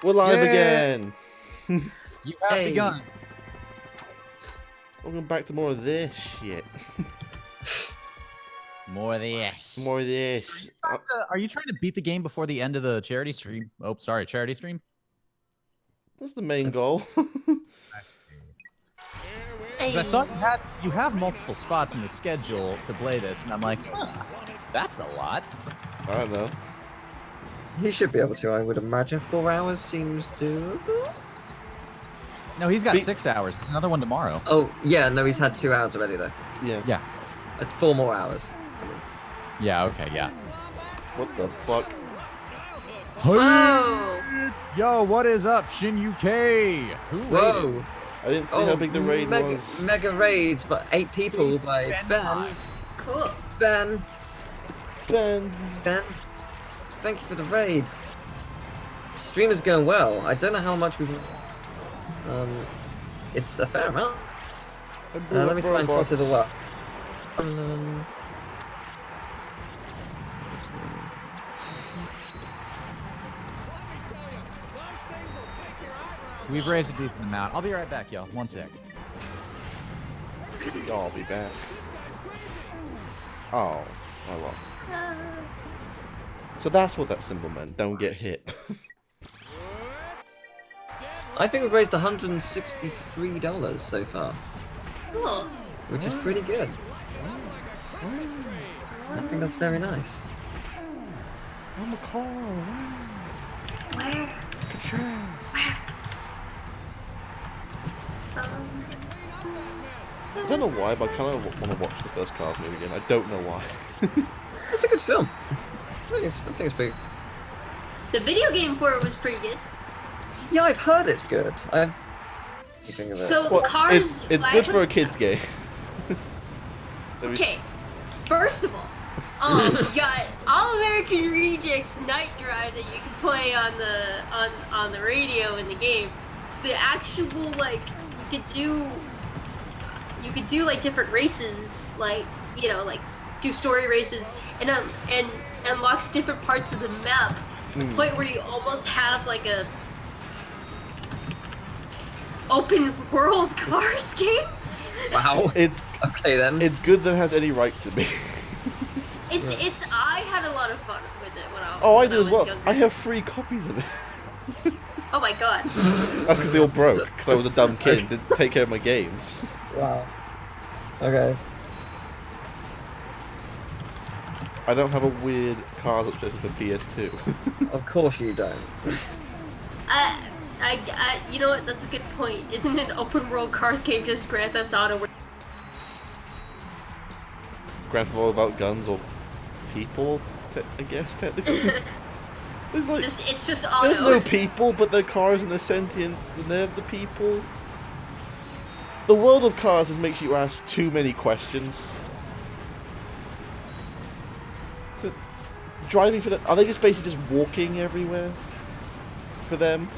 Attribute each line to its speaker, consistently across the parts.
Speaker 1: We're live
Speaker 2: Yay!
Speaker 1: again!
Speaker 2: You have begun.
Speaker 1: Welcome back to more of this shit.
Speaker 2: More of this.
Speaker 1: More of this.
Speaker 2: Are you trying to beat the game before the end of the charity stream? Oh, sorry, charity stream?
Speaker 1: That's the main goal.
Speaker 2: Because I saw you have multiple spots in the schedule to play this, and I'm like, huh, that's a lot.
Speaker 1: I don't know.
Speaker 3: He should be able to, I would imagine. 4 hours seems doable.
Speaker 2: No, he's got 6 hours. There's another one tomorrow.
Speaker 3: Oh, yeah, no, he's had 2 hours already, though.
Speaker 1: Yeah.
Speaker 2: Yeah.
Speaker 3: It's 4 more hours. I mean.
Speaker 2: Yeah, okay, yeah.
Speaker 1: What the fuck?
Speaker 4: Whoa!
Speaker 2: Yo, what is up, Shin UK? Who
Speaker 3: Whoa!
Speaker 2: raided?
Speaker 1: I didn't see how big the raid was.
Speaker 3: Mega raids, but 8 people by Ben.
Speaker 4: Cool.
Speaker 3: Ben.
Speaker 1: Ben.
Speaker 3: Thank you for the raid. Stream is going well. I don't know how much we've... it's a fair amount. Let me try and toss it all up.
Speaker 2: We've raised a decent amount. I'll be right back, y'all. 1 sec.
Speaker 1: I'll be back. Oh, I lost. So that's what that symbol meant. Don't get hit.
Speaker 3: I think we've raised $163 so far.
Speaker 4: Cool.
Speaker 3: Which is pretty good. I think that's very nice.
Speaker 1: I'm a car.
Speaker 4: Where?
Speaker 1: I don't know why, but I kind of want to watch the first Cars movie again. I don't know why.
Speaker 3: It's a good film. I think it's big.
Speaker 4: The video game for it was pretty good.
Speaker 3: Yeah, I've heard it's good. I've.
Speaker 4: So
Speaker 1: Well,
Speaker 4: the cars.
Speaker 1: it's good for a kid's game.
Speaker 4: Okay, first of all, you got All American Rejects Night Drive that you can play on the radio in the game. The actual you could do like different races, like like do story races, and unlocks different parts of the map to the point where you almost have like a open world cars game.
Speaker 3: Wow.
Speaker 1: It's
Speaker 3: okay then.
Speaker 1: It's good that it has any right to be.
Speaker 4: It's I had a lot of fun with it when I was.
Speaker 1: Oh, I
Speaker 4: when
Speaker 1: did as well.
Speaker 4: younger.
Speaker 1: I have 3 copies of it.
Speaker 4: Oh my god.
Speaker 1: That's because they all broke. Because I was a dumb kid and didn't take care of my games.
Speaker 3: Wow. Okay.
Speaker 1: I don't have a weird Cars obsession for PS2.
Speaker 3: Of course you don't.
Speaker 4: You know what? That's a good point. Isn't an open world cars game just Grand Theft Auto?
Speaker 1: Grand Theft Auto about guns or people, I guess, technically. There's like,
Speaker 4: it's just auto.
Speaker 1: there's no people, but they're cars and they're sentient, and they're the people. The world of cars just makes you ask too many questions. So, driving for them, are they just basically just walking everywhere? For them?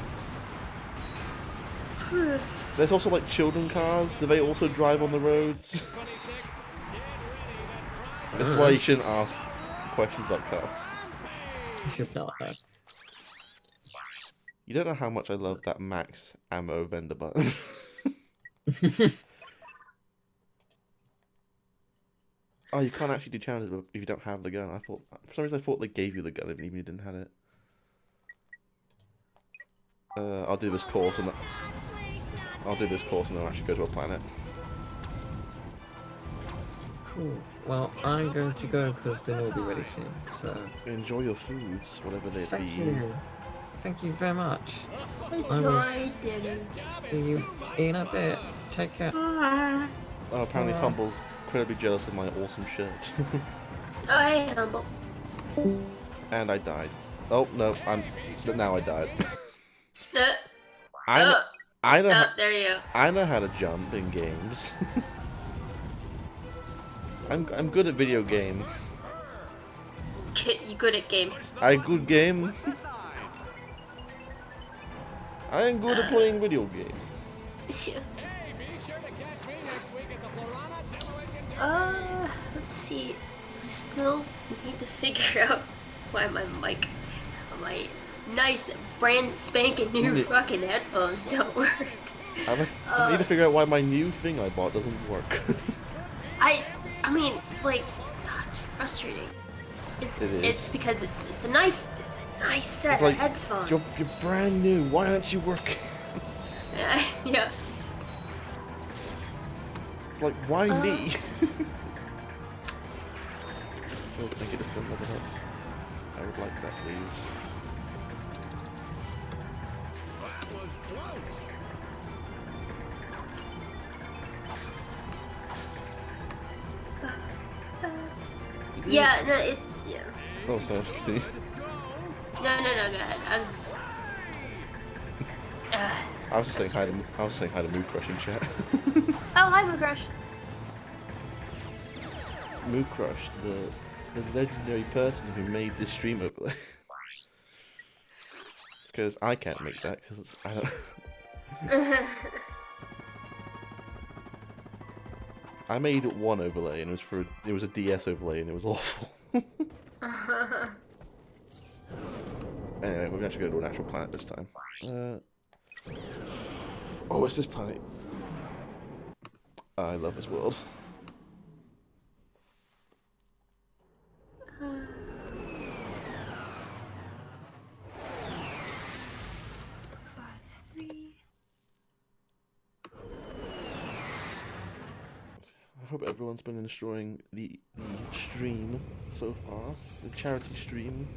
Speaker 1: There's also like children cars. Do they also drive on the roads? This is why you shouldn't ask questions about cars.
Speaker 3: You should not have.
Speaker 1: You don't know how much I love that max ammo vendor button. Oh, you can't actually do challenges if you don't have the gun. For some reason I thought they gave you the gun even if you didn't have it. I'll do this course and then I'll actually go to a planet.
Speaker 3: Cool. Well, I'm going to go because dinner will be ready soon. So.
Speaker 1: Enjoy your foods, whatever they
Speaker 3: Thank
Speaker 1: be.
Speaker 3: you. Thank you very much.
Speaker 4: Enjoy dinner.
Speaker 3: See you in a bit. Take care.
Speaker 1: Oh, apparently Humble's incredibly jealous of my awesome shirt.
Speaker 4: Oh, hey, Humble.
Speaker 1: And I died. Oh no, now I died. I know.
Speaker 4: There you go.
Speaker 1: I know how to jump in games. I'm good at video game.
Speaker 4: You good at game?
Speaker 1: I good game. I am good at playing video game.
Speaker 4: Let's see. I still need to figure out why my mic, nice brand spanking new
Speaker 1: Yeah.
Speaker 4: fucking headphones don't work.
Speaker 1: I need to figure out why my new thing I bought doesn't work.
Speaker 4: I mean, like, it's frustrating. It's
Speaker 1: It is.
Speaker 4: it's because it's a nice set
Speaker 1: It's
Speaker 4: of
Speaker 1: like,
Speaker 4: headphones.
Speaker 1: you're brand new. Why aren't you working?
Speaker 4: Yeah.
Speaker 1: It's like, why me? Oh, make it just level up. I would like that, please.
Speaker 4: Yeah, no, yeah.
Speaker 1: Oh, sorry, continue.
Speaker 4: No, go ahead.
Speaker 1: I was just saying hi to Mood Crush in chat.
Speaker 4: Oh, hi, my crush.
Speaker 1: Mood Crush, the legendary person who made this stream overlay. Because I can't make that, because I don't... I made one overlay, and it was a DS overlay, and it was awful. Anyway, we're actually going to do an actual planet this time. Oh, it's this planet. I love this world. I hope everyone's been enjoying the stream so far, the charity stream.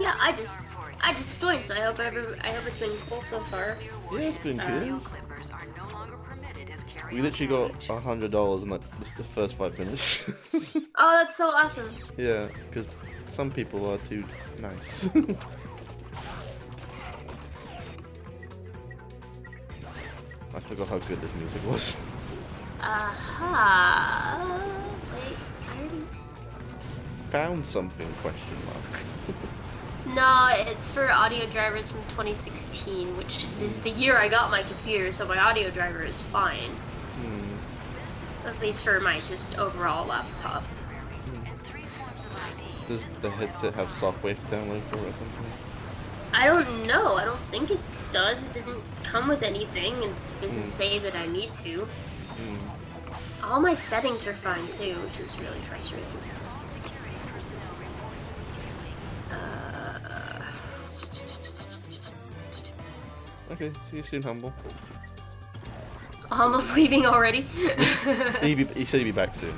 Speaker 4: Yeah, I just joined, so I hope it's been cool so far.
Speaker 1: Yeah, it's been good. We literally got $100 in like the first 5 minutes.
Speaker 4: Oh, that's so awesome.
Speaker 1: Yeah, because some people are too nice. I forgot how good this music was.
Speaker 4: Aha. Wait, I already...
Speaker 1: Found something, question mark.
Speaker 4: No, it's for audio drivers from 2016, which is the year I got my computer, so my audio driver is fine. At least for my just overall laptop.
Speaker 1: Does the headset have software to download for it or something?
Speaker 4: I don't know. I don't think it does. It didn't come with anything, and it doesn't say that I need to. All my settings are fine too, which is really frustrating.
Speaker 1: Okay, see you soon, Humble.
Speaker 4: Almost leaving already.
Speaker 1: He said he'd be back soon.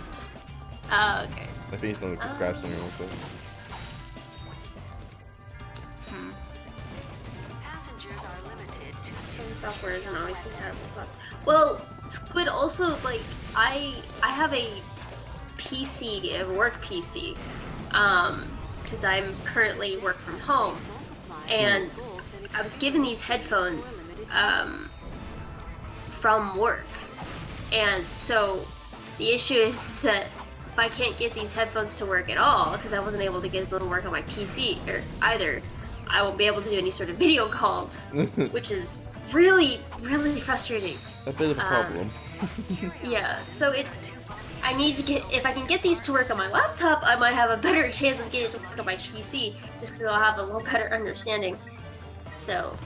Speaker 4: Oh, okay.
Speaker 1: I think he's gonna grab something real quick.
Speaker 4: Some software isn't always compatible. Well, Squid also, like, I have a PC, a work PC, because I'm currently work from home, and I was given these headphones, from work, and so the issue is that if I can't get these headphones to work at all, because I wasn't able to get them to work on my PC either, I won't be able to do any sort of video calls, which is really, really frustrating.
Speaker 1: A bit of a problem.
Speaker 4: Yeah, so I need to get, if I can get these to work on my laptop, I might have a better chance of getting it to work on my PC, just because I'll have a little better understanding. So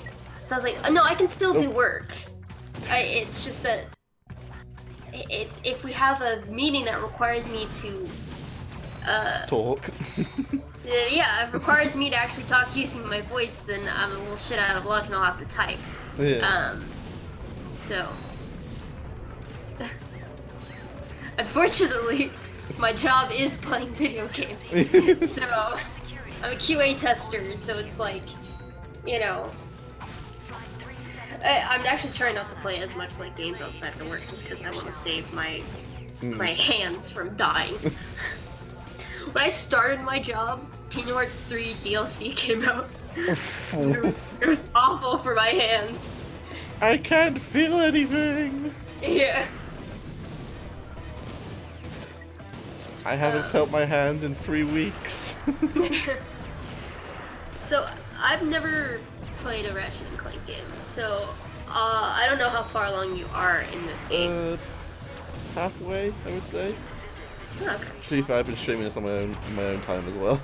Speaker 4: I was like, no, I can still do work. It's just that if we have a meeting that requires me to
Speaker 1: Talk.
Speaker 4: yeah, it requires me to actually talk using my voice, then I'm a little shit out of luck and I'll have to type.
Speaker 1: Yeah.
Speaker 4: So unfortunately, my job is playing video games. So I'm a QA tester, so it's like, you know, I'm actually trying not to play as much like games outside of work, just because I want to save my hands from dying. When I started my job, Kingdom Hearts 3 DLC came out. It was awful for my hands.
Speaker 1: I can't feel anything.
Speaker 4: Yeah.
Speaker 1: I haven't felt my hands in 3 weeks.
Speaker 4: So I've never played a Ratchet and Clank game, so I don't know how far along you are in this game.
Speaker 1: Halfway, I would say.
Speaker 4: Okay.
Speaker 1: To be fair, I've been streaming this on my own time as well.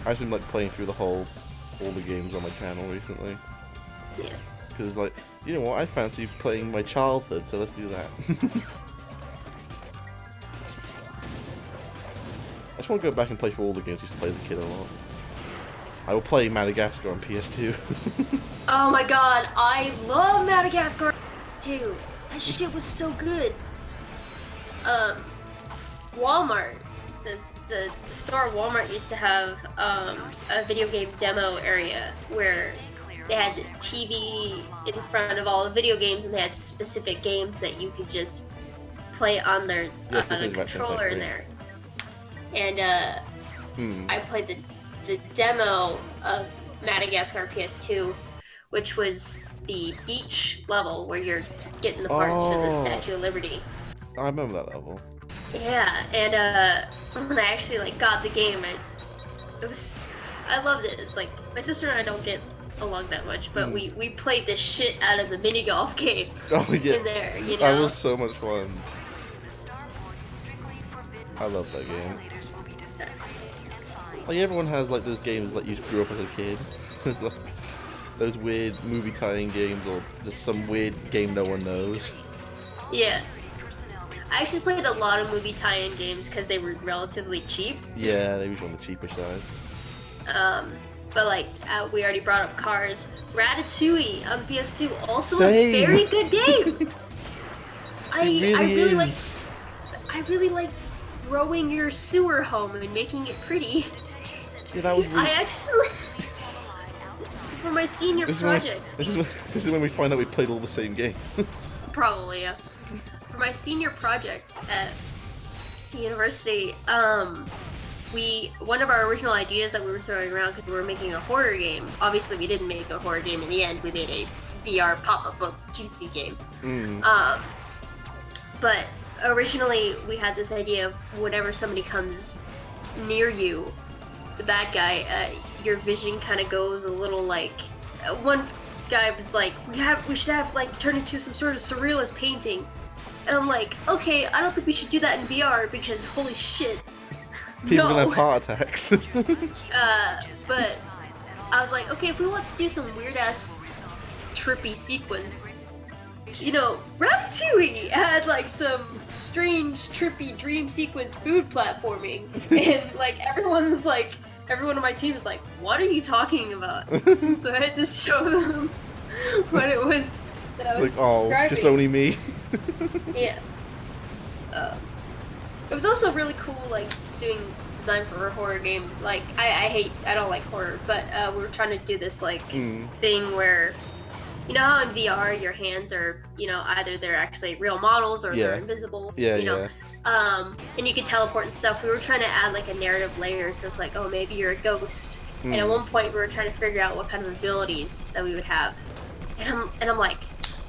Speaker 1: I've been like playing through all the games on my channel recently.
Speaker 4: Yeah.
Speaker 1: Because like, you know what? I fancy playing my childhood, so let's do that. I just want to go back and play through all the games I used to play as a kid a lot. I will play Madagascar on PS2.
Speaker 4: Oh my god, I love Madagascar too. That shit was so good. Walmart, the store at Walmart used to have a video game demo area where they had the TV in front of all the video games, and they had specific games that you could just play on their
Speaker 1: Yes,
Speaker 4: on a controller in there. And I played the demo of Madagascar PS2, which was the beach level where you're getting the parts for the Statue of Liberty.
Speaker 1: I remember that level.
Speaker 4: Yeah, and when I actually like got the game, I loved it. It's like my sister and I don't get along that much, but we played the shit out of the mini golf game in there. You know,
Speaker 1: that was so much fun. I love that game. Like everyone has like those games that you grew up as a kid. There's like those weird movie tie-in games, or just some weird game no one knows.
Speaker 4: Yeah. I actually played a lot of movie tie-in games because they were relatively cheap.
Speaker 1: Yeah, they were on the cheaper side.
Speaker 4: But like we already brought up Cars. Ratatouille on PS2, also
Speaker 1: Same.
Speaker 4: a very good game. I really
Speaker 1: is.
Speaker 4: liked growing your sewer home and making it pretty.
Speaker 1: Yeah, that was really...
Speaker 4: I actually for my senior project.
Speaker 1: This is when we find out we played all the same games.
Speaker 4: Probably, yeah. For my senior project at university, one of our original ideas that we were throwing around, because we were making a horror game. Obviously, we didn't make a horror game in the end. We made a VR pop-up book cutesy game. But originally, we had this idea of whenever somebody comes near you, the bad guy, your vision kind of goes a little like. One guy was like, "We should have like turn into some sort of surrealist painting," and I'm like, "Okay, I don't think we should do that in VR because holy shit."
Speaker 1: People
Speaker 4: no.
Speaker 1: gonna have heart attacks.
Speaker 4: But I was like, okay, if we want to do some weird ass trippy sequence, you know, Ratatouille had like some strange trippy dream sequence food platforming, and like everyone on my team was like, what are you talking about? So I had to show them what it was that I was describing.
Speaker 1: Just only me.
Speaker 4: Yeah. It was also really cool, like, doing design for a horror game. Like, I don't like horror, but we were trying to do this, like, thing where, you know how in VR your hands are, you know, either they're actually real models or they're invisible, you know? And you can teleport and stuff. We were trying to add, like, a narrative layer, so it's like, oh, maybe you're a ghost. And at one point we were trying to figure out what kind of abilities that we would have. And I'm like,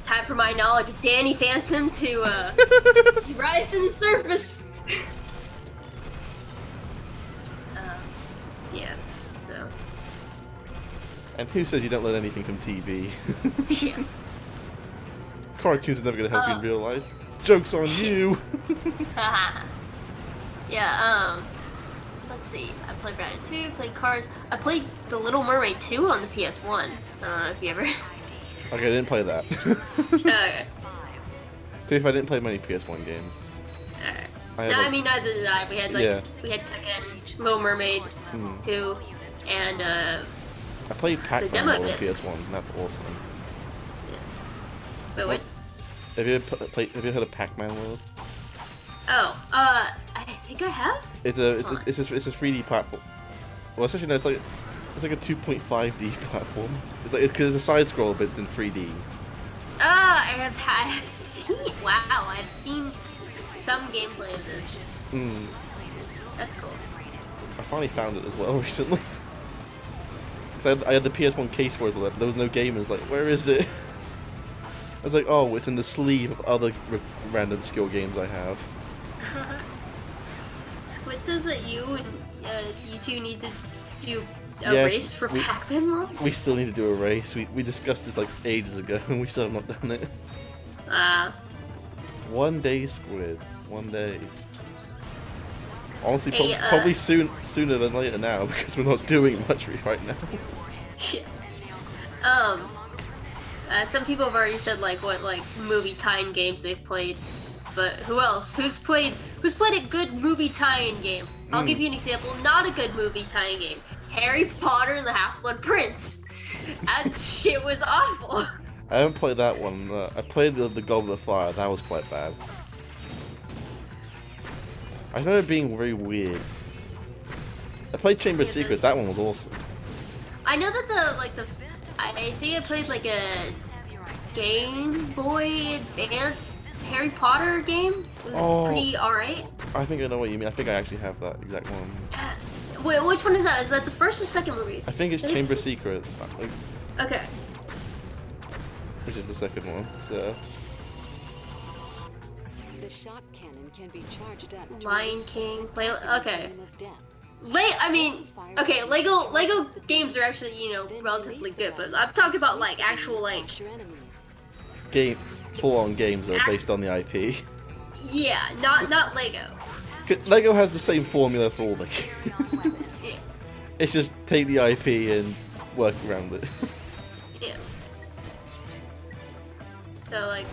Speaker 4: time for my knowledge of Danny Phantom to rise to the surface. Yeah, so.
Speaker 1: And who says you don't learn anything from TV?
Speaker 4: Yeah.
Speaker 1: Cartoons are never gonna help you in real life. Joke's on you!
Speaker 4: Yeah, let's see. I played Ratatouille, played Cars. I played The Little Mermaid 2 on the PS1. I don't know if you ever...
Speaker 1: Okay, I didn't play that.
Speaker 4: Okay.
Speaker 1: If I didn't play many PS1 games.
Speaker 4: Alright. I mean, neither did I. We had, like, we had Tekken, Little Mermaid 2, and,
Speaker 1: I played Pac-Man on PS1, and that's awesome.
Speaker 4: Yeah. Wait, what?
Speaker 1: Have you heard of Pac-Man World?
Speaker 4: Oh, I think I have.
Speaker 1: It's a 3D platform. Well, essentially, no, it's like a 2.5D platform. It's like because it's a side scroll, but it's in 3D.
Speaker 4: I have seen. Wow, I've seen some gameplay of this. That's cool.
Speaker 1: I finally found it as well recently. So I had the PS1 case for it, but there was no game. It's like, where is it? I was like, oh, it's in the sleeve of other random skill games I have.
Speaker 4: Squid says that you and you two need to do a race for Pac-Man World?
Speaker 1: We still need to do a race. We discussed this like ages ago, and we still have not done it. One day, Squid. One day. Honestly,
Speaker 4: Hey,
Speaker 1: probably sooner than later now because we're not doing much right now.
Speaker 4: Shit. Some people have already said like what like movie tie-in games they've played, but who else? Who's played a good movie tie-in game? I'll give you an example. Not a good movie tie-in game. Harry Potter and the Half-Blood Prince. That shit was awful.
Speaker 1: I haven't played that one. I played the Goblet of Fire. That was quite bad. I remember it being very weird. I played Chamber of Secrets. That one was awesome.
Speaker 4: I know that I think I played like a Game Boy Advance Harry Potter game. It was pretty alright.
Speaker 1: I think I know what you mean. I think I actually have that exact one.
Speaker 4: Wait, which one is that? Is that the first or second movie?
Speaker 1: I think it's Chamber of Secrets.
Speaker 4: Okay.
Speaker 1: Which is the second one. So.
Speaker 5: The shot cannon can be charged up.
Speaker 4: Lion King. Okay. Lego games are actually, relatively good, but I'm talking about like actual like
Speaker 1: full-on games that are based on the IP.
Speaker 4: Yeah, not Lego.
Speaker 1: Lego has the same formula for all the games.
Speaker 4: Yeah.
Speaker 1: It's just take the IP and work around it.
Speaker 4: Yeah. So like,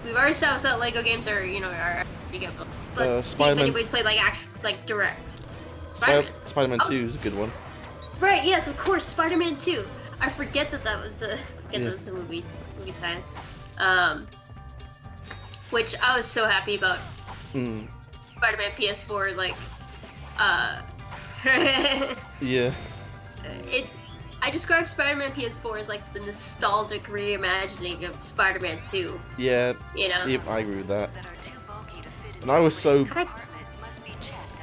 Speaker 4: we've already established that Lego games are pretty good. But let's see if anybody's played like direct.
Speaker 1: Spider-Man 2 is a good one.
Speaker 4: Right, yes, of course, Spider-Man 2. I forget that was a movie tie. Which I was so happy about. Spider-Man PS4, like,
Speaker 1: yeah.
Speaker 4: I described Spider-Man PS4 as like the nostalgic reimagining of Spider-Man 2.
Speaker 1: Yeah. Yeah, I agree with that. And I was so.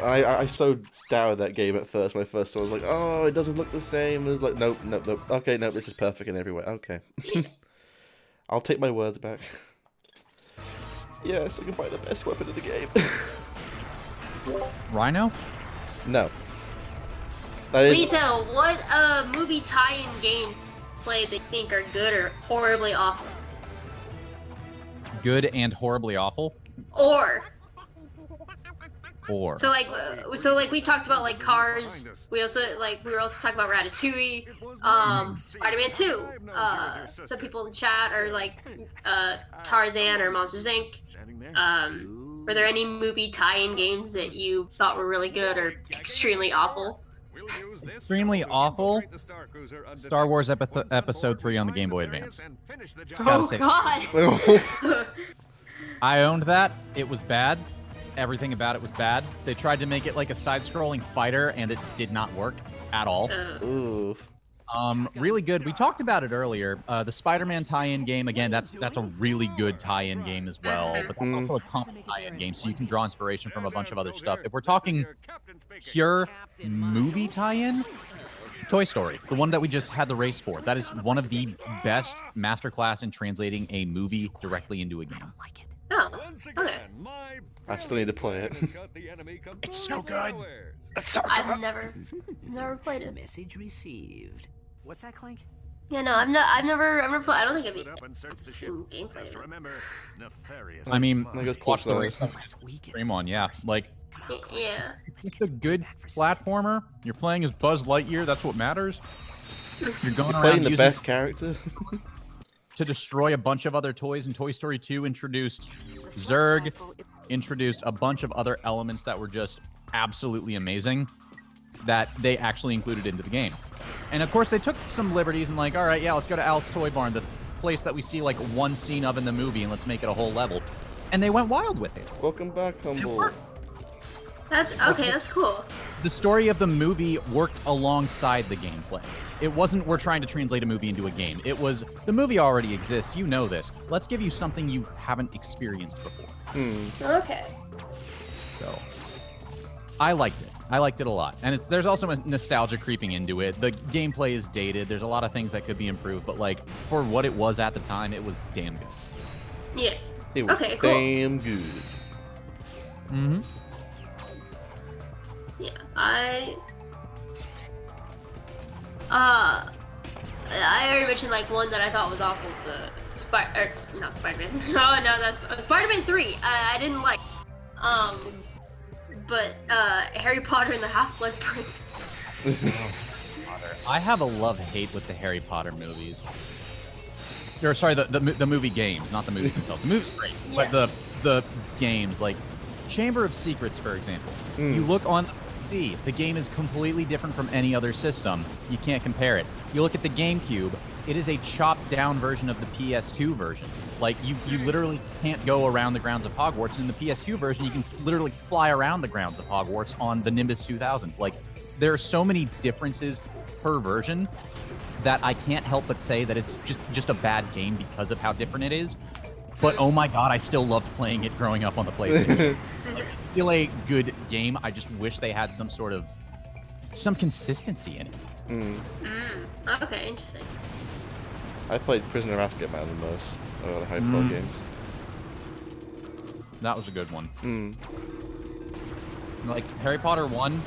Speaker 1: I so doubted that game at first. When I first saw it, I was like, oh, it doesn't look the same. It was like, nope. Okay, nope, this is perfect in every way. Okay. I'll take my words back. Yes, I can buy the best weapon in the game.
Speaker 2: Rhino?
Speaker 1: No.
Speaker 4: Lito, what movie tie-in game play they think are good or horribly awful?
Speaker 2: Good and horribly awful?
Speaker 4: Or.
Speaker 2: So
Speaker 4: like we talked about like Cars. We were also talking about Ratatouille, Spider-Man 2. Some people in the chat are like Tarzan or Monsters Inc. Were there any movie tie-in games that you thought were really good or extremely awful?
Speaker 2: Extremely awful. Star Wars Episode 3 on the Game Boy Advance.
Speaker 4: Oh God!
Speaker 2: I owned that. It was bad. Everything about it was bad. They tried to make it like a side-scrolling fighter, and it did not work at all.
Speaker 1: Ooh.
Speaker 2: Really good. We talked about it earlier. The Spider-Man tie-in game, again, that's a really good tie-in game as well. But that's also a comic tie-in game, so you can draw inspiration from a bunch of other stuff. If we're talking pure movie tie-in, Toy Story, the one that we just had the race for. That is one of the best masterclass in translating a movie directly into a game.
Speaker 4: Oh, okay.
Speaker 1: I still need to play it.
Speaker 2: It's so good.
Speaker 1: It's so good.
Speaker 4: I've never played it.
Speaker 5: Message received. What's that, Clank?
Speaker 4: Yeah, no, I've never played. I don't think I've seen gameplay.
Speaker 2: I mean,
Speaker 1: Like
Speaker 2: watch the race.
Speaker 5: Last week.
Speaker 2: Stream on, yeah. Like,
Speaker 4: Yeah.
Speaker 2: it's a good platformer. You're playing as Buzz Lightyear. That's what matters. You're going around
Speaker 1: Playing the
Speaker 2: using
Speaker 1: best character.
Speaker 2: to destroy a bunch of other toys, and Toy Story 2 introduced Zurg, introduced a bunch of other elements that were just absolutely amazing that they actually included into the game. And of course, they took some liberties and like, all right, yeah, let's go to Al's Toy Barn, the place that we see like one scene of in the movie, and let's make it a whole level. And they went wild with it.
Speaker 1: Welcome back, Humble.
Speaker 4: That's okay. That's cool.
Speaker 2: The story of the movie worked alongside the gameplay. It wasn't we're trying to translate a movie into a game. It was the movie already exists. You know this. Let's give you something you haven't experienced before.
Speaker 4: Okay.
Speaker 2: So I liked it. I liked it a lot. And there's also a nostalgia creeping into it. The gameplay is dated. There's a lot of things that could be improved. But like for what it was at the time, it was damn good.
Speaker 4: Yeah.
Speaker 1: It was
Speaker 4: Okay, cool.
Speaker 1: damn good.
Speaker 2: Mm-hmm.
Speaker 4: Yeah, I already mentioned like one that I thought was awful. Not Spider-Man. Oh no, that's Spider-Man 3. I didn't like. but Harry Potter and the Half-Blood Prince.
Speaker 2: I have a love-hate with the Harry Potter movies. Or sorry, the movie games, not the movies themselves. The movies are great,
Speaker 4: Yeah.
Speaker 2: but the games, like Chamber of Secrets, for example. You look on the game is completely different from any other system. You can't compare it. You look at the GameCube, it is a chopped-down version of the PS2 version. Like, you literally can't go around the grounds of Hogwarts. In the PS2 version, you can literally fly around the grounds of Hogwarts on the Nimbus 2000. Like, there are so many differences per version that I can't help but say that it's just a bad game because of how different it is. But oh my god, I still loved playing it growing up on the PlayStation. Like, it's still a good game. I just wish they had some consistency in it.
Speaker 4: Okay, interesting.
Speaker 1: I played Prisoner of Azkaban the most of all the Harry Potter games.
Speaker 2: That was a good one. Like, Harry Potter 1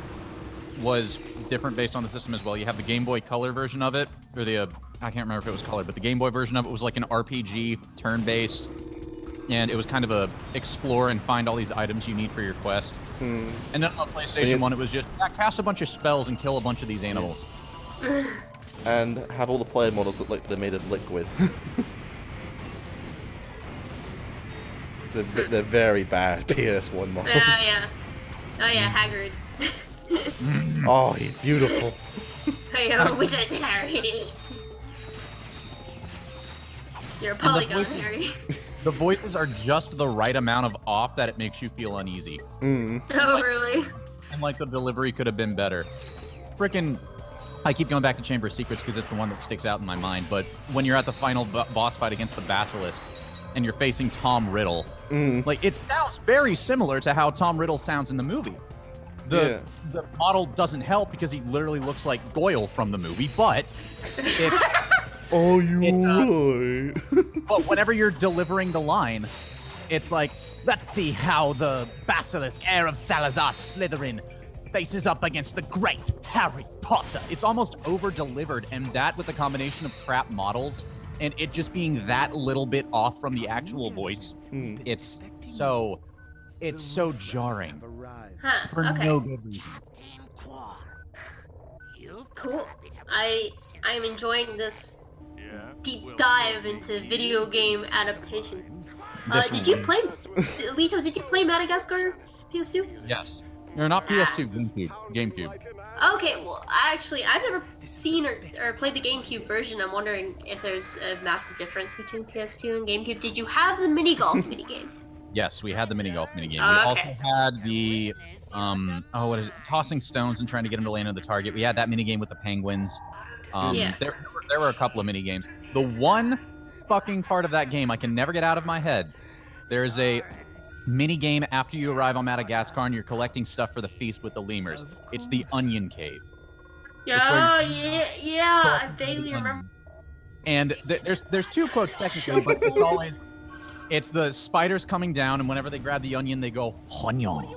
Speaker 2: was different based on the system as well. You have the Game Boy Color version of it, or the, I can't remember if it was color, but the Game Boy version of it was like an RPG, turn-based, and it was kind of a explore and find all these items you need for your quest. And then on the PlayStation 1, it was just, cast a bunch of spells and kill a bunch of these animals.
Speaker 1: And have all the player models look like they're made of liquid. They're very bad PS1 models.
Speaker 4: Oh yeah, Hagrid.
Speaker 1: Oh, he's beautiful.
Speaker 4: Hey, Wizard Harry. You're a polygon, Harry.
Speaker 2: The voices are just the right amount of off that it makes you feel uneasy.
Speaker 4: Oh, really?
Speaker 2: And like the delivery could have been better. Frickin', I keep going back to Chamber of Secrets because it's the one that sticks out in my mind, but when you're at the final boss fight against the Basilisk and you're facing Tom Riddle, like, it sounds very similar to how Tom Riddle sounds in the movie. The model doesn't help because he literally looks like Goyle from the movie, but it's...
Speaker 1: Oh, you
Speaker 2: But whenever you're delivering the line, it's like, let's see how the Basilisk, heir of Salazar Slytherin, faces up against the great Harry Potter. It's almost over-delivered, and that with a combination of crap models and it just being that little bit off from the actual voice, it's so jarring.
Speaker 4: Huh,
Speaker 2: For
Speaker 4: okay.
Speaker 2: no good reason.
Speaker 4: Cool. I'm enjoying this deep dive into video game adaptation. Did you play Lito? Did you play Madagascar PS2?
Speaker 2: Yes. No, not PS2, GameCube.
Speaker 4: Okay, well, actually, I've never seen or played the GameCube version. I'm wondering if there's a massive difference between PS2 and GameCube. Did you have the mini golf minigame?
Speaker 2: Yes, we had the mini golf minigame. We
Speaker 4: Okay.
Speaker 2: also had the what is it? Tossing stones and trying to get them to land on the target. We had that minigame with the penguins.
Speaker 4: Yeah.
Speaker 2: There were a couple of minigames. The one fucking part of that game I can never get out of my head. There's a mini game after you arrive on Madagascar and you're collecting stuff for the feast with the lemurs. It's the Onion Cave.
Speaker 4: Yeah, I vaguely remember.
Speaker 2: And there's two quotes technically, but it's the spiders coming down, and whenever they grab the onion, they go onion.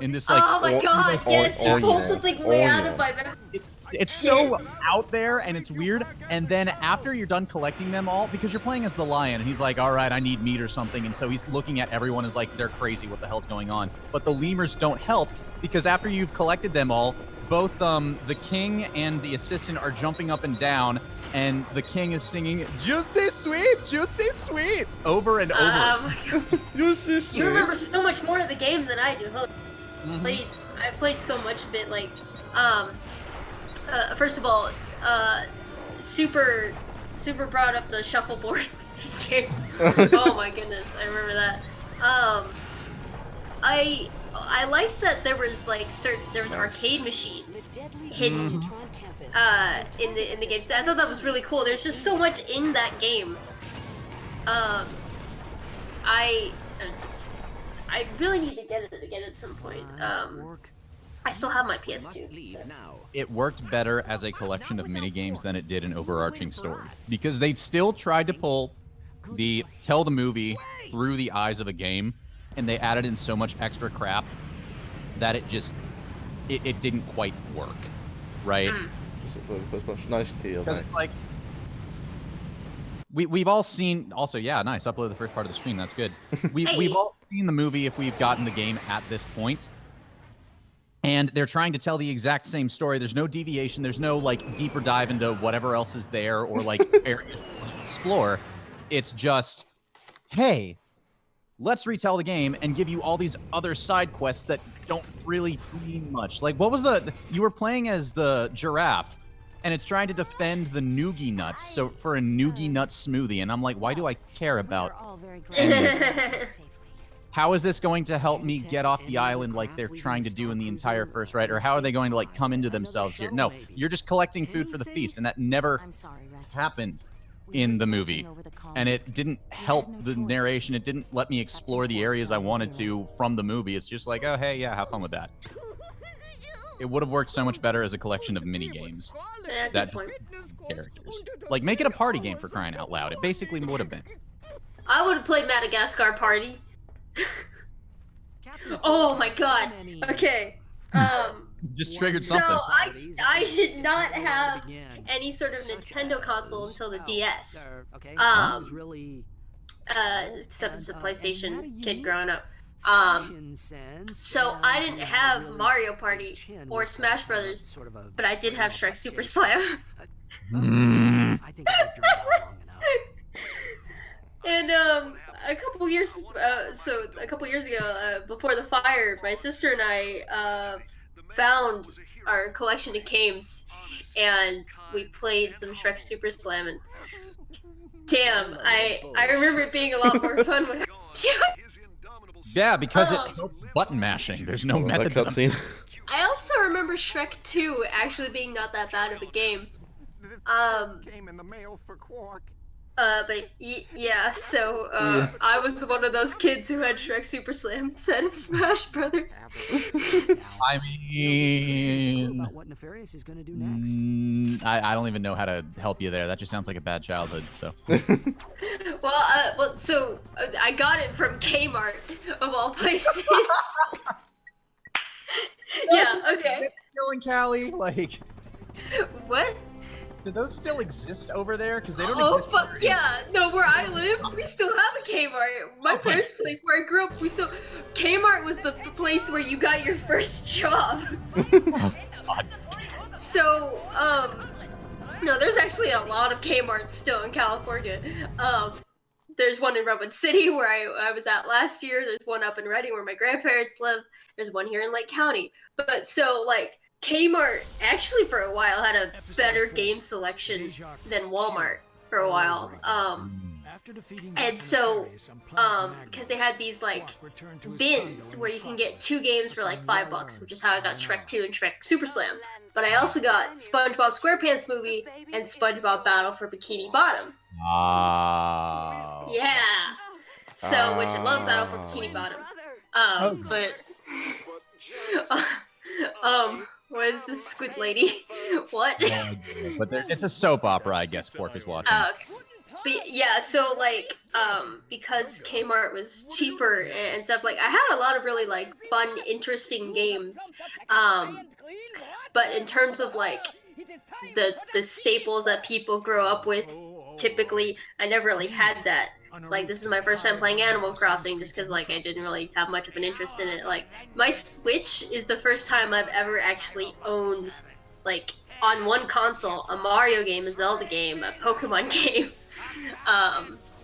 Speaker 2: In this like,
Speaker 4: Oh my god, yes, you pulled something way out of my memory.
Speaker 2: it's so out there and it's weird. And then after you're done collecting them all, because you're playing as the lion, and he's like, all right, I need meat or something. And so he's looking at everyone as like, they're crazy. What the hell's going on? But the lemurs don't help, because after you've collected them all, both the king and the assistant are jumping up and down, and the king is singing "Juicy Sweet" over and over.
Speaker 4: Oh my god.
Speaker 1: Juicy Sweet.
Speaker 4: You remember so much more of the game than I do. Huh? I played so much of it. Like, first of all, super proud of the shuffleboard game. Oh my goodness, I remember that. I liked that there was like arcade machines hidden in the game. So I thought that was really cool. There's just so much in that game. I really need to get it again at some point. I still have my PS2. So.
Speaker 2: It worked better as a collection of minigames than it did an overarching story, because they still tried to tell the movie through the eyes of a game, and they added in so much extra crap that it didn't quite work, right?
Speaker 1: Nice Teal.
Speaker 2: Because it's like we've all seen. Also, yeah, nice. Upload the first part of the stream. That's good. We've all seen the movie if we've gotten the game at this point. And they're trying to tell the exact same story. There's no deviation. There's no like deeper dive into whatever else is there or like areas you want to explore. It's just, hey, let's retell the game and give you all these other side quests that don't really mean much. Like, what was you were playing as the giraffe, and it's trying to defend the noogie nuts. So for a noogie nut smoothie, and I'm like, why do I care about any of that? How is this going to help me get off the island like they're trying to do in the entire first, right? Or how are they going to like come into themselves here? No, you're just collecting food for the feast, and that never happened in the movie. And it didn't help the narration. It didn't let me explore the areas I wanted to from the movie. It's just like, oh, hey, yeah, have fun with that. It would have worked so much better as a collection of mini games that characters. Like, make it a party game, for crying out loud. It basically would have been.
Speaker 4: I would have played Madagascar Party. Oh my god. Okay.
Speaker 2: Just triggered something.
Speaker 4: So I did not have any sort of Nintendo console until the DS. Except as a PlayStation kid growing up. So I didn't have Mario Party or Smash Brothers, but I did have Shrek Super Slam.
Speaker 5: I think I've done that long enough.
Speaker 4: And a couple years ago, before the fire, my sister and I found our collection of games, and we played some Shrek Super Slam. And damn, I remember it being a lot more fun when I was young.
Speaker 2: Yeah, because it helps button mashing. There's no method to
Speaker 1: cutscene.
Speaker 4: I also remember Shrek 2 actually being not that bad of a game.
Speaker 6: Came in the mail for Quark.
Speaker 4: But yeah, so I was one of those kids who had Shrek Super Slam instead of Smash Brothers.
Speaker 2: I mean,
Speaker 5: what Nefarious is going to do next.
Speaker 2: I don't even know how to help you there. That just sounds like a bad childhood. So.
Speaker 4: So I got it from Kmart of all places. Yeah. Okay.
Speaker 2: Still in Cali, like.
Speaker 4: What?
Speaker 2: Do those still exist over there? Because they don't exist.
Speaker 4: Oh fuck yeah! No, where I live, we still have a Kmart. My parents' place where I grew up, Kmart was the place where you got your first job. So, no, there's actually a lot of Kmarts still in California. There's one in Redwood City where I was at last year. There's one up in Redding where my grandparents live. There's one here in Lake County. But so, like, Kmart actually for a while had a better game selection than Walmart for a while. And so, because they had these like bins where you can get 2 games for like $5, which is how I got Shrek 2 and Shrek Super Slam. But I also got SpongeBob SquarePants Movie and SpongeBob Battle for Bikini Bottom.
Speaker 2: Oh.
Speaker 4: Yeah. So, which I love Battle for Bikini Bottom. What is this squid lady? What?
Speaker 2: But it's a soap opera, I guess Pork is watching.
Speaker 4: Okay. But yeah, so like, because Kmart was cheaper and stuff, like I had a lot of really like fun, interesting games. But in terms of like the staples that people grow up with, typically I never really had that. Like, this is my first time playing Animal Crossing just because, like, I didn't really have much of an interest in it. Like, my Switch is the first time I've ever actually owned, like, on one console, a Mario game, a Zelda game, a Pokemon game.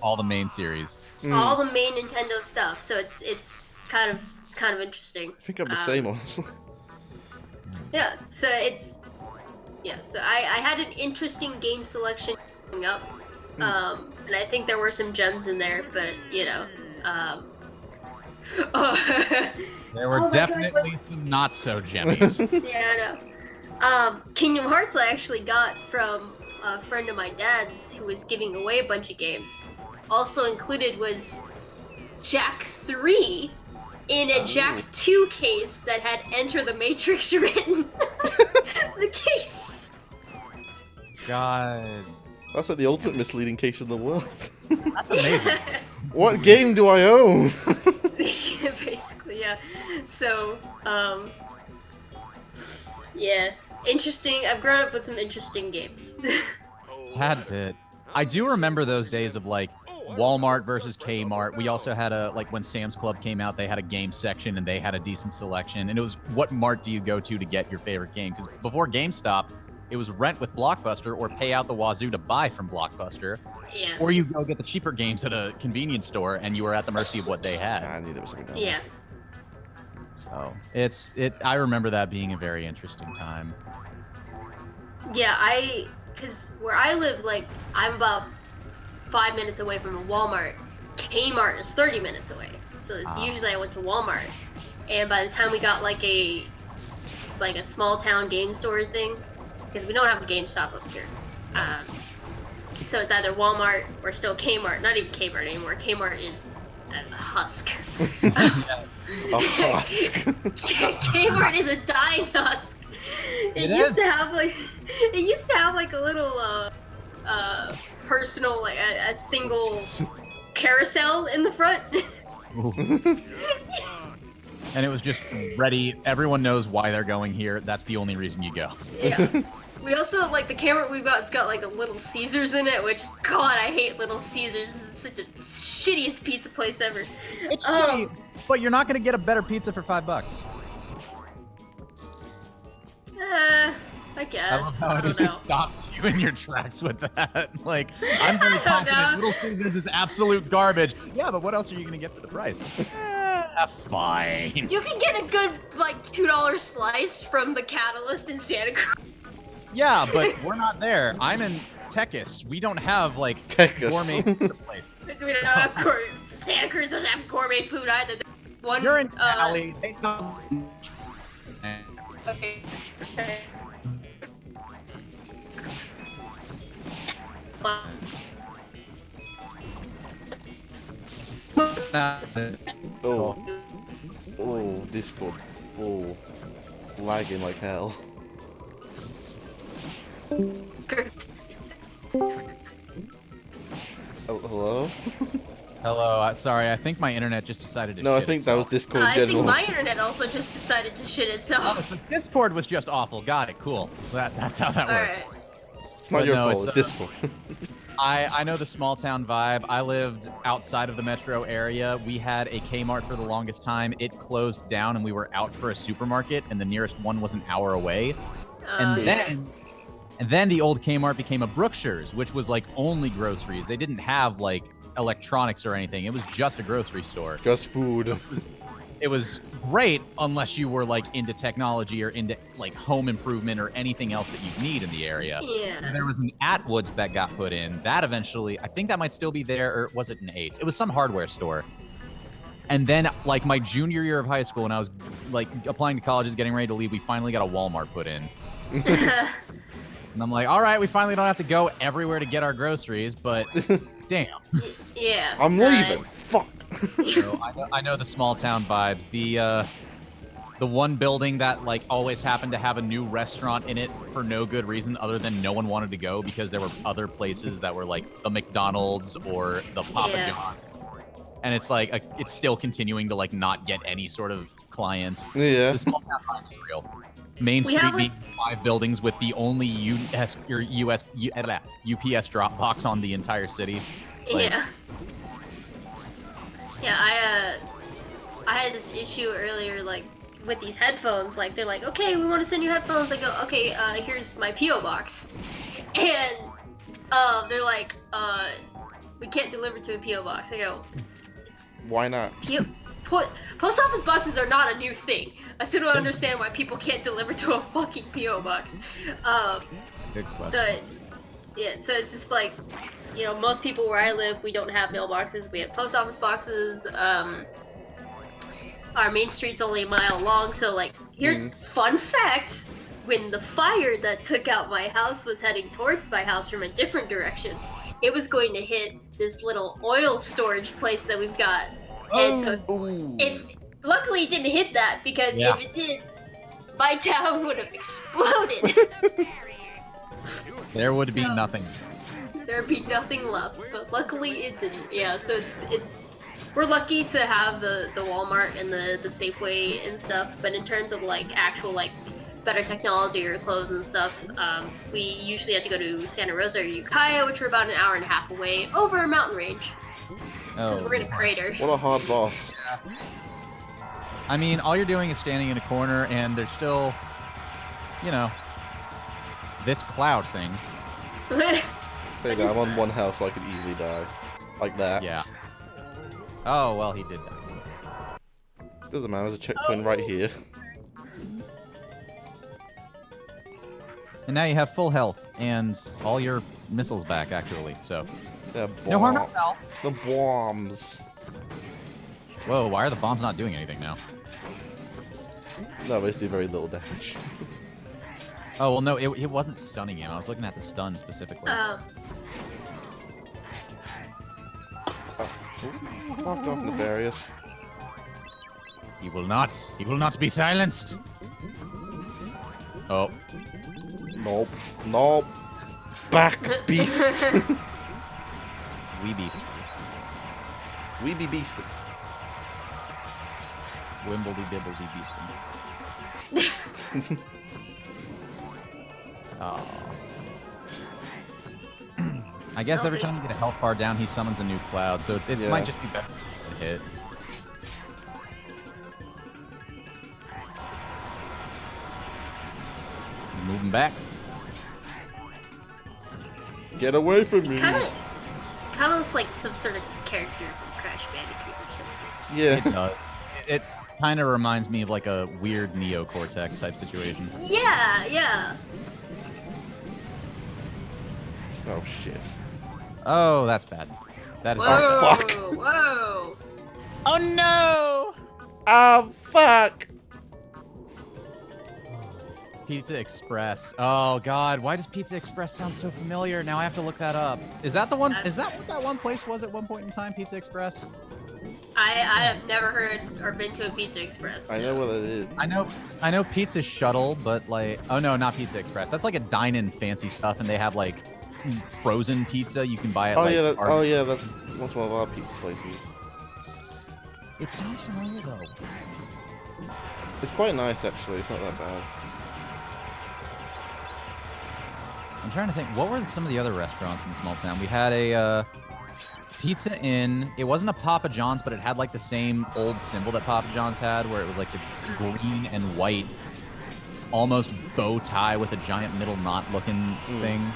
Speaker 2: All the main series.
Speaker 4: All the main Nintendo stuff. So it's kind of interesting.
Speaker 1: I think I'm the same, honestly.
Speaker 4: Yeah, so so I had an interesting game selection coming up. And I think there were some gems in there, but you know,
Speaker 2: there were definitely some not so gemmies.
Speaker 4: Yeah, I know. Kingdom Hearts I actually got from a friend of my dad's who was giving away a bunch of games. Also included was Jack 3 in a Jack 2 case that had Enter the Matrix written. The case.
Speaker 2: God.
Speaker 1: That's like the ultimate misleading case in the world.
Speaker 2: That's amazing.
Speaker 1: What game do I own?
Speaker 4: Basically, yeah. So, yeah. Interesting. I've grown up with some interesting games.
Speaker 2: Had bit. I do remember those days of like, Walmart versus Kmart. We also had like when Sam's Club came out, they had a game section and they had a decent selection. And it was, what mart do you go to get your favorite game? Because before GameStop, it was rent with Blockbuster or pay out the wazoo to buy from Blockbuster.
Speaker 4: Yeah.
Speaker 2: Or you go get the cheaper games at a convenience store and you were at the mercy of what they had.
Speaker 1: I knew there was something down
Speaker 4: Yeah.
Speaker 2: So I remember that being a very interesting time.
Speaker 4: Yeah, because where I live, like, I'm about 5 minutes away from a Walmart. Kmart is 30 minutes away. So usually I went to Walmart. And by the time we got like a small town game store thing, because we don't have a GameStop up here. So it's either Walmart or still Kmart. Not even Kmart anymore. Kmart is a husk.
Speaker 1: A husk.
Speaker 4: Kmart is a dying husk. It used to have like a little personal, like a single carousel in the front.
Speaker 2: And it was just ready. Everyone knows why they're going here. That's the only reason you go.
Speaker 4: Yeah. We also, like, the Kmart we've got, it's got like a Little Caesars in it, which, God, I hate Little Caesars. It's such a shittiest pizza place ever.
Speaker 2: It's shitty, but you're not gonna get a better pizza for $5.
Speaker 4: I guess.
Speaker 2: I love how
Speaker 4: I
Speaker 2: it
Speaker 4: don't
Speaker 2: just
Speaker 4: know.
Speaker 2: stops you in your tracks with that. Like, I'm very confident Little Caesars is absolute garbage. Yeah, but what else are you gonna get for the price? Fine.
Speaker 4: You can get a good, like, $2 slice from the Catalyst in Santa Cruz.
Speaker 2: Yeah, but we're not there. I'm in Texas. We don't have, like,
Speaker 1: Texas.
Speaker 2: gourmet pizza place.
Speaker 4: We don't have Santa Cruz doesn't have gourmet food either. One,
Speaker 2: You're in Cali. They don't.
Speaker 4: Okay.
Speaker 1: Oh. Oh, Discord. Oh. Lagging like hell. Oh, hello?
Speaker 2: Hello. Sorry, I think my internet just decided to
Speaker 1: No, I
Speaker 2: shit
Speaker 1: think that was
Speaker 2: itself.
Speaker 1: Discord
Speaker 4: I think
Speaker 1: general.
Speaker 4: my internet also just decided to shit itself.
Speaker 2: Oh, so Discord was just awful. Got it. Cool. That's how that works.
Speaker 4: Alright.
Speaker 1: It's not
Speaker 2: But
Speaker 1: your
Speaker 2: no,
Speaker 1: fault, it's
Speaker 2: it's,
Speaker 1: Discord.
Speaker 2: I know the small town vibe. I lived outside of the metro area. We had a Kmart for the longest time. It closed down and we were out for a supermarket and the nearest one was an hour away. And then the old Kmart became a Brookshire's, which was like only groceries. They didn't have like electronics or anything. It was just a grocery store.
Speaker 1: Just food.
Speaker 2: It was great unless you were like into technology or into like home improvement or anything else that you need in the area.
Speaker 4: Yeah.
Speaker 2: And there was an Atwoods that got put in. That eventually, I think that might still be there, or was it an Ace? It was some hardware store. And then like my junior year of high school, when I was like applying to colleges, getting ready to leave, we finally got a Walmart put in. And I'm like, all right, we finally don't have to go everywhere to get our groceries, but damn.
Speaker 4: Yeah.
Speaker 1: I'm leaving. Fuck.
Speaker 2: So I know the small town vibes. The one building that like always happened to have a new restaurant in it for no good reason other than no one wanted to go because there were other places that were like the McDonald's or the Papa John. And it's like it's still continuing to like not get any sort of clients.
Speaker 1: Yeah.
Speaker 2: The small town vibe is real. Main Street
Speaker 4: have,
Speaker 2: being 5 buildings with the only UPS drop box on the entire city. Like,
Speaker 4: Yeah. Yeah, I had this issue earlier, like, with these headphones. Like, they're like, okay, we want to send you headphones. I go, okay, here's my P.O. box. And, they're like, we can't deliver to a P.O. box. I go,
Speaker 1: Why not?
Speaker 4: post office boxes are not a new thing. I still don't understand why people can't deliver to a fucking P.O. box.
Speaker 2: good question.
Speaker 4: So, yeah, so it's just like, you know, most people where I live, we don't have mailboxes. We have post office boxes. Our main street's only a mile long, so like, here's fun fact: when the fire that took out my house was heading towards my house from a different direction, it was going to hit this little oil storage place that we've got. And so, luckily it didn't hit that, because if it did, my town would have exploded.
Speaker 2: There would be nothing.
Speaker 4: There'd be nothing left, but luckily it didn't. Yeah, so it's we're lucky to have the Walmart and the Safeway and stuff, but in terms of like actual like better technology or clothes and stuff, we usually have to go to Santa Rosa or Ukiah, which are about an hour and a half away over a mountain range. Because we're in a crater.
Speaker 1: What a hard boss.
Speaker 2: I mean, all you're doing is standing in a corner, and there's still, you know, this cloud thing.
Speaker 1: Say that, I'm on 1 health, so I could easily die. Like that.
Speaker 2: Yeah. Oh, well, he did that.
Speaker 1: Doesn't matter, there's a checkpoint right here.
Speaker 2: And now you have full health, and all your missiles back, actually, so.
Speaker 1: Yeah,
Speaker 2: No harm, no foul.
Speaker 1: The bombs.
Speaker 2: Whoa, why are the bombs not doing anything now?
Speaker 1: No, they do very little damage.
Speaker 2: Oh, well, no, it wasn't stunning him. I was looking at the stun specifically.
Speaker 1: Fuck off, Nefarious.
Speaker 2: He will not be silenced. Oh.
Speaker 1: Nope. Nope. Back, beast.
Speaker 2: We beast.
Speaker 1: We be beasted.
Speaker 2: Wimbledy bibbledy beastin'. Oh. I guess every time you get a health bar down, he summons a new cloud, so it might just be better to hit. Moving back.
Speaker 1: Get away from me.
Speaker 4: Kind of looks like some sort of character from Crash Bandicoot or something.
Speaker 1: Yeah.
Speaker 2: It kind of reminds me of like a weird Neo Cortex type situation.
Speaker 4: Yeah, yeah.
Speaker 1: Oh shit.
Speaker 2: Oh, that's bad. That is
Speaker 4: Whoa,
Speaker 2: bad.
Speaker 1: Oh, fuck.
Speaker 4: Whoa.
Speaker 2: Oh no!
Speaker 1: Oh fuck.
Speaker 2: Pizza Express. Oh god, why does Pizza Express sound so familiar? Now I have to look that up. Is that the one? Is that what that one place was at one point in time? Pizza Express?
Speaker 4: I have never heard or been to a Pizza Express.
Speaker 1: I know what it is.
Speaker 2: I know Pizza Shuttle, but like, oh no, not Pizza Express. That's like a dine-in fancy stuff, and they have like frozen pizza you can buy at like.
Speaker 1: That's one of our pizza places.
Speaker 2: It sounds familiar though.
Speaker 1: It's quite nice actually. It's not that bad.
Speaker 2: I'm trying to think. What were some of the other restaurants in the small town? We had a Pizza Inn. It wasn't a Papa John's, but it had like the same old symbol that Papa John's had, where it was like the green and white, almost bow tie with a giant middle knot looking thing.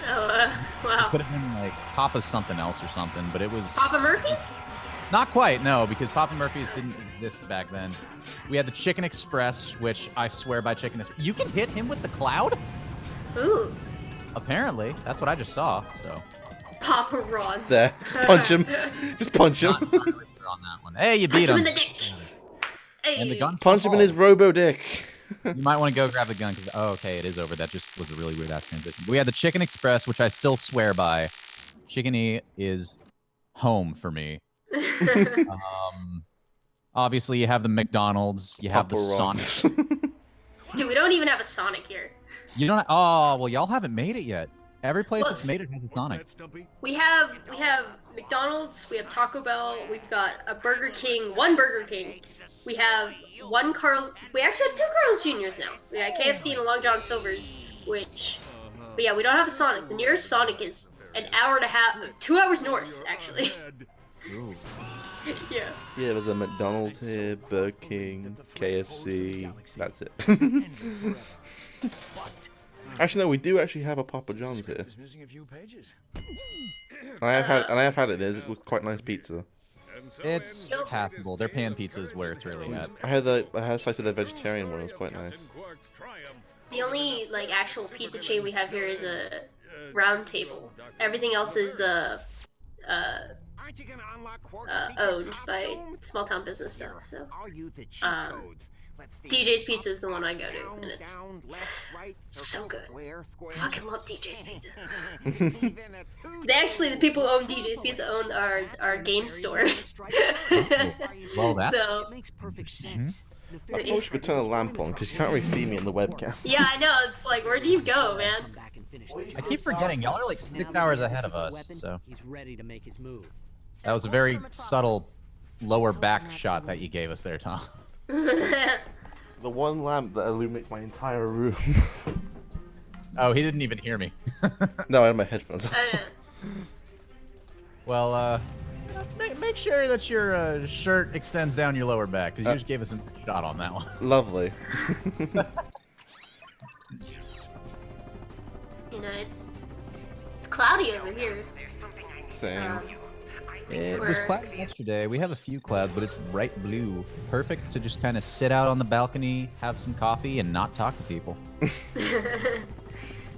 Speaker 4: Oh, wow.
Speaker 2: It could have been like Papa's something else or something, but it was
Speaker 4: Papa Murphy's?
Speaker 2: not quite, no, because Papa Murphy's didn't exist back then. We had the Chicken Express, which I swear by Chicken Express. You can hit him with the cloud?
Speaker 4: Ooh.
Speaker 2: Apparently. That's what I just saw, so.
Speaker 4: Papa Ron.
Speaker 1: There. Just punch him. Just punch him.
Speaker 2: Not really clear on that one. Hey, you beat
Speaker 4: Punch him
Speaker 2: him.
Speaker 4: in the dick. Hey.
Speaker 2: And the gun.
Speaker 1: Punch him in his robo dick.
Speaker 2: You might want to go grab the gun because okay, it is over. That just was a really weird ass transition. We had the Chicken Express, which I still swear by. Chickeny is home for me. Obviously, you have the McDonald's. You have the Sonic.
Speaker 4: Dude, we don't even have a Sonic here.
Speaker 2: You don't. Oh, well, y'all haven't made it yet. Every place that's made it has a Sonic.
Speaker 4: We have McDonald's, we have Taco Bell, we've got a Burger King, one Burger King. We have one Carl's. We actually have two Carl's Juniors now. We got KFC and Long John Silver's, which. But yeah, we don't have a Sonic. The nearest Sonic is an hour and a half, 2 hours north, actually.
Speaker 2: Ooh.
Speaker 4: Yeah.
Speaker 1: Yeah, there's a McDonald's here, Burger King, KFC. That's it. Actually, no, we do actually have a Papa John's here. I have had it. It's quite nice pizza.
Speaker 2: It's passable. Their pan pizza is where it's really at.
Speaker 1: I had a slice of their vegetarian one. It was quite nice.
Speaker 4: The only like actual pizza chain we have here is a Round Table. Everything else is owned by small town business stuff. So DJ's Pizza is the one I go to, and it's so good. I fucking love DJ's Pizza. The people who own DJ's Pizza own our game store.
Speaker 2: Well, that's
Speaker 4: makes
Speaker 5: perfect sense.
Speaker 1: I probably should turn a lamp on because you can't really see me in the webcam.
Speaker 4: Yeah, I know. It's like, where do you go, man?
Speaker 2: I keep forgetting. Y'all are like 6 hours ahead of us, so. That was a very subtle lower back shot that you gave us there, Tom.
Speaker 1: The one lamp that illuminates my entire room.
Speaker 2: Oh, he didn't even hear me.
Speaker 1: No, I had my headphones on.
Speaker 2: Well, make sure that your shirt extends down your lower back, because you just gave us a shot on that one.
Speaker 1: Lovely.
Speaker 4: You know, it's cloudy over here.
Speaker 1: Same.
Speaker 2: It was cloudy yesterday. We have a few clouds, but it's bright blue. Perfect to just kind of sit out on the balcony, have some coffee, and not talk to people.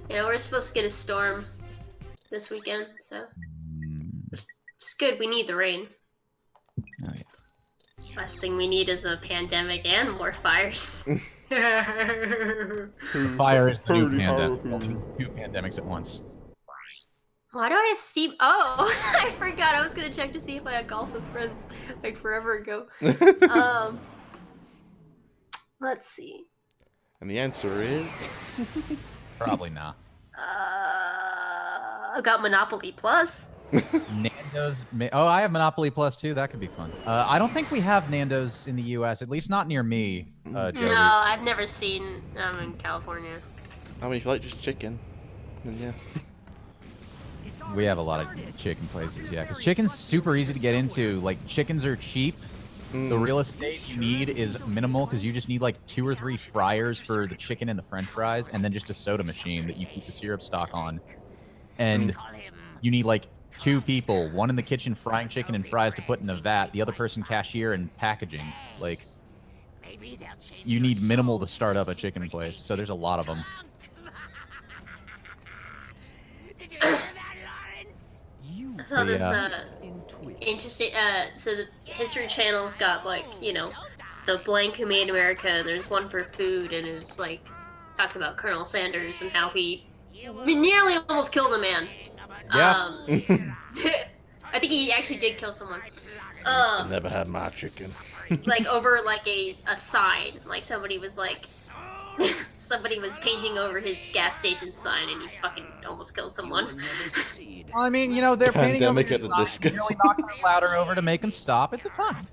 Speaker 4: You know, we're supposed to get a storm this weekend, so it's good. We need the rain.
Speaker 2: Oh yeah.
Speaker 4: Last thing we need is a pandemic and more fires.
Speaker 2: Fire is the new pandemic. Well, two pandemics at once.
Speaker 4: Why do I have Steve? Oh, I forgot. I was gonna check to see if I had golf with friends like forever ago. Let's see.
Speaker 1: And the answer is
Speaker 2: Probably not.
Speaker 4: I got Monopoly Plus.
Speaker 2: Nando's. Oh, I have Monopoly Plus too. That could be fun. I don't think we have Nando's in the U.S. At least not near me. Jody.
Speaker 4: No, I've never seen them in California.
Speaker 1: I mean, if you like just chicken, then yeah.
Speaker 2: We have a lot of chicken places, yeah. Because chicken's super easy to get into. Like, chickens are cheap. The real estate you need is minimal, because you just need like 2 or 3 fryers for the chicken and the french fries, and then just a soda machine that you keep the syrup stock on. And you need like 2 people, one in the kitchen frying chicken and fries to put in the vat, the other person cashier and packaging. Like, you need minimal to start up a chicken place, so there's a lot of them.
Speaker 4: I saw this interesting. So the History Channel's got like, you know, the blank who made America, and there's one for food, and it's like talking about Colonel Sanders and how he nearly almost killed a man.
Speaker 2: Yeah.
Speaker 4: I think he actually did kill someone.
Speaker 1: Never had my chicken.
Speaker 4: Like over like a sign, like somebody was like. Somebody was painting over his gas station sign, and he fucking almost killed someone.
Speaker 2: Well, I mean, you know, they're painting over
Speaker 1: Pandemic at the disco.
Speaker 2: Nearly knocking the ladder over to make him stop. It's a time.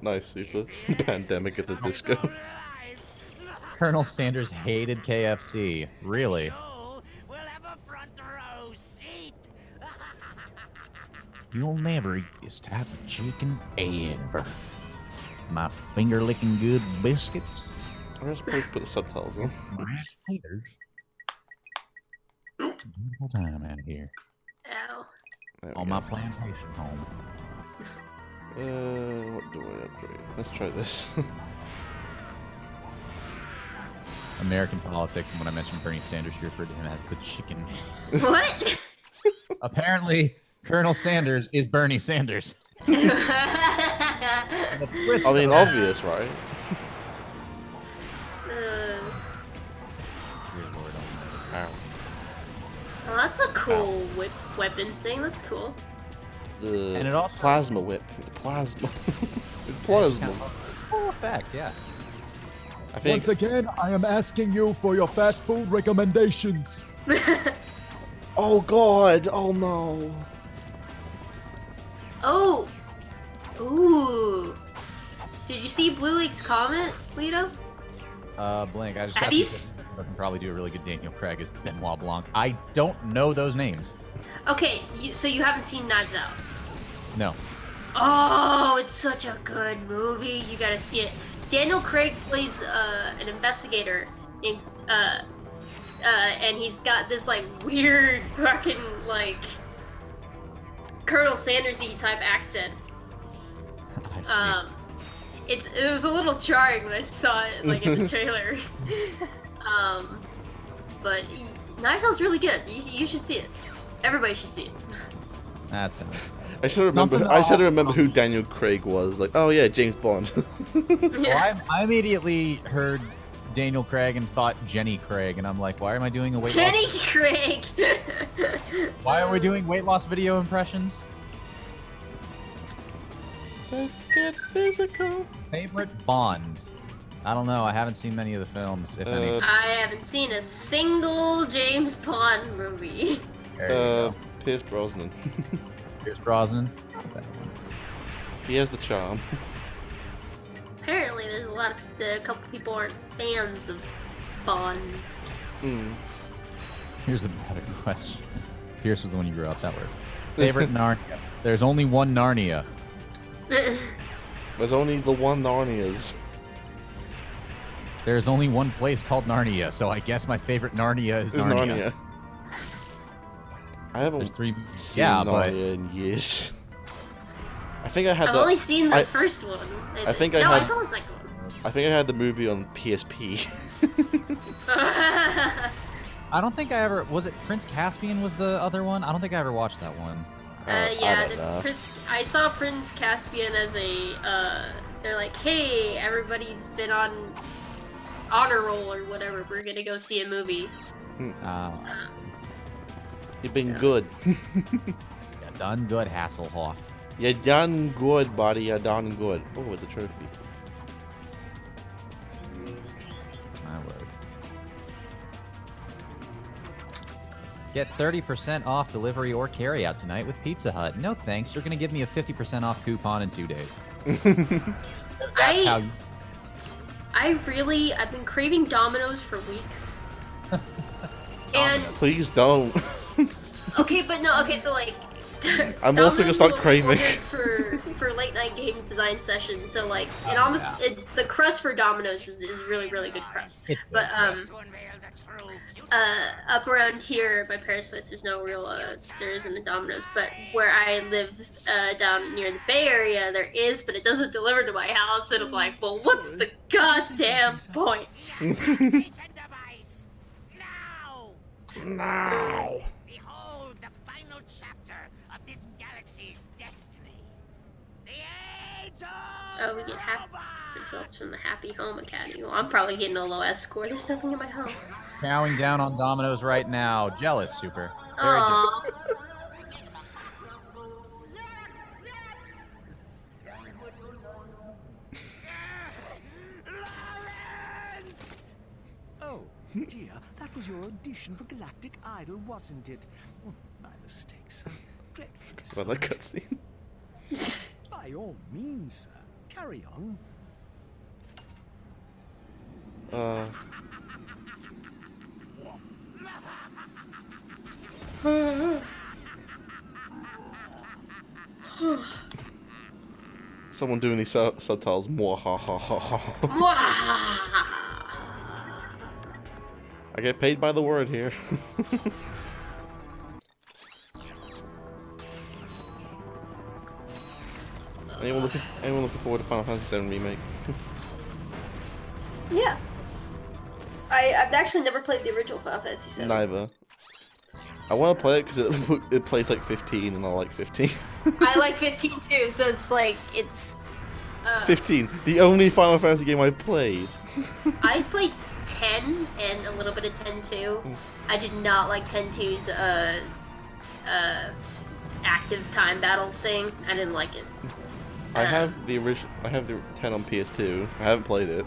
Speaker 1: Nice, super. Pandemic at the disco.
Speaker 2: Colonel Sanders hated KFC. Really? You'll never eat this type of chicken ever. My finger-licking good biscuits.
Speaker 1: I'm just supposed to put the subtitles on.
Speaker 2: Haters. It's a beautiful time out here.
Speaker 4: Ow.
Speaker 1: There we
Speaker 2: On
Speaker 1: go.
Speaker 2: my plantation home.
Speaker 1: What do I upgrade? Let's try this.
Speaker 2: American politics, and when I mentioned Bernie Sanders, you referred to him as the chicken.
Speaker 4: What?
Speaker 2: Apparently, Colonel Sanders is Bernie Sanders.
Speaker 1: I mean, obvious, right? Ow.
Speaker 4: Oh, that's a cool weapon thing. That's cool.
Speaker 2: And it also
Speaker 1: plasma whip. It's plasma. It's plasma.
Speaker 2: Full effect, yeah.
Speaker 1: I think.
Speaker 7: Once again, I am asking you for your fast food recommendations.
Speaker 1: Oh God! Oh no!
Speaker 4: Oh. Ooh. Did you see Blue League's comment, Lito?
Speaker 2: Blank. I just
Speaker 4: Have
Speaker 2: got
Speaker 4: you
Speaker 2: people who can probably do a really good Daniel Craig as Benoit Blanc. I don't know those names.
Speaker 4: Okay, so you haven't seen Knives Out?
Speaker 2: No.
Speaker 4: Oh, it's such a good movie. You gotta see it. Daniel Craig plays an investigator named and he's got this like weird fucking like Colonel Sanders-y type accent.
Speaker 2: I see.
Speaker 4: It was a little jarring when I saw it like in the trailer. But Knives Out's really good. You should see it. Everybody should see it.
Speaker 2: That's it.
Speaker 1: I should remember who Daniel Craig was. Like, oh yeah, James Bond.
Speaker 2: Well, I immediately heard Daniel Craig and thought Jenny Craig, and I'm like, why am I doing a weight
Speaker 4: Jenny
Speaker 2: loss?
Speaker 4: Craig.
Speaker 2: Why are we doing weight loss video impressions?
Speaker 1: Let's get physical.
Speaker 2: Favorite Bond? I don't know. I haven't seen many of the films, if any.
Speaker 4: I haven't seen a single James Bond movie.
Speaker 2: There you go.
Speaker 1: Pierce Brosnan.
Speaker 2: Pierce Brosnan.
Speaker 1: He has the charm.
Speaker 4: Apparently, there's a a couple people aren't fans of Bond.
Speaker 2: Here's a better question. Pierce was the one you grew up. That worked. Favorite Narnia? There's only one Narnia.
Speaker 1: There's only the one Narnias.
Speaker 2: There's only one place called Narnia, so I guess my favorite Narnia is Narnia.
Speaker 1: I haven't
Speaker 2: There's 3.
Speaker 1: seen
Speaker 2: Yeah,
Speaker 1: Narnia in years. I think I had
Speaker 4: I've
Speaker 1: the.
Speaker 4: only seen the first one.
Speaker 1: I think I
Speaker 4: no,
Speaker 1: had-
Speaker 4: I saw the second one.
Speaker 1: I think I had the movie on PSP.
Speaker 2: I don't think I ever... Was it Prince Caspian was the other one? I don't think I ever watched that one.
Speaker 4: Yeah,
Speaker 1: I don't know.
Speaker 4: I saw Prince Caspian as a, they're like, hey, everybody's been on honor roll or whatever, we're gonna go see a movie.
Speaker 1: You've been good.
Speaker 2: Yeah, done good, Hasselhoff.
Speaker 1: You done good, buddy. You done good. Oh, it's a trophy.
Speaker 2: My word. Get 30% off delivery or carryout tonight with Pizza Hut. No thanks, you're gonna give me a 50% off coupon in 2 days. 'Cause that's how you...
Speaker 4: I've been craving Domino's for weeks. And
Speaker 1: Please don't.
Speaker 4: okay, but no, okay, so like
Speaker 1: I'm also gonna start craving.
Speaker 4: for late night game design sessions. So like the crust for Domino's is really good crust. But up around here, my parents' place, there's no real there isn't a Domino's. But where I live down near the Bay Area, there is, but it doesn't deliver to my house. And I'm like, well, what's the goddamn point?
Speaker 1: Now.
Speaker 6: Behold the final chapter of this galaxy's destiny. The age of
Speaker 4: Oh, we get happy results from the Happy Home Academy. Well, I'm probably getting a low S score. There's nothing in my house.
Speaker 2: Chowing down on Domino's right now. Jealous, Super. Very jealous.
Speaker 4: Aww.
Speaker 6: Lawrence!
Speaker 5: Oh, dear, that was your audition for Galactic Idol, wasn't it? My mistake, sir. Dreadfully
Speaker 1: Well, that cutscene.
Speaker 5: By all means, sir. Carry on.
Speaker 1: Someone doing these subtitles. Mwahahaha. I get paid by the word here. anyone looking forward to Final Fantasy VII Remake?
Speaker 4: Yeah. I've actually never played the original Final Fantasy VII.
Speaker 1: Neither. I want to play it because it plays like 15 and I like 15.
Speaker 4: I like 15 too, so it's like, it's...
Speaker 1: 15, the only Final Fantasy game I played.
Speaker 4: I played 10 and a little bit of 10-2. I did not like 10-2's active time battle thing. I didn't like it.
Speaker 1: I have the original. I have the 10 on PS2. I haven't played it.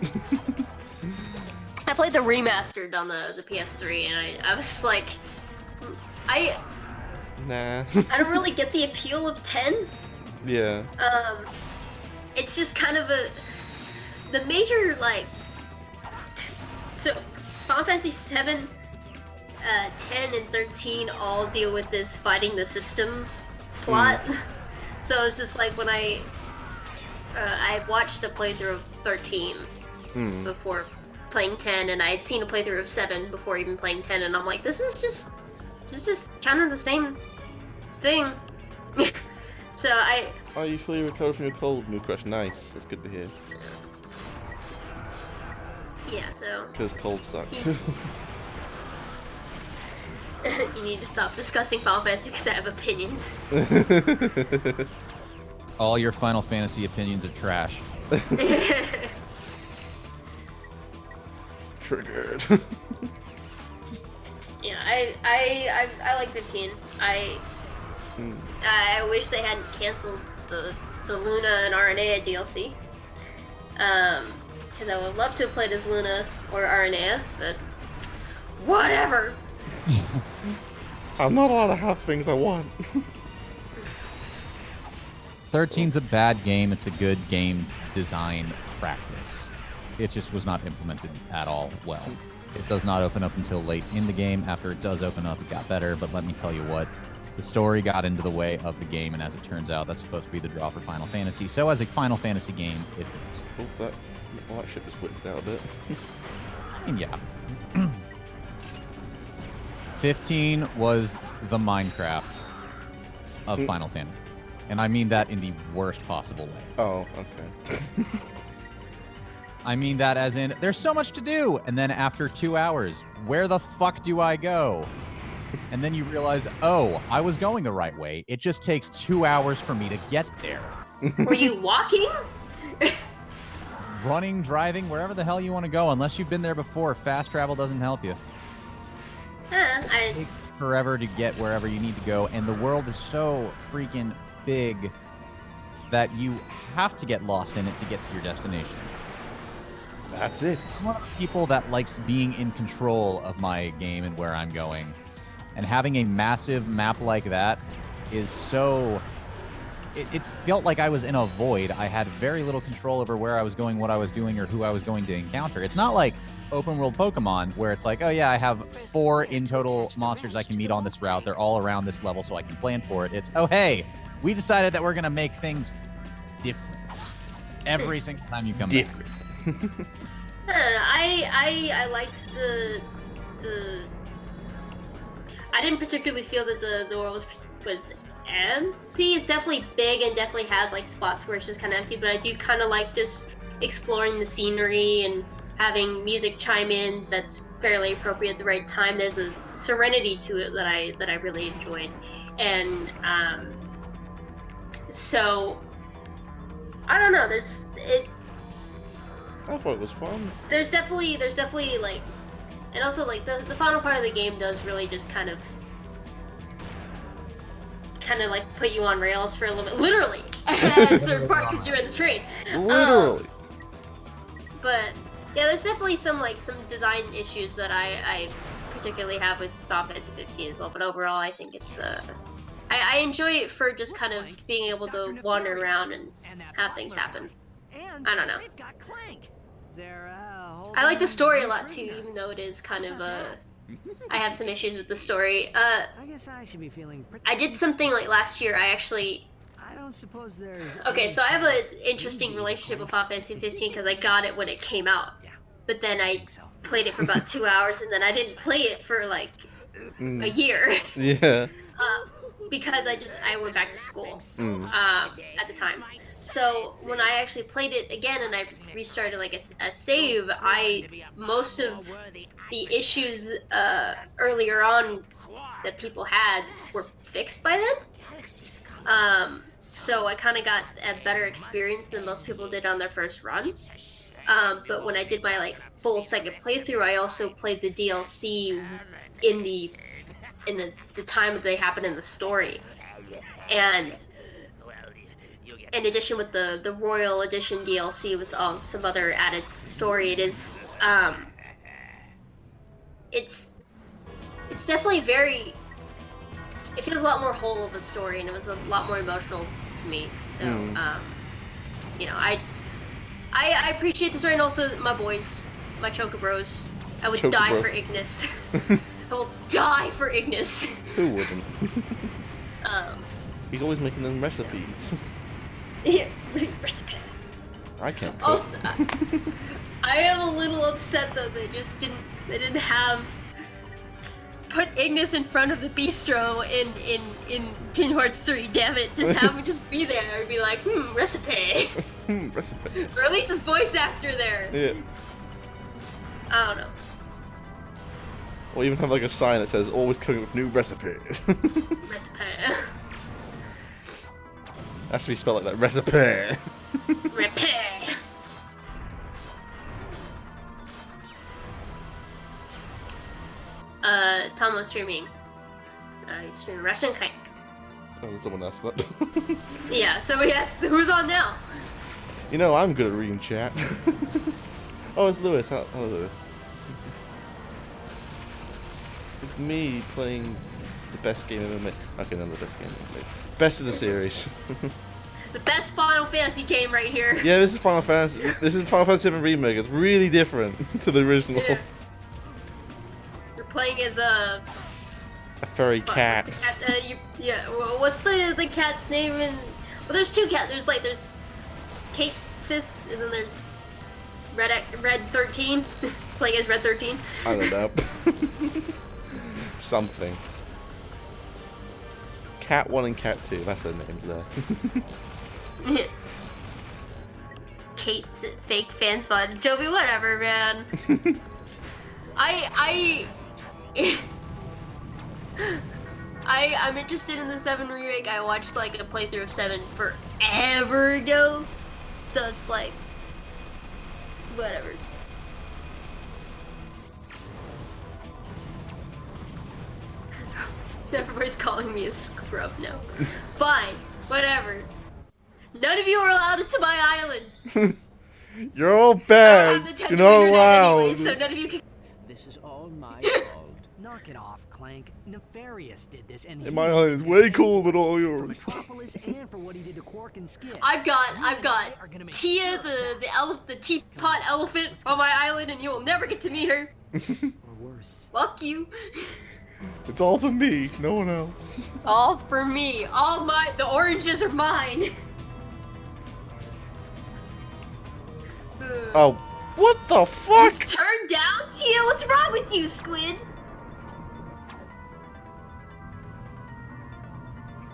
Speaker 4: I played the remastered on the PS3, and I was like,
Speaker 1: Nah.
Speaker 4: I don't really get the appeal of 10.
Speaker 1: Yeah.
Speaker 4: It's just kind of the major, like, so Final Fantasy 7, 10, and 13 all deal with this fighting the system plot. So it's just like when I watched a playthrough of 13 before playing 10, and I had seen a playthrough of 7 before even playing 10, and I'm like, this is just kind of the same thing. So
Speaker 1: Oh, you fully recovered from your cold, Moo Crush. Nice. That's good to hear.
Speaker 4: Yeah, so
Speaker 1: Because cold sucks.
Speaker 4: you need to stop discussing Final Fantasy because I have opinions.
Speaker 2: All your Final Fantasy opinions are trash.
Speaker 1: Triggered.
Speaker 4: Yeah, I like 15. I wish they hadn't canceled the Luna and Aranea DLC. Because I would love to have played as Luna or Aranea, but whatever.
Speaker 1: I'm not allowed to have things I want.
Speaker 2: 13's a bad game. It's a good game design practice. it just was not implemented at all well. It does not open up until late in the game. After it does open up, it got better, but let me tell you what, the story got into the way of the game, and as it turns out, that's supposed to be the draw for Final Fantasy. So as a Final Fantasy game, it is.
Speaker 1: Oh, that ship just whipped out a bit.
Speaker 2: And yeah. 15 was the Minecraft of Final Fantasy. And I mean that in the worst possible way.
Speaker 1: Oh, okay.
Speaker 2: I mean that as in, there's so much to do, and then after 2 hours, where the fuck do I go? And then you realize, oh, I was going the right way. It just takes 2 hours for me to get there.
Speaker 4: Were you walking?
Speaker 2: Running, driving, wherever the hell you want to go, unless you've been there before. Fast travel doesn't help you. It takes forever to get wherever you need to go, and the world is so freaking big that you have to get lost in it to get to your destination.
Speaker 1: That's it.
Speaker 2: I'm one of the people that likes being in control of my game and where I'm going. And having a massive map like that is so... It felt like I was in a void. I had very little control over where I was going, what I was doing, or who I was going to encounter. It's not like open world Pokemon where it's like, oh yeah, I have 4 in total monsters I can meet on this route. They're all around this level so I can plan for it. It's, oh hey, we decided that we're going to make things different every single time you come back.
Speaker 4: I don't know. I liked the I didn't particularly feel that the world was empty. It's definitely big and definitely has like spots where it's just kind of empty, but I do kind of like just exploring the scenery and having music chime in that's fairly appropriate at the right time. There's a serenity to it that I really enjoyed, and so I don't know.
Speaker 1: I thought it was fun.
Speaker 4: There's definitely like, and also like the final part of the game does really just kind of like put you on rails for a little bit, literally, at a certain part because you're in the train.
Speaker 1: Literally.
Speaker 4: But yeah, there's definitely some design issues that I particularly have with Final Fantasy 15 as well. But overall, I think it's I enjoy it for just kind of being able to wander around and have things happen. I don't know. I like the story a lot too, even though it is kind of I have some issues with the story. I guess I should be feeling. I did something like last year. I don't suppose there's. Okay, so I have an interesting relationship with Final Fantasy 15 because I got it when it came out, but then I played it for about 2 hours and then I didn't play it for like a year.
Speaker 1: Yeah.
Speaker 4: Because I went back to school at the time. So when I actually played it again and I restarted like a save, most of the issues earlier on that people had were fixed by then. So I kind of got a better experience than most people did on their first run. But when I did my like full second playthrough, I also played the DLC in the time that they happen in the story, and in addition with the Royal Edition DLC with some other added story, it's definitely it feels a lot more whole of a story, and it was a lot more emotional to me. So you know, I appreciate the story, and also my boys, my Chocobros. I would die for Ignis. I will die for Ignis.
Speaker 1: Who wouldn't? He's always making them recipes.
Speaker 4: Yeah, recipe.
Speaker 1: I can't cook.
Speaker 4: Also, I am a little upset though they didn't have put Ignis in front of the bistro in Kingdom Hearts 3. Damn it! Just have him just be there and be like, recipe.
Speaker 1: Recipe.
Speaker 4: Or at least his voice actor there.
Speaker 1: Yeah.
Speaker 4: I don't know.
Speaker 1: Or even have like a sign that says always cooking with new recipes.
Speaker 4: Recipe.
Speaker 1: Has to be spelled like that. Recipe.
Speaker 4: Recipe. Tommo streaming. He's streaming Ratchet Clank.
Speaker 1: Oh, someone asked that.
Speaker 4: Yeah, so yes, who's on now?
Speaker 1: You know, I'm good at reading chat. Oh, it's Lewis. Hello, Lewis. It's me playing the best game ever made. Okay, not the best game ever made. Best of the series.
Speaker 4: The best Final Fantasy game right here.
Speaker 1: Yeah, this is Final Fantasy. This is Final Fantasy 7 remake. It's really different to the original.
Speaker 4: Yeah. You're playing as a
Speaker 1: furry cat.
Speaker 4: yeah. Well, what's the cat's name? In well, there's two cats. There's Kate Sith, and then there's Red 13. Playing as Red 13.
Speaker 1: I don't know. Something. Cat 1 and Cat 2. That's their names there.
Speaker 4: Kate fake fan spot. Joby, whatever, man. I'm interested in the 7 remake. I watched like a playthrough of 7 forever ago, so it's like whatever. Everybody's calling me a scrub now. Fine, whatever. None of you are allowed into my island.
Speaker 1: You're all bad. You're not allowed.
Speaker 4: Anyway, so none of you can.
Speaker 5: This is all my fault. Knock it off, Clank. Nefarious did this, and
Speaker 1: My island is way cooler than all yours.
Speaker 5: and for what he did to Quark and Skid.
Speaker 4: I've got Tia, the teapot elephant on my island, and you will never get to meet her.
Speaker 5: Or worse.
Speaker 4: Fuck you.
Speaker 1: It's all for me, no one else.
Speaker 4: All for me. The oranges are mine.
Speaker 1: Oh, what the fuck?
Speaker 4: Turn down, Tia? What's wrong with you, Squid?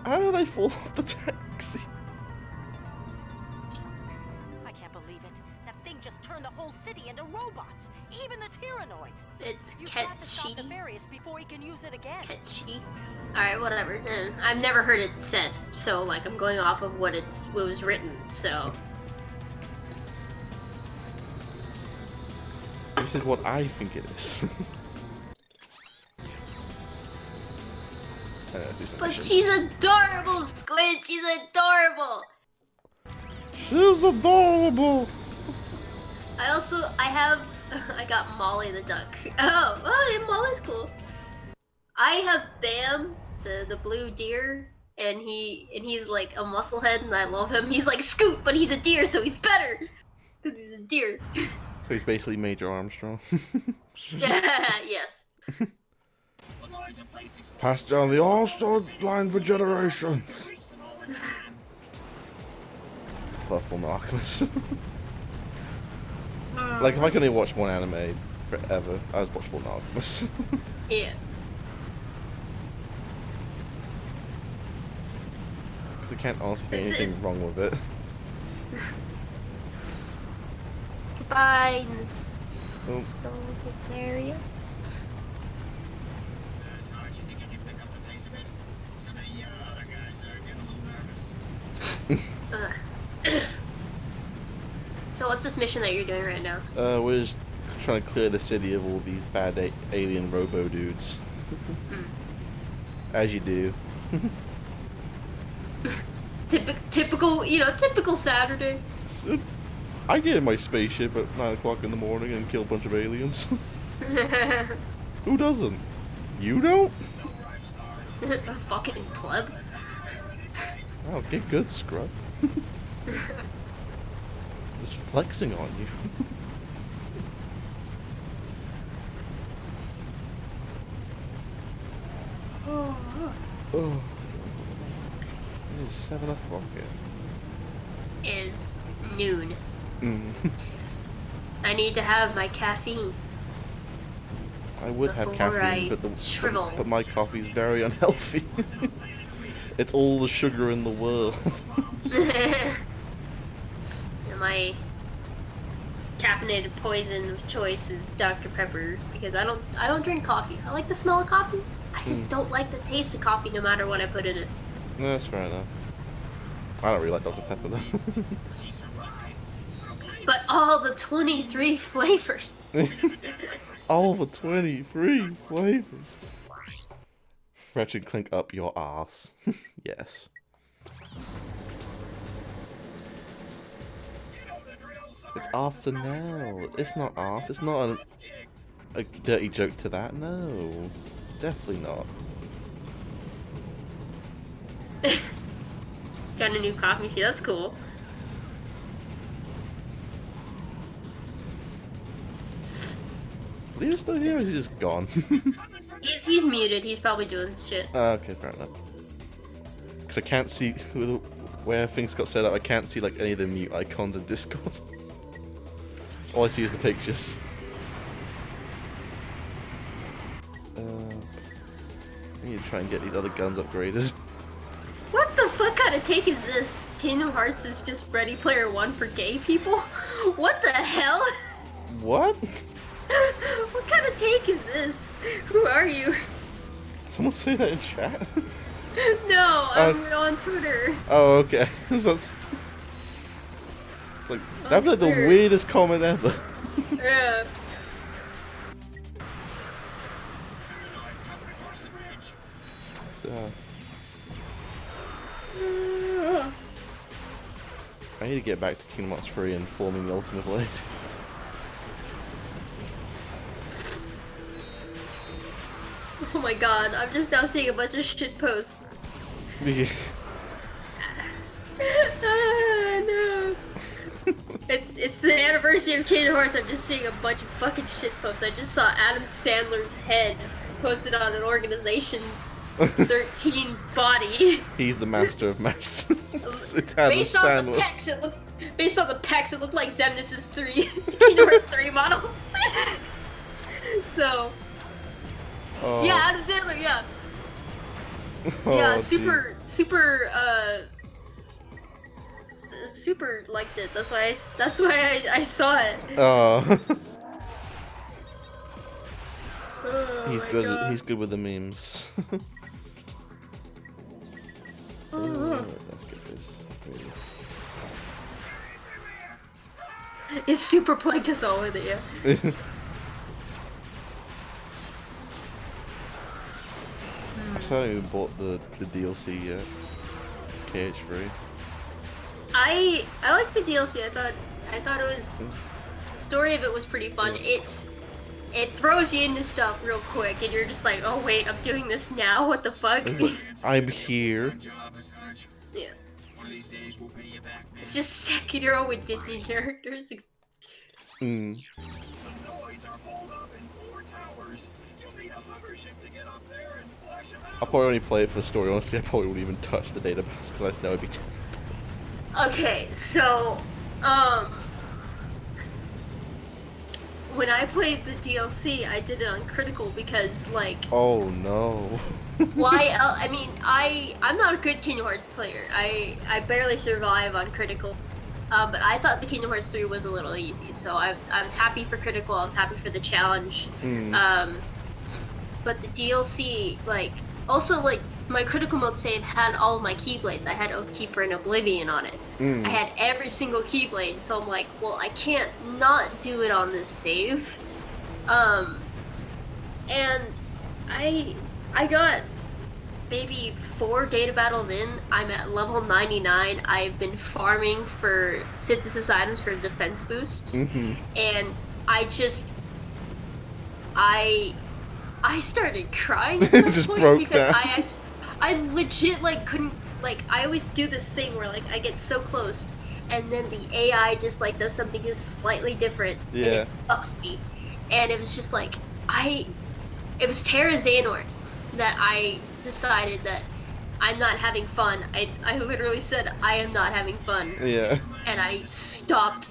Speaker 1: How did I fall off the taxi?
Speaker 8: I can't believe it. That thing just turned the whole city into robots. Even the Tyrannoids.
Speaker 4: It's
Speaker 8: You've got to stop
Speaker 4: Ketchi.
Speaker 8: Nefarious before he can use it again.
Speaker 4: Ketchi. Alright, whatever. I've never heard it said, so like I'm going off of what was written, so.
Speaker 1: This is what I think it is. Let's do some
Speaker 4: But
Speaker 1: missions.
Speaker 4: she's adorable, Squid. She's adorable.
Speaker 1: She's adorable.
Speaker 4: I got Molly the duck. Oh, yeah, Molly's cool. I have Bam, the blue deer, and he's like a musclehead, and I love him. He's like Scoot, but he's a deer, so he's better because he's a deer.
Speaker 1: So he's basically Major Armstrong.
Speaker 4: Yes.
Speaker 1: Passed down the All-Star line for generations. Full Alchemist. Like, if I could only watch one anime forever, I was watching Full Alchemist.
Speaker 4: Yeah.
Speaker 1: Because I can't honestly be anything wrong with it.
Speaker 4: Goodbye,
Speaker 1: Oh.
Speaker 4: so area. So what's this mission that you're doing right now?
Speaker 1: We're just trying to clear the city of all these bad alien robo dudes. As you do.
Speaker 4: Typical Saturday.
Speaker 1: So, I get in my spaceship at 9 o'clock in the morning and kill a bunch of aliens. Who doesn't? You don't?
Speaker 4: A fucking pleb.
Speaker 1: Oh, get good, scrub. Just flexing on you. Oh. It is 7 o'clock here.
Speaker 4: Is noon.
Speaker 1: Mm.
Speaker 4: I need to have my caffeine.
Speaker 1: I would have
Speaker 4: Before
Speaker 1: caffeine,
Speaker 4: I shrivel.
Speaker 1: but my coffee is very unhealthy. It's all the sugar in the world.
Speaker 4: And my caffeinated poison of choice is Dr. Pepper because I don't drink coffee. I like the smell of coffee. I just don't like the taste of coffee no matter what I put in it.
Speaker 1: No, that's fair enough. I don't really like Dr. Pepper though.
Speaker 4: But all the 23 flavors.
Speaker 1: All the 23 flavors. Ratchet Clank up your ass. Yes. It's arsenal. It's not arse. It's not a dirty joke to that. No. Definitely not.
Speaker 4: Got a new coffee machine. That's cool.
Speaker 1: Is Lito still here or is he just gone?
Speaker 4: He's muted. He's probably doing shit.
Speaker 1: Okay, fair enough. Because I can't see where things got set up. I can't see like any of the mute icons in Discord. All I see is the pictures. I need to try and get these other guns upgraded.
Speaker 4: What the fuck kind of take is this? Kingdom Hearts is just Ready Player One for gay people? What the hell?
Speaker 1: What?
Speaker 4: What kind of take is this? Who are you?
Speaker 1: Someone say that in chat?
Speaker 4: No, I'm on Twitter.
Speaker 1: Oh, okay. Like, that'd be like the weirdest comment ever.
Speaker 4: Yeah.
Speaker 1: I need to get back to Kingdom Hearts 3 and forming the Ultimate Blade.
Speaker 4: Oh my god, I'm just now seeing a bunch of shit posts. No. It's the anniversary of Kingdom Hearts. I'm just seeing a bunch of fucking shit posts. I just saw Adam Sandler's head posted on an Organization 13 body.
Speaker 1: He's the master of masters. It's Adam
Speaker 4: Based on
Speaker 1: Sandler.
Speaker 4: the pecs, it looked like Xemnas' 3 Kingdom Hearts 3 model. So
Speaker 1: Oh.
Speaker 4: yeah, Adam Sandler, yeah.
Speaker 1: Oh,
Speaker 4: Yeah,
Speaker 1: geez.
Speaker 4: super liked it. That's why I saw it.
Speaker 1: Oh.
Speaker 4: Oh
Speaker 1: He's
Speaker 4: my
Speaker 1: good.
Speaker 4: God.
Speaker 1: He's good with the memes. Let's get this.
Speaker 4: It's super planked us all with it, yeah.
Speaker 1: I still haven't even bought the DLC yet. KH3.
Speaker 4: I like the DLC. I thought it was, the story of it was pretty fun. It throws you into stuff real quick, and you're just like, oh wait, I'm doing this now. What the fuck?
Speaker 1: I'm here.
Speaker 4: Yeah. It's just Sekiro with Disney characters.
Speaker 1: Mm. I'll probably only play it for the story. Honestly, I probably wouldn't even touch the database because I know it'd be terrible.
Speaker 4: Okay, so, when I played the DLC, I did it on critical because, like,
Speaker 1: Oh no.
Speaker 4: why else? I mean, I'm not a good Kingdom Hearts player. I barely survive on critical. But I thought the Kingdom Hearts 3 was a little easy, so I was happy for critical. I was happy for the challenge. But the DLC, like, also like my critical mode save had all of my Keyblades. I had Oathkeeper and Oblivion on it. I had every single Keyblade, so I'm like, well, I can't not do it on this save. And I got maybe 4 data battles in. I'm at level 99. I've been farming for synthesis items for defense boosts, and I started crying at that
Speaker 1: Just
Speaker 4: point
Speaker 1: broke
Speaker 4: because
Speaker 1: down.
Speaker 4: I legit like couldn't, like, I always do this thing where like I get so close and then the AI just like does something just slightly different and it fucks me. And it was just like it was Terra Xehanort that I decided that I'm not having fun. I literally said I am not having fun.
Speaker 1: Yeah.
Speaker 4: And I stopped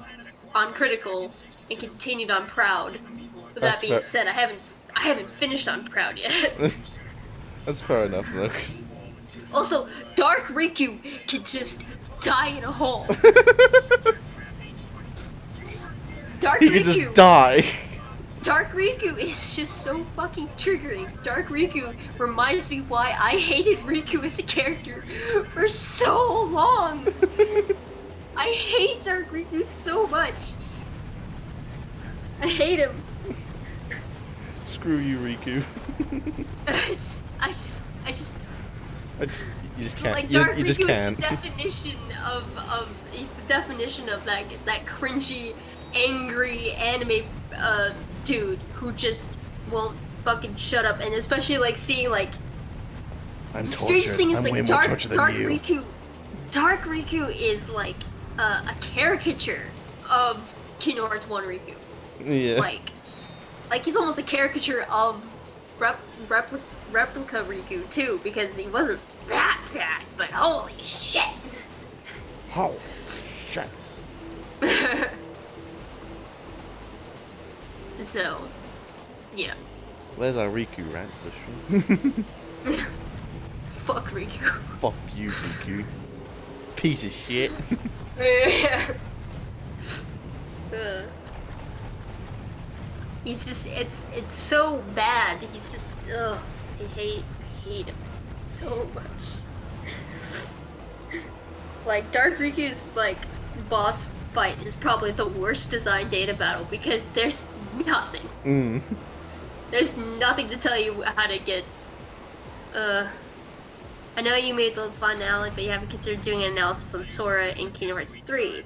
Speaker 4: on critical and continued on proud. With
Speaker 1: That's
Speaker 4: that being
Speaker 1: fair.
Speaker 4: said, I haven't finished on proud yet.
Speaker 1: That's fair enough, look.
Speaker 4: Also, Dark Riku can just die in a hole. Dark
Speaker 1: He
Speaker 4: Riku.
Speaker 1: can just die.
Speaker 4: Dark Riku is just so fucking triggering. Dark Riku reminds me why I hated Riku as a character for so long. I hate Dark Riku so much. I hate him.
Speaker 1: Screw you, Riku. You just can't.
Speaker 4: Like,
Speaker 1: You
Speaker 4: Dark
Speaker 1: just
Speaker 4: Riku
Speaker 1: can't.
Speaker 4: is the definition he's the definition of that cringy, angry anime dude who just won't fucking shut up, and especially like seeing like
Speaker 1: I'm
Speaker 4: the strangest
Speaker 1: tortured.
Speaker 4: thing is
Speaker 1: I'm
Speaker 4: like
Speaker 1: way more
Speaker 4: Dark
Speaker 1: tortured than you.
Speaker 4: Dark Riku is like a caricature of Kingdom Hearts 1 Riku.
Speaker 1: Yeah.
Speaker 4: Like he's almost a caricature of replica Riku too, because he wasn't that bad, but holy shit!
Speaker 1: Oh, shit.
Speaker 4: So, yeah.
Speaker 1: Where's our Riku rant?
Speaker 4: Fuck Riku.
Speaker 1: Fuck you, Riku. Piece of shit.
Speaker 4: He's just, it's so bad. He's just, ugh. I hate him so much. Like, Dark Riku's, like, boss fight is probably the worst designed data battle because there's nothing. There's nothing to tell you how to get, I know you made the finale, but you haven't considered doing an analysis on Sora in Kingdom Hearts 3.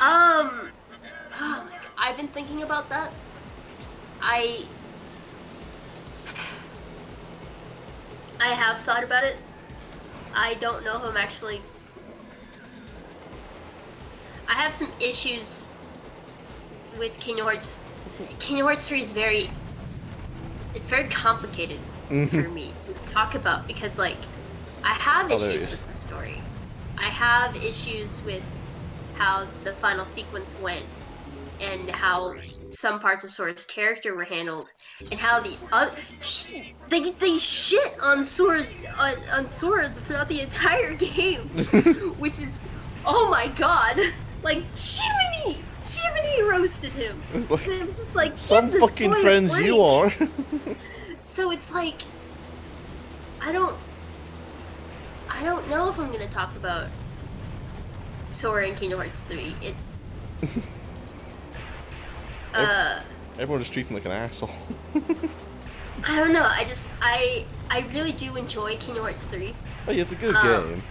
Speaker 4: Oh my god, I've been thinking about that. I have thought about it. I don't know if I'm actually... I have some issues with Kingdom Hearts. Kingdom Hearts 3 is very... It's very complicated for me to talk about because, like, I have issues with the story. I have issues with how the final sequence went and how some parts of Sora's character were handled, and how the other they shit on Sora's on Sora throughout the entire game, which is, oh my god, like Jiminy roasted him.
Speaker 1: It's like,
Speaker 4: and it was just like,
Speaker 1: some fucking friends you are.
Speaker 4: So it's like, I don't know if I'm gonna talk about Sora in Kingdom Hearts 3. It's
Speaker 1: everyone's treating like an asshole.
Speaker 4: I don't know. I really do enjoy Kingdom Hearts 3.
Speaker 1: Oh yeah, it's a good game.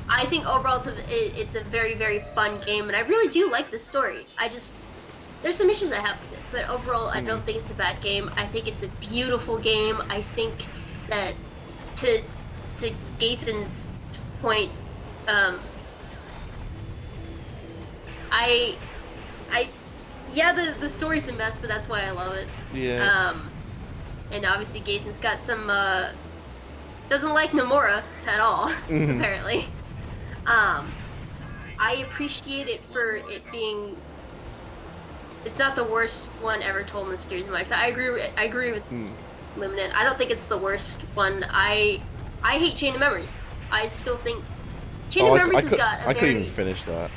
Speaker 4: I think overall it's a very, very fun game, and I really do like the story. There's some issues I have with it, but overall I don't think it's a bad game. I think it's a beautiful game. I think that to Gathan's point, yeah, the story's a mess, but that's why I love it.
Speaker 1: Yeah.
Speaker 4: And obviously Gathan's got some, doesn't like Nomura at all, apparently. I appreciate it for it being, it's not the worst one ever told in the series. I agree with Limited. I don't think it's the worst one. I hate Chain of Memories. I still think Chain of Memories has got a
Speaker 1: I couldn't even finish that.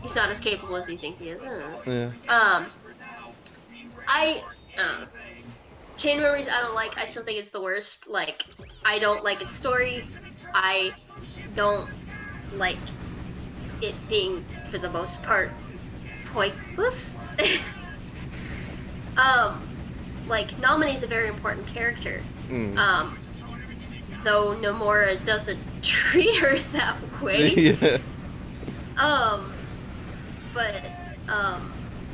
Speaker 4: He's not as capable as you think he is.
Speaker 1: Yeah.
Speaker 4: Chain of Memories I don't like. I still think it's the worst. Like, I don't like its story. I don't like it being, for the most part, pointless. Like, Nominee's a very important character. Though Nomura doesn't treat her that way.
Speaker 1: Yeah.
Speaker 4: But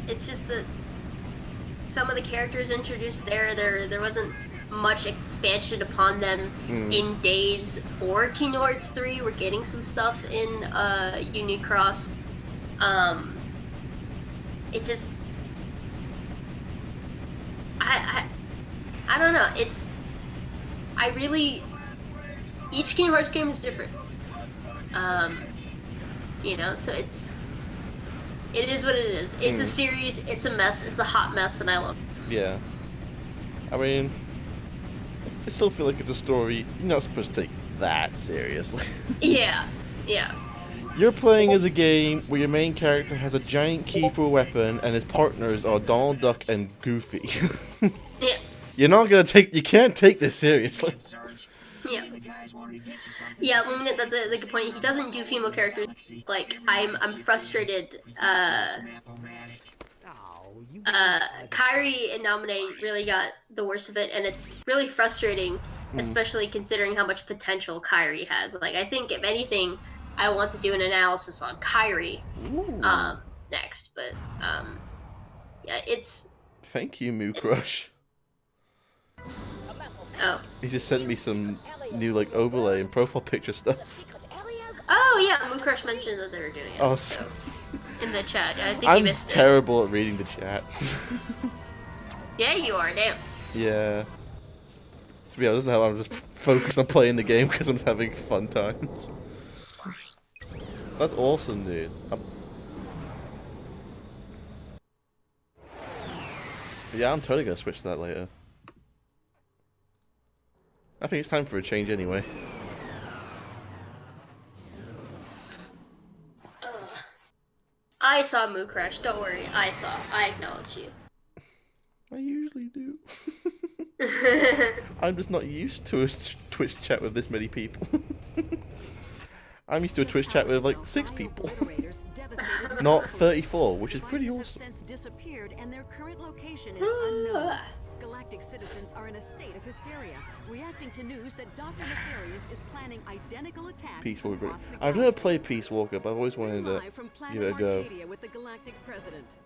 Speaker 4: it's just that some of the characters introduced there wasn't much expansion upon them in Days or Kingdom Hearts 3. We're getting some stuff in Unicross. It just, I don't know. It's, I really, each Kingdom Hearts game is different. You know, so it is what it is. It's a series, it's a mess, it's a hot mess, and I love it.
Speaker 1: Yeah. I mean, I still feel like it's a story you're not supposed to take that seriously.
Speaker 4: Yeah.
Speaker 1: You're playing as a game where your main character has a giant key for a weapon and his partners are Donald Duck and Goofy.
Speaker 4: Yeah.
Speaker 1: You can't take this seriously.
Speaker 4: Yeah. Yeah, Luminate, that's a good point. He doesn't do female characters. Like, I'm frustrated. Kairi and Naminé really got the worst of it, and it's really frustrating, especially considering how much potential Kairi has. Like, I think, if anything, I want to do an analysis on Kairi next, but yeah, it's...
Speaker 1: Thank you, Moo Crush.
Speaker 4: Oh.
Speaker 1: He just sent me some new, like, overlay and profile picture stuff.
Speaker 4: Oh yeah, Moo Crush mentioned that they were doing it.
Speaker 1: Oh,
Speaker 4: So, in the chat, I think you
Speaker 1: I'm
Speaker 4: missed it.
Speaker 1: terrible at reading the chat.
Speaker 4: Yeah, you are. Damn.
Speaker 1: Yeah. To be honest, now I'm just focused on playing the game because I'm having fun times. That's awesome, dude. Yeah, I'm totally gonna switch to that later. I think it's time for a change anyway.
Speaker 4: I saw Moo Crush. Don't worry, I saw. I acknowledge you.
Speaker 1: I usually do. I'm just not used to a Twitch chat with this many people. I'm used to a Twitch chat with like 6 people. Not 34, which is pretty awesome.
Speaker 9: Disappeared and their current location is unknown. Galactic citizens are in a state of hysteria, reacting to news that Dr. Nefarious is planning identical attacks
Speaker 1: Peace Walker.
Speaker 9: across the
Speaker 1: I've never
Speaker 9: galaxy.
Speaker 1: played Peace Walker, but I've always wanted to
Speaker 9: Live from
Speaker 1: give it a
Speaker 9: Planet
Speaker 1: go.
Speaker 9: Arcadia with the Galactic President.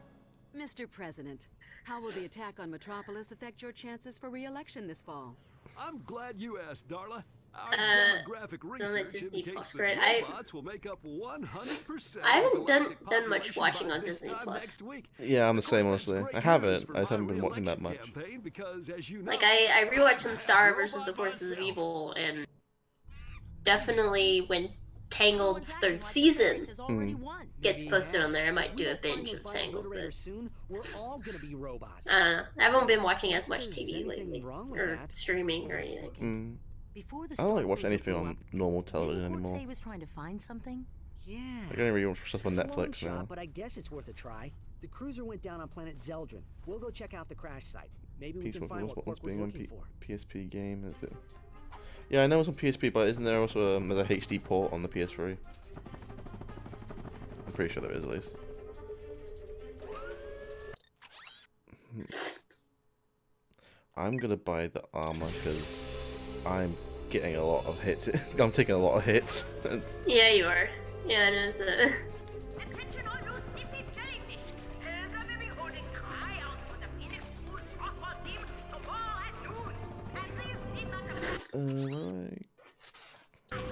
Speaker 9: Mr. President, how will the attack on Metropolis affect your chances for re-election this fall?
Speaker 7: I'm glad you asked, Darla. Our demographic
Speaker 4: on
Speaker 7: research
Speaker 4: Disney
Speaker 7: indicates
Speaker 4: Plus,
Speaker 7: that
Speaker 4: right?
Speaker 7: robots will make up 100%.
Speaker 4: I haven't
Speaker 7: of the galactic
Speaker 4: done much
Speaker 7: population
Speaker 4: watching
Speaker 7: by
Speaker 4: on
Speaker 7: this
Speaker 4: Disney
Speaker 7: time
Speaker 4: Plus.
Speaker 7: next week.
Speaker 1: Yeah, I'm the
Speaker 7: Of course,
Speaker 1: same,
Speaker 7: that's
Speaker 1: honestly.
Speaker 7: great
Speaker 1: I
Speaker 7: news
Speaker 1: haven't.
Speaker 7: for
Speaker 1: I just
Speaker 7: my
Speaker 1: haven't been watching that much.
Speaker 7: re-election campaign because, as you know,
Speaker 4: Like I rewatched some Star
Speaker 7: robot
Speaker 4: versus the Forces of
Speaker 7: myself.
Speaker 4: Evil, and definitely when Tangled's 3rd season gets posted on there, I might do a binge of Tangled. But
Speaker 5: We're all gonna be robots.
Speaker 4: I don't know. I haven't been watching as much TV lately, or streaming or anything.
Speaker 1: I don't like watch anything on normal television anymore.
Speaker 8: Say he was trying to find something.
Speaker 5: Yeah.
Speaker 1: I don't really watch stuff on
Speaker 5: It's a long
Speaker 1: Netflix
Speaker 5: shot,
Speaker 1: now.
Speaker 5: but I guess it's worth a try. The cruiser went down on planet Zeldrin. We'll go check out the crash site. Maybe we
Speaker 1: Peace
Speaker 5: can
Speaker 1: Walker
Speaker 5: find
Speaker 1: was
Speaker 5: what
Speaker 1: what's
Speaker 5: Quark was
Speaker 1: being on
Speaker 5: looking for.
Speaker 1: PSP game. Is it? Yeah, I know it's on PSP, but isn't there also there's a HD port on the PS3? I'm pretty sure there is, at least. I'm gonna buy the armor because I'm getting a lot of hits. I'm taking a lot of hits.
Speaker 4: Yeah, you are. Yeah, I noticed that.
Speaker 6: Attention all you sissy jellyfish! Helga may be holding tryouts for the Phoenix School softball team tomorrow at noon. And these need not
Speaker 1: Right. I don't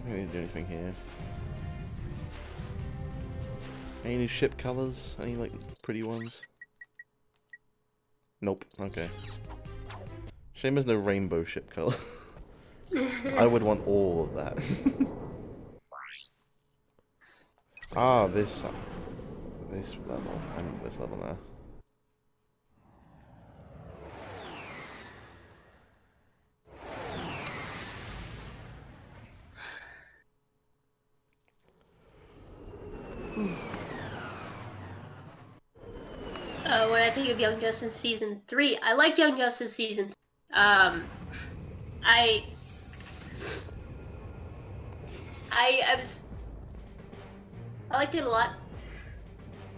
Speaker 1: think I need to do anything here. Any new ship colors? Any like pretty ones? Nope. Okay. Shame there's no rainbow ship color. I would want all of that. Ah, this level. I remember this level now.
Speaker 4: When I think of Young Justice Season 3, I like Young Justice Season 3. I liked it a lot.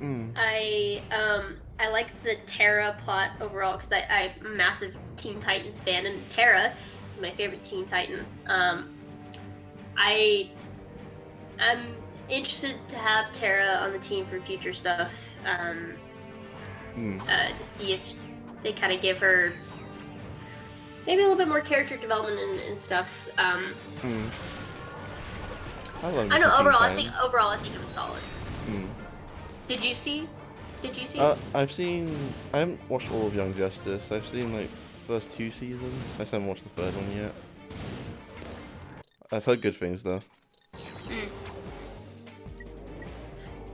Speaker 4: I like the Terra plot overall because I'm a massive Teen Titans fan, and Terra is my favorite Teen Titan. I'm interested to have Terra on the team for future stuff. To see if they kind of give her maybe a little bit more character development and stuff. I know overall I think it was solid. Did you see it?
Speaker 1: I haven't watched all of Young Justice. I've seen like the first 2 seasons. I just haven't watched the 3rd one yet. I've heard good things though.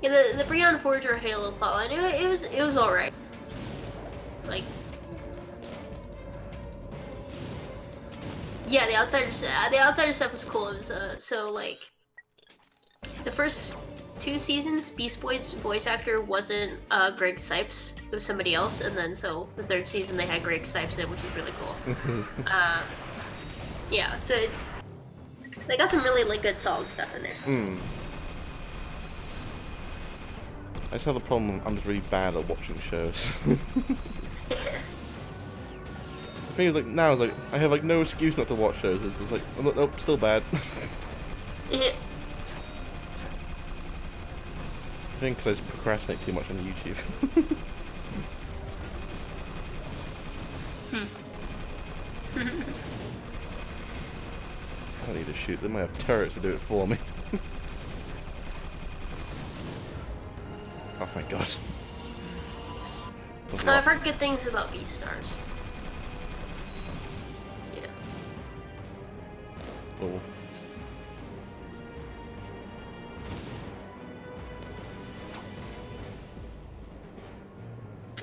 Speaker 4: Yeah, the Breon Forger Halo plotline, it was alright. Like, yeah, the outsider stuff was cool. It was so like the first 2 seasons, Beast Boy's voice actor wasn't Greg Sipes, it was somebody else, and then so the 3rd season they had Greg Sipes in, which was really cool. Yeah, so they got some really like good solid stuff in there.
Speaker 1: I just have the problem, I'm just really bad at watching shows. The thing is, like, now it's like, I have like no excuse not to watch shows. It's just like, oh, nope, still bad. I think because I just procrastinate too much on YouTube. I don't need a shoot, they might have turrets to do it for me. Oh, thank God.
Speaker 4: I've heard good things about V-Stars. Yeah.
Speaker 1: Oh.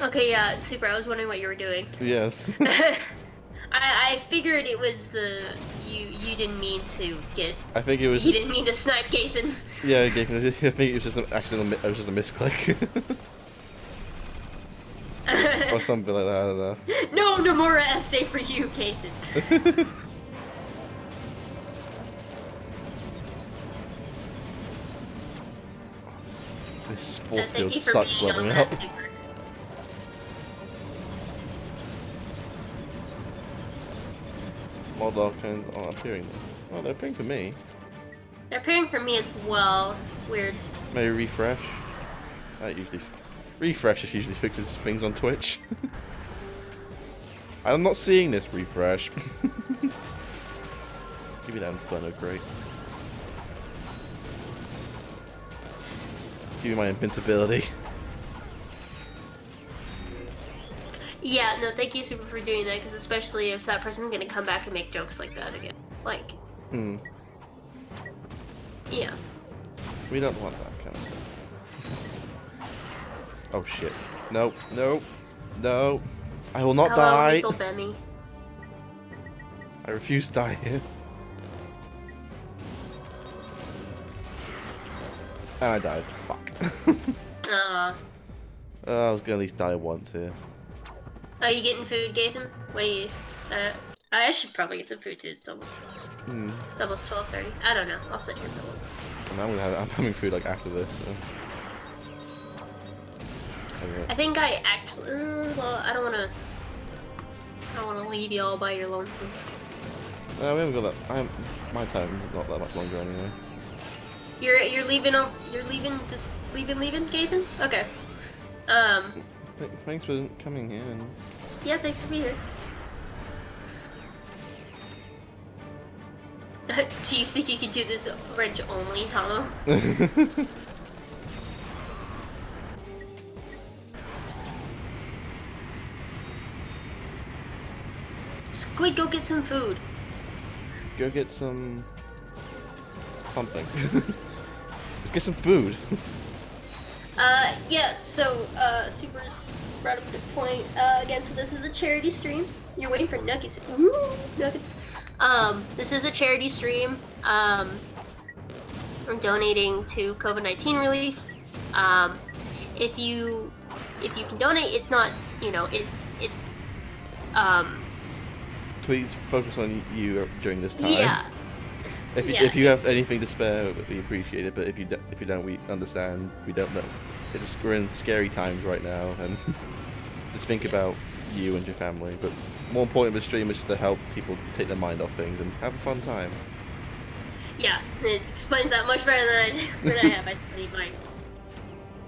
Speaker 4: Okay, yeah, Super, I was wondering what you were doing.
Speaker 1: Yes.
Speaker 4: I figured it was the you didn't mean to get.
Speaker 1: I think it was.
Speaker 4: You didn't mean to snipe Gathan.
Speaker 1: Yeah, I think it was just an accidental. It was just a misclick. Or something like that. I don't know.
Speaker 4: No, Nomura essay for you, Gathan.
Speaker 1: This sports
Speaker 4: Thank
Speaker 1: field
Speaker 4: you for
Speaker 1: sucks
Speaker 4: being on
Speaker 1: leveling
Speaker 4: that,
Speaker 1: up.
Speaker 4: Super.
Speaker 1: More dark tones aren't appearing. Oh, they're appearing for me.
Speaker 4: They're appearing for me as well. Weird.
Speaker 1: Maybe refresh. Refresh just usually fixes things on Twitch. I'm not seeing this refresh. Give me that Inferno crate. Give me my invincibility.
Speaker 4: Yeah, no, thank you, Super, for doing that, because especially if that person's gonna come back and make jokes like that again. Like, yeah.
Speaker 1: We don't want that kind of stuff. Oh shit. No, no, no. I will not
Speaker 4: Hello,
Speaker 1: die.
Speaker 4: Lethal Benny.
Speaker 1: I refuse to die here. And I died. Fuck. I was gonna at least die once here.
Speaker 4: Are you getting food, Gathan? What do you... I should probably get some food too. It's almost... It's almost 12:30. I don't know. I'll sit here for a little.
Speaker 1: And I'm having food like after this. So.
Speaker 4: I think I actually... well, I don't want to leave you all by your lonesome.
Speaker 1: No, we haven't got that. My time is not that much longer anyway.
Speaker 4: You're leaving? You're leaving? Just leaving, Gathan? Okay.
Speaker 1: Thanks for coming here.
Speaker 4: Yeah, thanks for being here. Do you think you could do this French only, Tommo? Squid, go get some food.
Speaker 1: Go get some... something. Let's get some food.
Speaker 4: Yeah, so, Super's brought up a good point. Again, so this is a charity stream. You're waiting for nuggets. Ooh, nuggets. This is a charity stream. We're donating to COVID-19 relief. If you can donate, it's not, you know, it's
Speaker 1: Please focus on you during this time.
Speaker 4: yeah.
Speaker 1: If you have anything to spare, we appreciate it. But if you don't, we understand. We don't know. We're in scary times right now, and just think about you and your family. But more important, the stream is to help people take their mind off things and have a fun time.
Speaker 4: Yeah, it explains that much better than I have. I studied mine.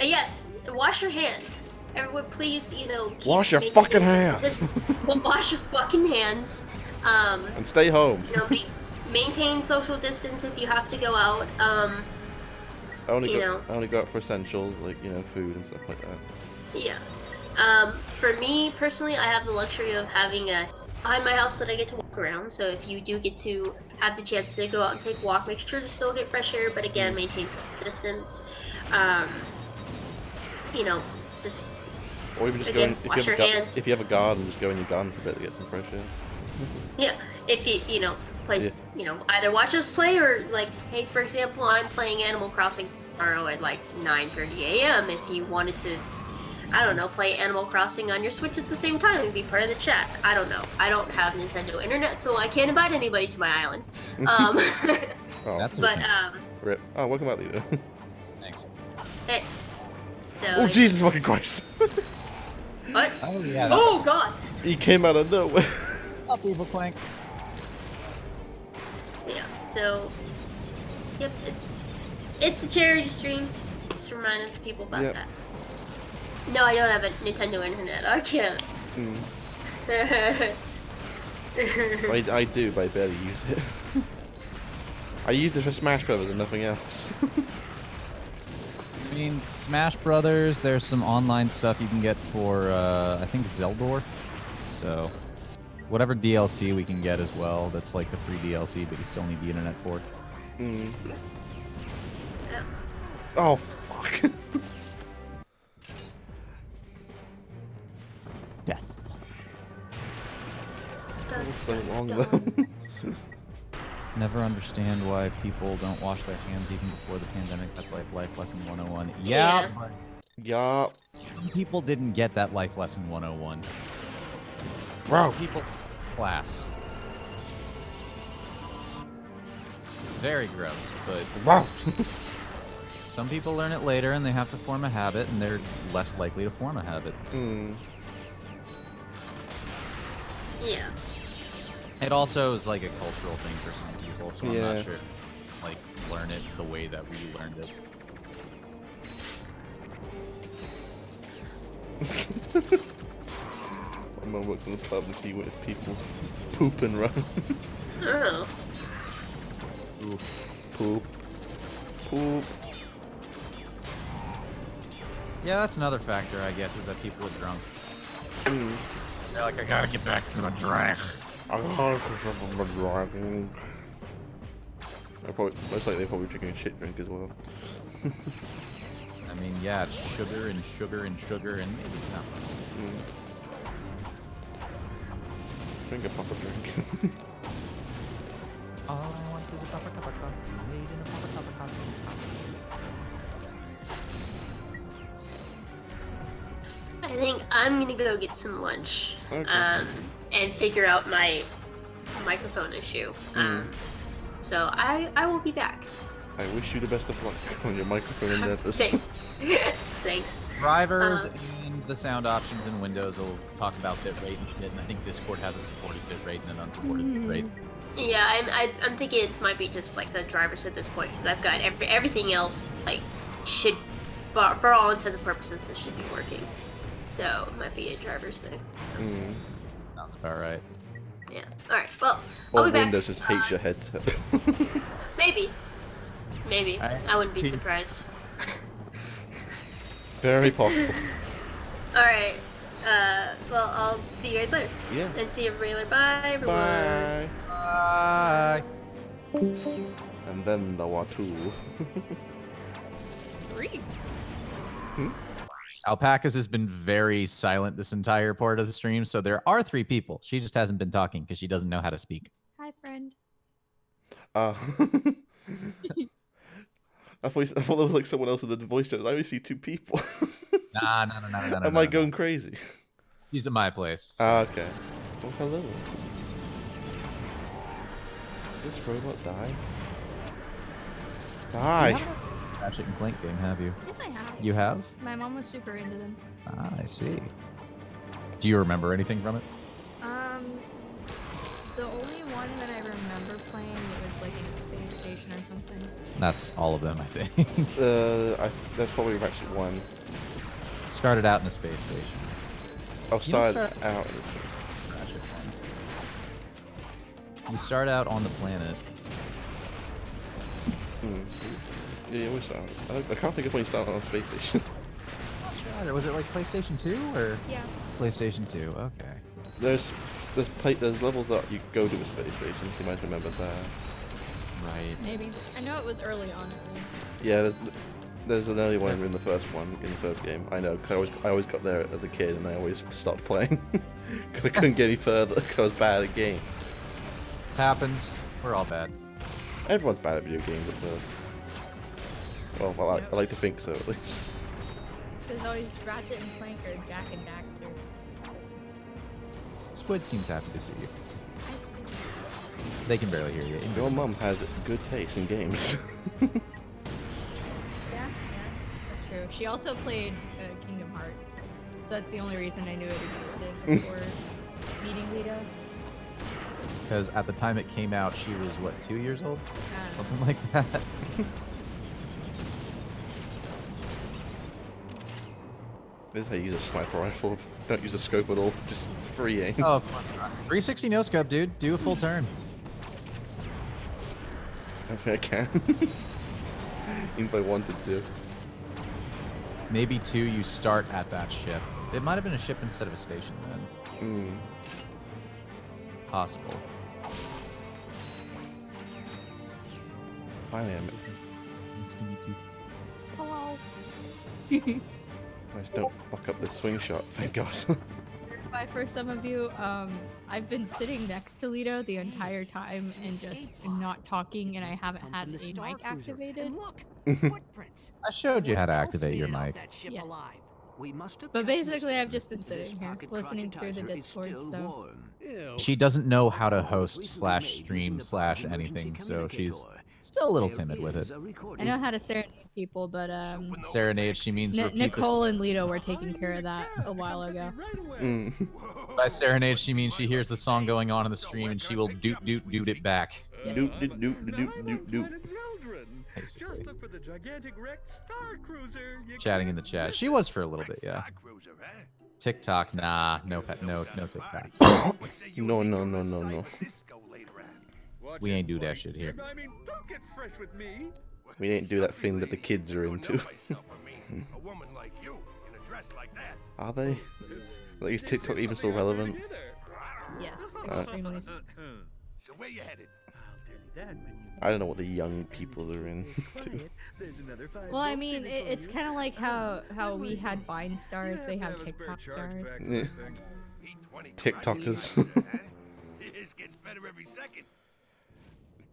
Speaker 4: And yes, wash your hands. Everyone, please, you know,
Speaker 1: Wash your fucking hands.
Speaker 4: Well, wash your fucking hands.
Speaker 1: And stay home.
Speaker 4: You know, maintain social distance if you have to go out.
Speaker 1: I only go out for essentials like, you know, food and stuff like that.
Speaker 4: Yeah. For me personally, I have the luxury of having a behind my house that I get to walk around. So if you do get to have the chance to go out and take a walk, make sure to still get fresh air, but again, maintain social distance. You know, just
Speaker 1: or even just
Speaker 4: again,
Speaker 1: go in,
Speaker 4: wash your hands.
Speaker 1: if you have a garden, just go in your garden for a bit to get some fresh air.
Speaker 4: Yeah, if you know, you know, either watch us play or like, hey, for example, I'm playing Animal Crossing tomorrow at like 9:30 a.m. If you wanted to, I don't know, play Animal Crossing on your Switch at the same time and be part of the chat. I don't know. I don't have Nintendo Internet, so I can't invite anybody to my island.
Speaker 1: Oh,
Speaker 2: That's
Speaker 4: but
Speaker 1: Rip. Oh, welcome back, Lito.
Speaker 2: Thanks.
Speaker 4: hey, so
Speaker 1: Oh, Jesus fucking Christ!
Speaker 4: what?
Speaker 2: Oh yeah.
Speaker 4: Oh God!
Speaker 1: He came out of nowhere.
Speaker 2: Up, Evil Clank.
Speaker 4: Yeah. So, yep, it's a charity stream. Just reminding people about
Speaker 1: Yep.
Speaker 4: that. No, I don't have a Nintendo Internet. I can't.
Speaker 1: I do, but I barely use it. I used it for Smash Brothers and nothing else.
Speaker 2: I mean, Smash Brothers, there's some online stuff you can get for, I think, Zeldorf. So, whatever DLC we can get as well, that's like the free DLC, but you still need the internet for it.
Speaker 1: Mm. Oh, fuck.
Speaker 2: Death.
Speaker 1: That was so long, though.
Speaker 2: Never understand why people don't wash their hands even before the pandemic. That's like life lesson 101. Yeah. But
Speaker 1: Yup.
Speaker 2: some people didn't get that life lesson 101.
Speaker 1: Bro.
Speaker 2: People class. It's very gross, but
Speaker 1: Wow.
Speaker 2: some people learn it later and they have to form a habit, and they're less likely to form a habit.
Speaker 1: Mm.
Speaker 4: Yeah.
Speaker 2: It also is like a cultural thing for some people, so I'm
Speaker 1: Yeah.
Speaker 2: not sure. Like, learn it the way that we learned it.
Speaker 1: My mum works in the pub and she witnessed people poop and run.
Speaker 4: Oh.
Speaker 2: Oof.
Speaker 1: Poop. Poop.
Speaker 2: Yeah, that's another factor, I guess, is that people are drunk.
Speaker 1: Mm.
Speaker 2: They're like, I gotta get back to my drink.
Speaker 1: Most likely they're probably drinking a shit drink as well.
Speaker 2: I mean, yeah, it's sugar and sugar and sugar and maybe some alcohol.
Speaker 1: Mm. Drink a proper drink.
Speaker 2: All I want is a proper cup of coffee made in a proper cup of coffee.
Speaker 4: I think I'm gonna go get some lunch.
Speaker 1: Okay.
Speaker 4: And figure out my microphone issue. So I will be back.
Speaker 1: I wish you the best of luck on your microphone endeavors.
Speaker 4: Thanks. Thanks.
Speaker 2: Drivers and the sound options in Windows will talk about bitrate and shit, and I think Discord has a supported bitrate and an unsupported bitrate.
Speaker 4: Yeah, I'm thinking it might be just like the drivers at this point, because I've got everything else like should, for all intents and purposes, it should be working. So it might be a driver's thing. So.
Speaker 1: Mm.
Speaker 2: Sounds about right.
Speaker 4: Yeah. All right. Well, I'll be back.
Speaker 1: Windows just hates your headset.
Speaker 4: Maybe. Maybe.
Speaker 2: Alright.
Speaker 4: I wouldn't be surprised.
Speaker 1: Very possible.
Speaker 4: All right. Well, I'll see you guys later.
Speaker 1: Yeah.
Speaker 4: And see everybody later. Bye, everyone.
Speaker 1: Bye.
Speaker 2: Bye.
Speaker 1: And then the Watu.
Speaker 4: 3.
Speaker 2: Alpacas has been very silent this entire part of the stream, so there are 3 people. She just hasn't been talking because she doesn't know how to speak.
Speaker 10: Hi, friend.
Speaker 1: I thought there was like someone else in the voice chat. I only see 2 people.
Speaker 2: No.
Speaker 1: Am I going crazy?
Speaker 2: He's at my place. So.
Speaker 1: Okay. Well, hello. Did this robot die? Die!
Speaker 2: Ratchet and Clank game, have you?
Speaker 10: Yes, I have.
Speaker 2: You have?
Speaker 10: My mom was super into them.
Speaker 2: Ah, I see. Do you remember anything from it?
Speaker 10: The only one that I remember playing was like in a space station or something.
Speaker 2: That's all of them, I think.
Speaker 1: That's probably Ratchet 1.
Speaker 2: Started out in a space station.
Speaker 1: Oh, started out in a space.
Speaker 2: Ratchet 1. You start out on the planet.
Speaker 1: Yeah, we started. I can't think of when you started on a space station.
Speaker 2: Sure. Was it like PlayStation 2 or?
Speaker 10: Yeah.
Speaker 2: PlayStation 2. Okay.
Speaker 1: There's levels that you go to a space station, so you might remember that.
Speaker 2: Right.
Speaker 10: Maybe. I know it was early on at least.
Speaker 1: Yeah, there's an early one in the first game. I know, because I always got there as a kid, and I always stopped playing because I couldn't get any further because I was bad at games.
Speaker 2: Happens. We're all bad.
Speaker 1: Everyone's bad at video games at first. Well, I like to think so at least.
Speaker 10: There's always Ratchet and Clank or Jack and Daxter.
Speaker 2: Squid seems happy to see you. They can barely hear you.
Speaker 1: Your mum has good taste in games.
Speaker 10: Yeah, that's true. She also played Kingdom Hearts, so that's the only reason I knew it existed before meeting Lito.
Speaker 2: Because at the time it came out, she was, what, 2 years old? Something like that.
Speaker 1: This is how you use a sniper rifle. Don't use a scope at all. Just free aim.
Speaker 2: Oh, of course not. 360 no scope, dude. Do a full turn.
Speaker 1: don't think I can. Even if I wanted to.
Speaker 2: Maybe 2, you start at that ship. It might have been a ship instead of a station then. Possible.
Speaker 1: I am.
Speaker 10: Hello.
Speaker 1: Just don't fuck up this swing shot, thank God.
Speaker 10: Bye for some of you. I've been sitting next to Lito the entire time and just not talking, and I haven't had a mic activated.
Speaker 2: I showed you how to activate your mic.
Speaker 10: Yes. But basically, I've just been sitting here listening through the Discord, so.
Speaker 2: She doesn't know how to host / stream / anything, so she's still a little timid with it.
Speaker 10: I know how to serenade people, but
Speaker 2: Serenade, she means
Speaker 10: Nicole and Lito were taking care of that a while ago.
Speaker 2: By serenade, she means she hears the song going on in the stream and she will doot it back.
Speaker 10: Yes.
Speaker 1: Doot.
Speaker 2: Basically. Chatting in the chat. She was for a little bit, yeah. TikTok, nah, no TikToks.
Speaker 1: No.
Speaker 2: We ain't do that shit here.
Speaker 1: We ain't do that thing that the kids are into. Are they? Like, is TikTok even still relevant?
Speaker 10: Yes, extremely.
Speaker 6: So where you headed?
Speaker 1: I don't know what the young people are in.
Speaker 10: Well, I mean, it's kind of like how we had Vine stars, they have TikTok stars.
Speaker 1: Yeah. TikTokers.
Speaker 6: This gets better every second.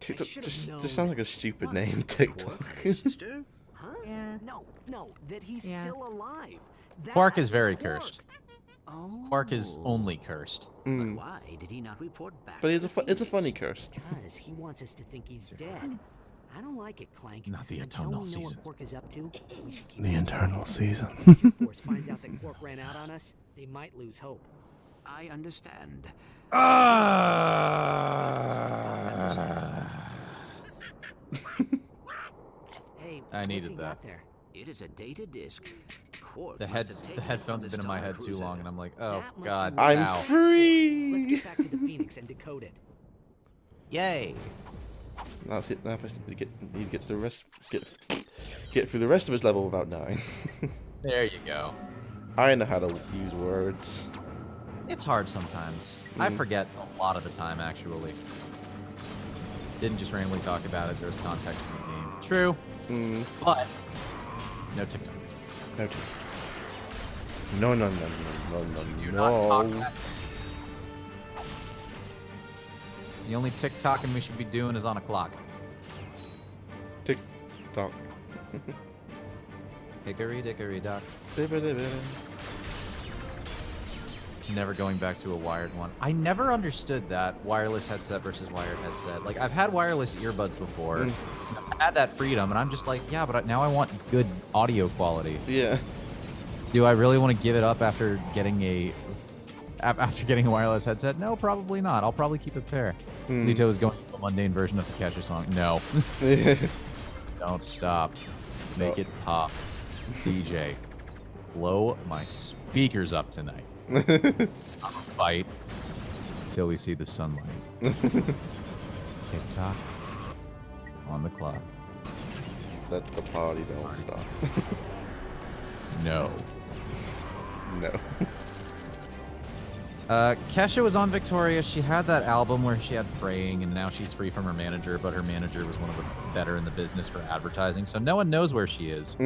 Speaker 1: TikTok just sounds like a stupid name, TikTok.
Speaker 10: Yeah.
Speaker 5: No, that he's still alive.
Speaker 2: Quark is very cursed. Quark is only cursed.
Speaker 5: But why did he not report back?
Speaker 1: But it's a funny curse.
Speaker 5: Because he wants us to think he's dead. I don't like it, Clank.
Speaker 2: Not the
Speaker 5: Until we
Speaker 2: eternal
Speaker 5: know
Speaker 2: season.
Speaker 5: what Quark is up to, we should keep
Speaker 1: The eternal season.
Speaker 5: If the Force finds out that Quark ran out on us, they might lose hope. I understand. Hey,
Speaker 2: I needed that.
Speaker 5: It is a data disc.
Speaker 2: The headphones have been in my head too long, and I'm like, oh god.
Speaker 1: I'm
Speaker 2: ow.
Speaker 1: free.
Speaker 5: Let's get back to the Phoenix and decode it.
Speaker 2: Yay!
Speaker 1: That's it. Now I need to get to the rest. Get through the rest of his level without dying.
Speaker 2: There you go.
Speaker 1: I know how to use words.
Speaker 2: It's hard sometimes. I forget a lot of the time, actually. Didn't just randomly talk about it. There's context from the game. True. But no TikTok.
Speaker 1: No TikTok. No.
Speaker 2: Do not talk that. The only TikToking we should be doing is on a clock.
Speaker 1: TikTok.
Speaker 2: Hickory dickory dock. Never going back to a wired one. I never understood that wireless headset versus wired headset. Like, I've had wireless earbuds before. I've had that freedom, and I'm just like, yeah, but now I want good audio quality.
Speaker 1: Yeah.
Speaker 2: Do I really want to give it up after getting a wireless headset? No, probably not. I'll probably keep a pair. Lito is going to a mundane version of the Catcher song. No. Don't stop. Make it pop. DJ, blow my speakers up tonight. I'll fight till we see the sunlight. TikTok on the clock.
Speaker 1: Let the party don't stop.
Speaker 2: No.
Speaker 1: No.
Speaker 2: Kesha was on Victoria. She had that album where she had Praying, and now she's free from her manager, but her manager was one of the better in the business for advertising, so no one knows where she is.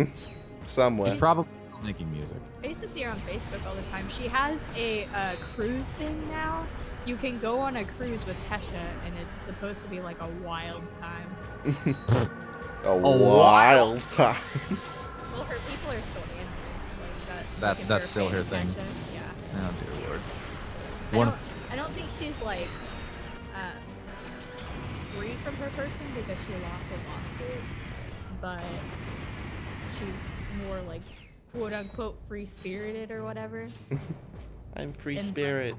Speaker 1: Somewhere.
Speaker 2: She's probably still making music.
Speaker 10: I used to see her on Facebook all the time. She has a cruise thing now. You can go on a cruise with Kesha, and it's supposed to be like a wild time.
Speaker 1: a wild time.
Speaker 10: Well, her people are still animals. Like
Speaker 2: That's still her thing.
Speaker 10: Kesha. Yeah.
Speaker 2: Oh dear lord.
Speaker 10: I don't think she's like free from her person because she lost a lawsuit, but she's more like quote unquote free spirited or whatever.
Speaker 1: I'm free
Speaker 10: And
Speaker 1: spirit.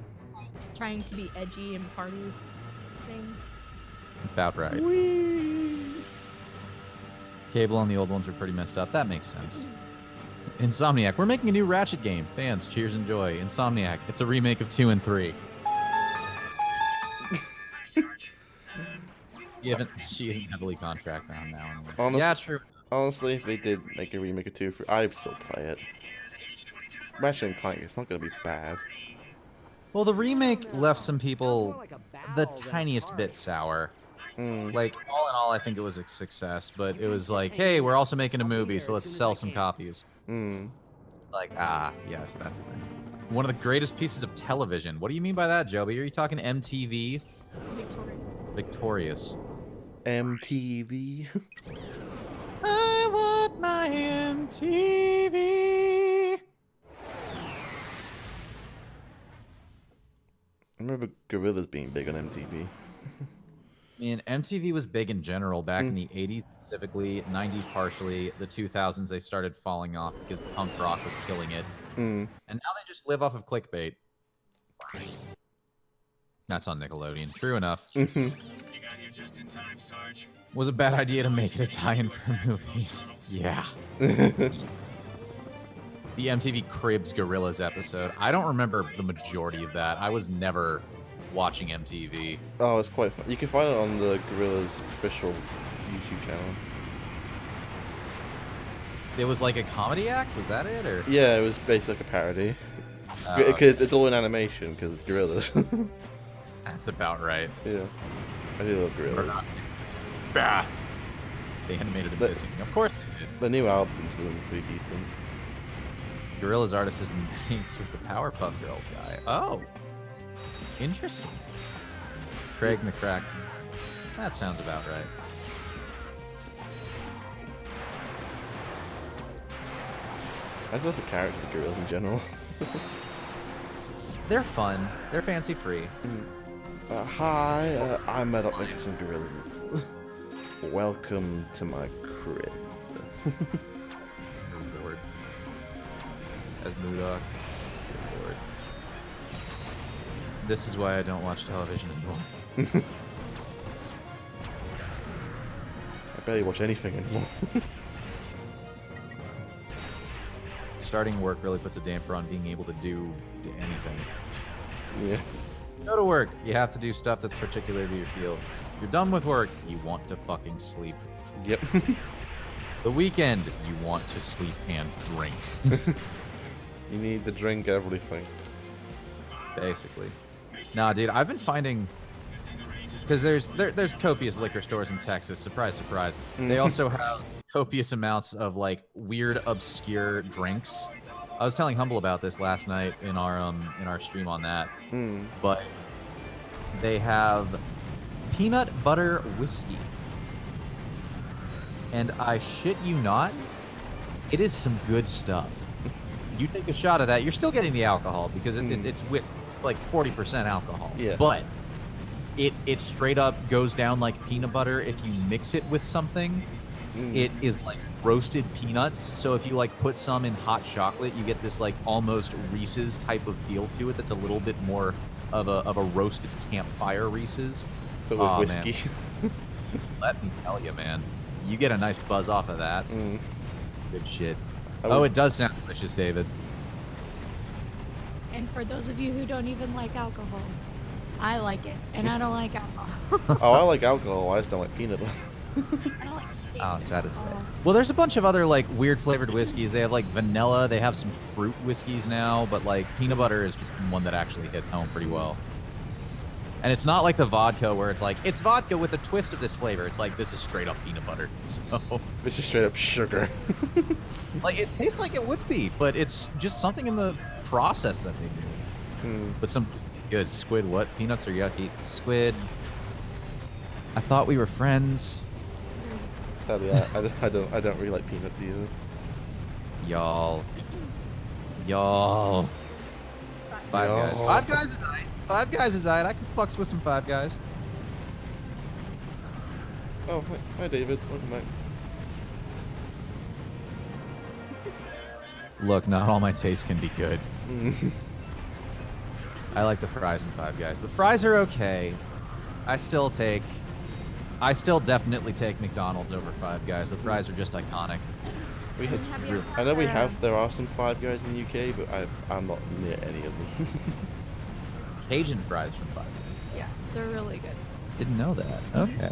Speaker 10: Trying to be edgy and party thing.
Speaker 2: About right. Cable on the old ones are pretty messed up. That makes sense. Insomniac. We're making a new Ratchet game. Fans, cheers and joy. Insomniac. It's a remake of 2 and 3. She isn't heavily contract bound now. Anyway.
Speaker 1: Honestly,
Speaker 2: Yeah, true.
Speaker 1: Honestly, if they did make a remake of 2 or 3, I'd still play it. Ratchet Clank, it's not going to be bad.
Speaker 2: Well, the remake left some people the tiniest bit sour. Like, all in all, I think it was a success, but it was like, hey, we're also making a movie, so let's sell some copies. Like, yes, that's the thing. One of the greatest pieces of television. What do you mean by that, Joby? Are you talking MTV? Victorious.
Speaker 1: MTV.
Speaker 2: I want my MTV.
Speaker 1: I remember Gorillas being big on MTV.
Speaker 2: I mean, MTV was big in general back in the 80s specifically, 90s partially, the 2000s they started falling off because punk rock was killing it. And now they just live off of clickbait. That's on Nickelodeon. True enough.
Speaker 11: You got here just in time, Sarge.
Speaker 2: Was a bad idea to make it a tie-in for a movie. Yeah. The MTV Cribs Gorillas episode. I don't remember the majority of that. I was never watching MTV.
Speaker 1: Oh, it's quite fun. You can find it on the Gorillas official YouTube channel.
Speaker 2: It was like a comedy act? Was that it? Or
Speaker 1: yeah, it was basically like a parody. Because it's all in animation, because it's Gorillas.
Speaker 2: That's about right.
Speaker 1: Yeah. I do love Gorillas.
Speaker 2: Bath. They animated it missing. Of course they did.
Speaker 1: The new album's really pretty decent.
Speaker 2: Gorillas artist has been mates with the Powerpuff Girls guy. Oh. Interesting. Craig McCracken. That sounds about right.
Speaker 1: I just love the characters of Gorillas in general.
Speaker 2: They're fun. They're fancy-free.
Speaker 1: Hi, I'm Adult Nicholson Gorillas. Welcome to my crib.
Speaker 2: Lord. As Moodok. Lord. This is why I don't watch television anymore.
Speaker 1: I barely watch anything anymore.
Speaker 2: Starting work really puts a damper on being able to do anything.
Speaker 1: Yeah.
Speaker 2: Go to work. You have to do stuff that's particular to your field. You're done with work. You want to fucking sleep.
Speaker 1: Yep.
Speaker 2: The weekend, you want to sleep and drink.
Speaker 1: You need to drink everything.
Speaker 2: Basically. Nah, dude, I've been finding... Because there's copious liquor stores in Texas. Surprise, surprise. They also have copious amounts of, like, weird, obscure drinks. I was telling Humble about this last night in our stream on that. But they have peanut butter whiskey. And I shit you not, it is some good stuff. You take a shot of that, you're still getting the alcohol because it's whiskey. It's like 40% alcohol.
Speaker 1: Yeah.
Speaker 2: But it straight up goes down like peanut butter if you mix it with something. It is like roasted peanuts. So if you like put some in hot chocolate, you get this like almost Reese's type of feel to it. That's a little bit more of a roasted campfire Reese's.
Speaker 1: But with whiskey.
Speaker 2: Let me tell you, man. You get a nice buzz off of that. Good shit. Oh, it does sound delicious, David.
Speaker 10: And for those of you who don't even like alcohol, I like it, and I don't like alcohol.
Speaker 1: Oh, I like alcohol. I just don't like peanut butter.
Speaker 10: I don't like
Speaker 2: Oh, sad to say. Well, there's a bunch of other like weird flavored whiskeys. They have like vanilla. They have some fruit whiskeys now, but like peanut butter is just one that actually hits home pretty well. And it's not like the vodka where it's like, it's vodka with a twist of this flavor. It's like, this is straight up peanut butter. So
Speaker 1: it's just straight up sugar.
Speaker 2: Like, it tastes like it would be, but it's just something in the process that they do. But some good squid, what? Peanuts are yucky. Squid. I thought we were friends.
Speaker 1: Sadly, I don't really like peanuts either.
Speaker 2: Y'all. Five Guys. Five Guys is aight. Five Guys is aight. I can fucks with some Five Guys.
Speaker 1: Oh, hi David. Welcome back.
Speaker 2: Look, not all my tastes can be good. I like the fries in Five Guys. The fries are okay. I still definitely take McDonald's over Five Guys. The fries are just iconic.
Speaker 1: I know there are some Five Guys in the UK, but I'm not near any of them.
Speaker 2: Cajun fries from Five Guys.
Speaker 10: Yeah, they're really good.
Speaker 2: Didn't know that. Okay.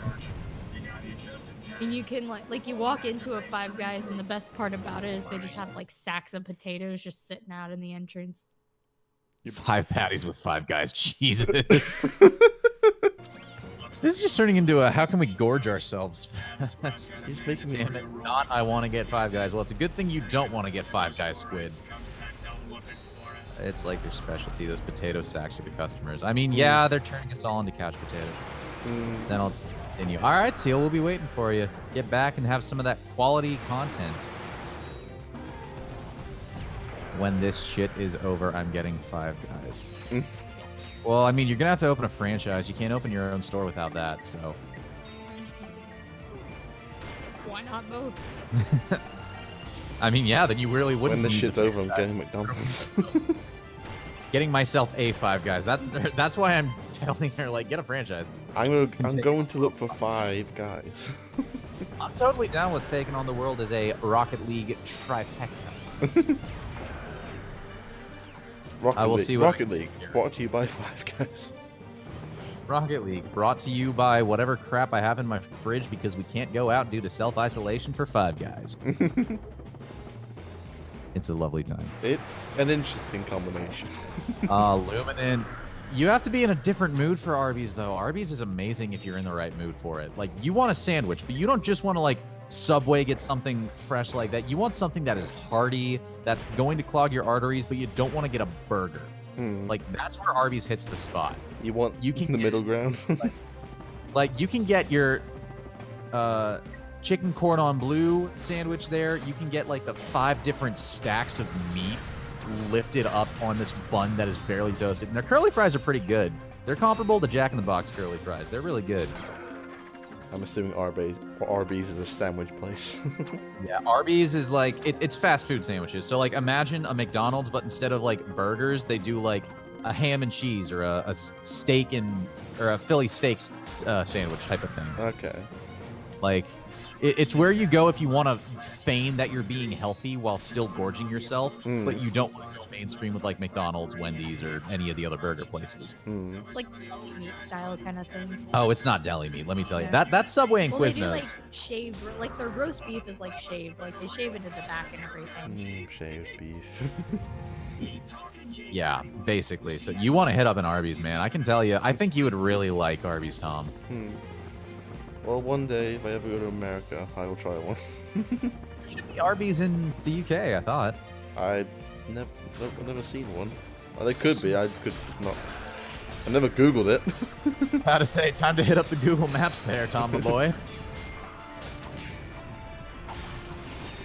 Speaker 10: And you can like you walk into a Five Guys, and the best part about it is they just have like sacks of potatoes just sitting out in the entrance.
Speaker 2: 5 patties with 5 Guys. Jesus. This is just turning into a how can we gorge ourselves?
Speaker 1: He's making me.
Speaker 2: Damn it, not I want to get 5 Guys. Well, it's a good thing you don't want to get 5 Guys squid. It's like their specialty, those potato sacks for the customers. I mean, yeah, they're turning us all into couch potatoes. Then I'll continue. All right, Teal, we'll be waiting for you. Get back and have some of that quality content. When this shit is over, I'm getting 5 Guys. Well, I mean, you're going to have to open a franchise. You can't open your own store without that, so.
Speaker 10: Why not both?
Speaker 2: I mean, yeah, then you really wouldn't.
Speaker 1: When this
Speaker 2: need
Speaker 1: shit's
Speaker 2: the
Speaker 1: over, I'm
Speaker 2: franchise.
Speaker 1: getting McDonald's.
Speaker 2: Getting myself a 5 Guys. That's why I'm telling her, like, get a franchise.
Speaker 1: I'm going to look for 5 Guys.
Speaker 2: I'm totally down with taking on the world as a Rocket League trifecta.
Speaker 1: Rocket League, brought to you by 5 Guys.
Speaker 2: Rocket League, brought to you by whatever crap I have in my fridge because we can't go out due to self-isolation for 5 Guys. It's a lovely time.
Speaker 1: It's an interesting combination.
Speaker 2: Luminant. You have to be in a different mood for Arby's, though. Arby's is amazing if you're in the right mood for it. Like, you want a sandwich, but you don't just want to, like, Subway get something fresh like that. You want something that is hearty, that's going to clog your arteries, but you don't want to get a burger. Like, that's where Arby's hits the spot.
Speaker 1: You want the middle ground?
Speaker 2: like, you can get your chicken cordon bleu sandwich there. You can get, like, the 5 different stacks of meat lifted up on this bun that is barely toasted. And their curly fries are pretty good. They're comparable to Jack in the Box curly fries. They're really good.
Speaker 1: I'm assuming Arby's is a sandwich place.
Speaker 2: Yeah, Arby's is like, it's fast food sandwiches. So, like, imagine a McDonald's, but instead of, like, burgers, they do, like, a ham and cheese or a steak or a Philly steak sandwich type of thing.
Speaker 1: Okay.
Speaker 2: Like, it's where you go if you want to feign that you're being healthy while still gorging yourself, but you don't want to go mainstream with, like, McDonald's, Wendy's, or any of the other burger places.
Speaker 10: It's like deli meat style kind of thing.
Speaker 2: Oh, it's not deli meat, let me tell you. That's Subway and Quiznos.
Speaker 10: They do, like, shaved, like, their roast beef is, like, shaved. Like, they shave it to the back and everything.
Speaker 1: Shaved beef.
Speaker 2: Yeah, basically. So you want to hit up an Arby's, man. I can tell you, I think you would really like Arby's, Tom.
Speaker 1: Well, one day, if I ever go to America, I will try one.
Speaker 2: There should be Arby's in the UK, I thought.
Speaker 1: I've never seen one. Well, there could be. I could not. I never Googled it.
Speaker 2: How to say, time to hit up the Google Maps there, Tom, my boy.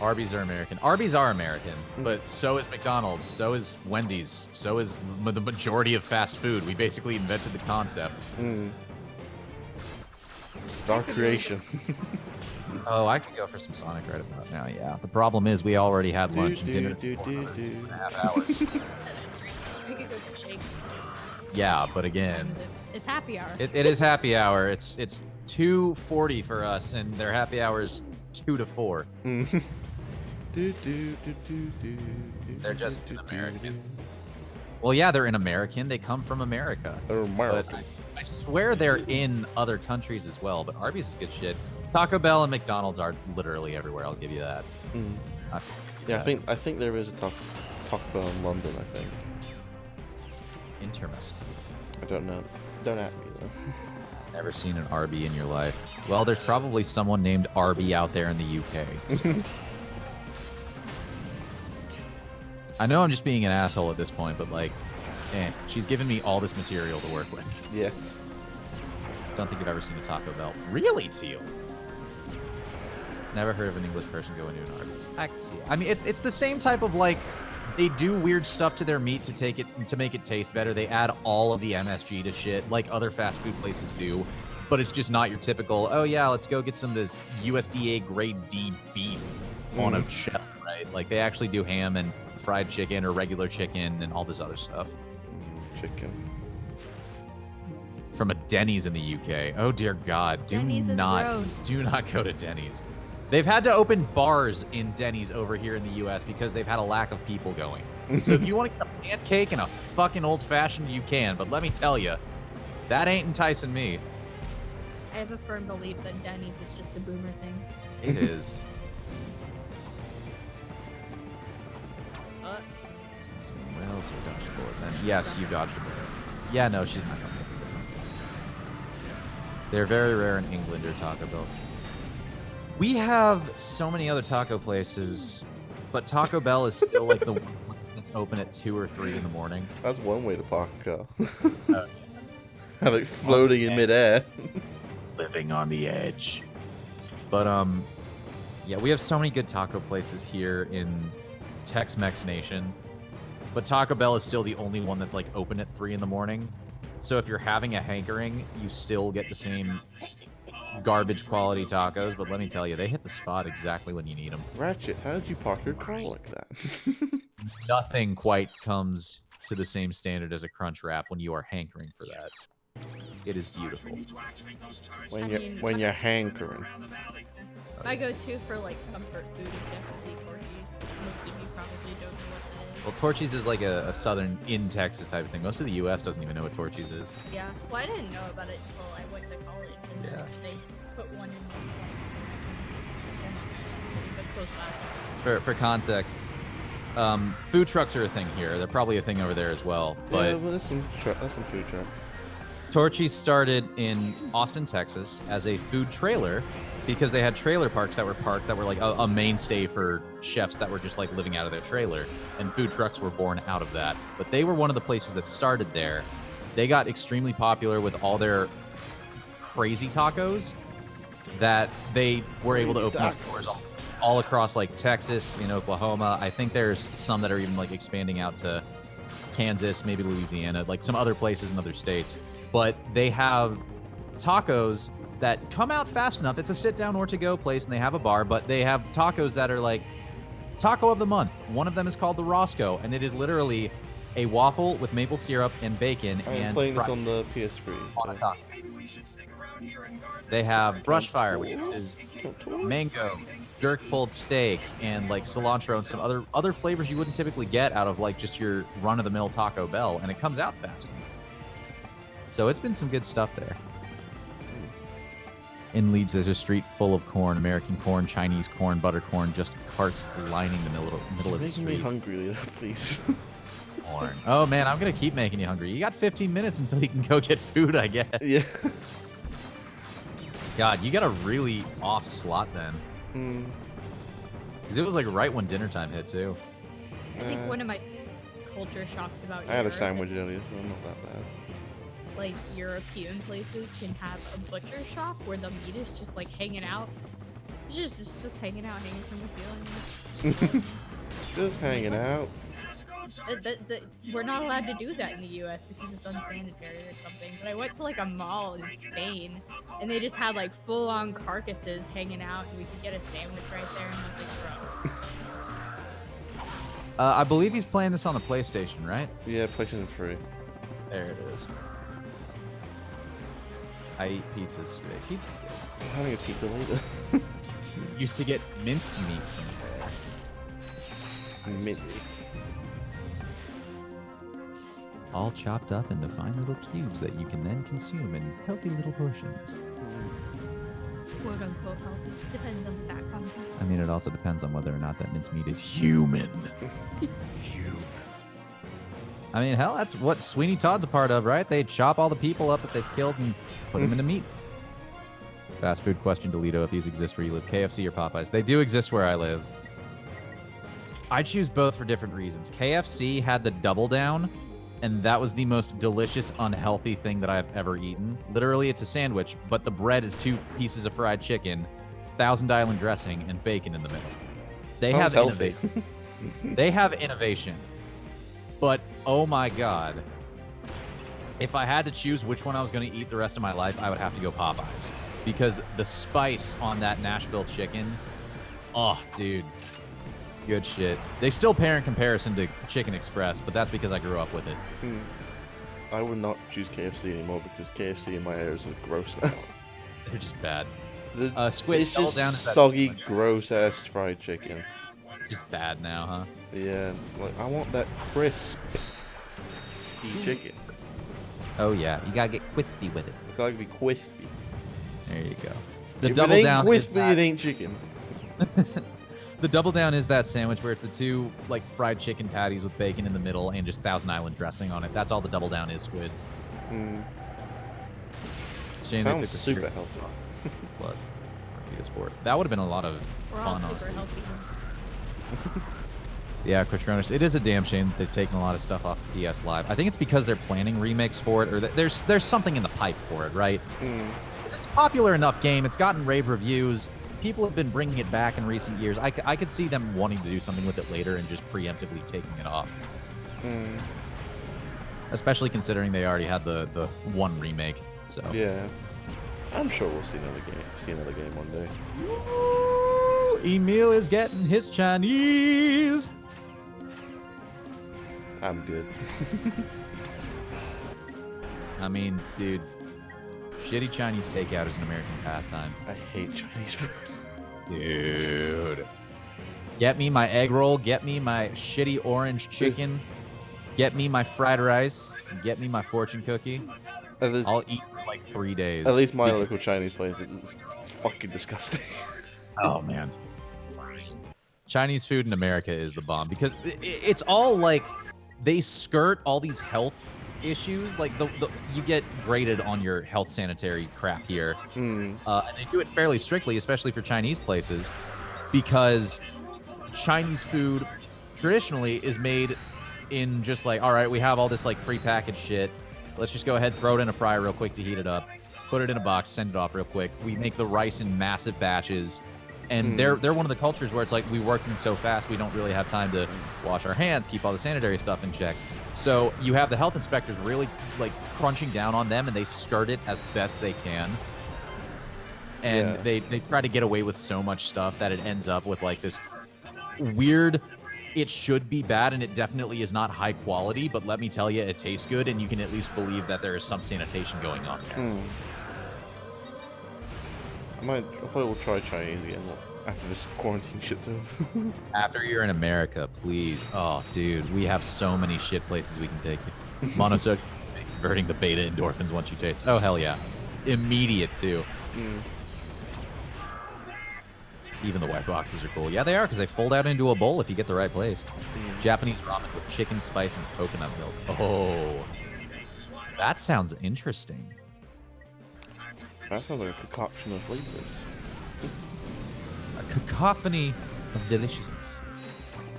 Speaker 2: Arby's are American. Arby's are American, but so is McDonald's, so is Wendy's, so is the majority of fast food. We basically invented the concept.
Speaker 1: It's our creation.
Speaker 2: Oh, I could go for some Sonic right about now, yeah. The problem is we already had lunch and dinner in 2.5 hours.
Speaker 10: We could go get shakes.
Speaker 2: Yeah, but again...
Speaker 10: It's happy hour.
Speaker 2: It is happy hour. It's 2:40 for us, and their happy hour is 2 to 4. They're just an American. Well, yeah, they're an American. They come from America.
Speaker 1: They're American.
Speaker 2: I swear they're in other countries as well, but Arby's is good shit. Taco Bell and McDonald's are literally everywhere. I'll give you that.
Speaker 1: Yeah, I think there is a Taco Bell in London. I think.
Speaker 2: Interesting.
Speaker 1: I don't know. Don't ask me though.
Speaker 2: Never seen an Arby in your life. Well, there's probably someone named Arby out there in the UK. So. I know I'm just being an asshole at this point, but like, she's given me all this material to work with.
Speaker 1: Yes.
Speaker 2: Don't think I've ever seen a Taco Bell. Really, Teal? Never heard of an English person going to an Arby's. I can see it. I mean, it's the same type of like, they do weird stuff to their meat to make it taste better. They add all of the MSG to shit like other fast food places do, but it's just not your typical, oh yeah, let's go get some of this USDA grade D beef on a shell, right? Like they actually do ham and fried chicken or regular chicken and all this other stuff.
Speaker 1: Chicken.
Speaker 2: From a Denny's in the UK. Oh dear God, do not go to Denny's. They've had to open bars in Denny's over here in the US because they've had a lack of people going. So if you want to get a pancake and a fucking old fashioned, you can, but let me tell you, that ain't enticing me.
Speaker 10: I have a firm belief that Denny's is just a boomer thing.
Speaker 2: It is. Where else we dodged a bullet then? Yes, you dodged a bullet. Yeah, no, she's not coming. They're very rare in England or Taco Bell. We have so many other taco places, but Taco Bell is still like the one that's open at 2 or 3 in the morning.
Speaker 1: That's one way to park a car. Have it floating in midair.
Speaker 2: Living on the edge. But yeah, we have so many good taco places here in Tex-Mex Nation. But Taco Bell is still the only one that's like open at 3 in the morning. So if you're having a hankering, you still get the same garbage quality tacos. But let me tell you, they hit the spot exactly when you need them.
Speaker 1: Ratchet, how did you park your car like that?
Speaker 2: Nothing quite comes to the same standard as a crunch wrap when you are hankering for that. It is beautiful.
Speaker 1: When you're hankering.
Speaker 10: My go-to for like comfort food is definitely Torchy's. Most of you probably don't know what that is.
Speaker 2: Well, Torchy's is like a southern in Texas type of thing. Most of the U.S. doesn't even know what Torchy's is.
Speaker 10: Yeah, well, I didn't know about it until I went to college, and
Speaker 2: Yeah.
Speaker 10: they put one in but close by.
Speaker 2: For context, food trucks are a thing here. They're probably a thing over there as well. But
Speaker 1: Yeah, well, there's some food trucks.
Speaker 2: Torchy's started in Austin, Texas as a food trailer because they had trailer parks that were like a mainstay for chefs that were just like living out of their trailer, and food trucks were born out of that. But they were one of the places that started there. They got extremely popular with all their crazy tacos that they were able to open up stores all across like Texas, in Oklahoma. I think there's some that are even like expanding out to Kansas, maybe Louisiana, like some other places in other states. But they have tacos that come out fast enough. It's a sit-down or to-go place, and they have a bar, but they have tacos that are like taco of the month. One of them is called the Roscoe, and it is literally a waffle with maple syrup and bacon.
Speaker 1: I'm playing this on the PS3.
Speaker 2: On a taco. They have brush fire, which is mango, jerk pulled steak, and like cilantro and some other flavors you wouldn't typically get out of like just your run-of-the-mill Taco Bell, and it comes out fast enough. So it's been some good stuff there. In Leeds, there's a street full of corn, American corn, Chinese corn, butter corn, just carts lining the middle of the street.
Speaker 1: Making me hungry, Lito, please.
Speaker 2: Corn. Oh man, I'm gonna keep making you hungry. You got 15 minutes until you can go get food, I guess.
Speaker 1: Yeah.
Speaker 2: God, you got a really off slot then. Because it was like right when dinner time hit too.
Speaker 10: I think one of my culture shocks about
Speaker 1: I had a
Speaker 10: Europe
Speaker 1: sandwich earlier, so I'm not that bad.
Speaker 10: like European places can have a butcher shop where the meat is just like hanging out. It's just hanging out, hanging from the ceiling.
Speaker 1: Just hanging out.
Speaker 10: We're not allowed to do that in the U.S. because it's unsanitary or something. But I went to like a mall in Spain, and they just had like full-on carcasses hanging out, and we could get a sandwich right there. And I was like, bro.
Speaker 2: I believe he's playing this on the PlayStation, right?
Speaker 1: Yeah, PlayStation 3.
Speaker 2: There it is. I eat pizzas today. Pizza's good.
Speaker 1: I'm having a pizza later.
Speaker 2: Used to get minced meat from there.
Speaker 1: Mint.
Speaker 2: All chopped up into fine little cubes that you can then consume in healthy little portions.
Speaker 10: Quote unquote healthy. Depends on the fat content.
Speaker 2: I mean, it also depends on whether or not that minced meat is human. I mean, hell, that's what Sweeney Todd's a part of, right? They chop all the people up that they've killed and put them into meat. Fast food question to Lito, if these exist where you live, KFC or Popeyes? They do exist where I live. I choose both for different reasons. KFC had the double down, and that was the most delicious, unhealthy thing that I've ever eaten. Literally, it's a sandwich, but the bread is 2 pieces of fried chicken, Thousand Island dressing, and bacon in the middle. They
Speaker 1: Sounds
Speaker 2: have
Speaker 1: healthy.
Speaker 2: innovation. They have innovation. But, oh my god. If I had to choose which one I was going to eat the rest of my life, I would have to go Popeyes. Because the spice on that Nashville chicken, oh, dude. Good shit. They still pair in comparison to Chicken Express, but that's because I grew up with it.
Speaker 1: I would not choose KFC anymore because KFC in my areas is gross now.
Speaker 2: They're just bad.
Speaker 1: Squid it's
Speaker 2: Double
Speaker 1: just
Speaker 2: Down is that
Speaker 1: soggy, gross-ass fried chicken.
Speaker 2: Just bad now, huh?
Speaker 1: Yeah, like, I want that crisp chicken.
Speaker 2: Oh, yeah. You gotta get crispy with it.
Speaker 1: It's gotta be crispy.
Speaker 2: There you go. The
Speaker 1: If
Speaker 2: double
Speaker 1: it ain't
Speaker 2: down.
Speaker 1: crispy, it ain't chicken.
Speaker 2: The double down is that sandwich where it's the two like fried chicken patties with bacon in the middle and just Thousand Island dressing on it. That's all the double down is, Squid. Shame they took
Speaker 1: Sounds
Speaker 2: the
Speaker 1: super healthy.
Speaker 2: Plus, PS4. That would have been a lot of
Speaker 10: We're all
Speaker 2: fun,
Speaker 10: super
Speaker 2: honestly.
Speaker 10: healthy.
Speaker 2: Yeah, Quatronus. It is a damn shame that they've taken a lot of stuff off of PS Live. I think it's because they're planning remakes for it, or there's something in the pipe for it, right? It's a popular enough game. It's gotten rave reviews. People have been bringing it back in recent years. I could see them wanting to do something with it later and just preemptively taking it off. Especially considering they already had the one remake. So
Speaker 1: yeah, I'm sure we'll see another game one day.
Speaker 2: Ooh, Emil is getting his Chinese.
Speaker 1: I'm good.
Speaker 2: I mean, dude, shitty Chinese takeout is an American pastime.
Speaker 1: I hate Chinese food.
Speaker 2: Dude. Get me my egg roll. Get me my shitty orange chicken. Get me my fried rice. Get me my fortune cookie. I'll eat for like 3 days.
Speaker 1: At least my local Chinese place is fucking disgusting.
Speaker 2: Oh, man. Chinese food in America is the bomb because it's all like they skirt all these health issues. Like you get graded on your health sanitary crap here. And they do it fairly strictly, especially for Chinese places, because Chinese food traditionally is made in just like, all right, we have all this like prepackaged shit. Let's just go ahead, throw it in a fryer real quick to heat it up, put it in a box, send it off real quick. We make the rice in massive batches. And they're one of the cultures where it's like we working so fast we don't really have time to wash our hands, keep all the sanitary stuff in check. So you have the health inspectors really like crunching down on them, and they skirt it as best they can. And they try to get away with so much stuff that it ends up with like this weird, it should be bad and it definitely is not high quality, but let me tell you, it tastes good and you can at least believe that there is some sanitation going on there.
Speaker 1: I probably will try Chinese again after this quarantine shit's over.
Speaker 2: After you're in America, please. Oh, dude, we have so many shit places we can take you. Monosodium, converting the beta endorphins once you taste. Oh, hell yeah. Immediate, too. Even the white boxes are cool. Yeah, they are, because they fold out into a bowl if you get the right place. Japanese ramen with chicken, spice, and coconut milk. Oh, that sounds interesting.
Speaker 1: That sounds like a concoction of flavors.
Speaker 2: A cacophony of deliciousness.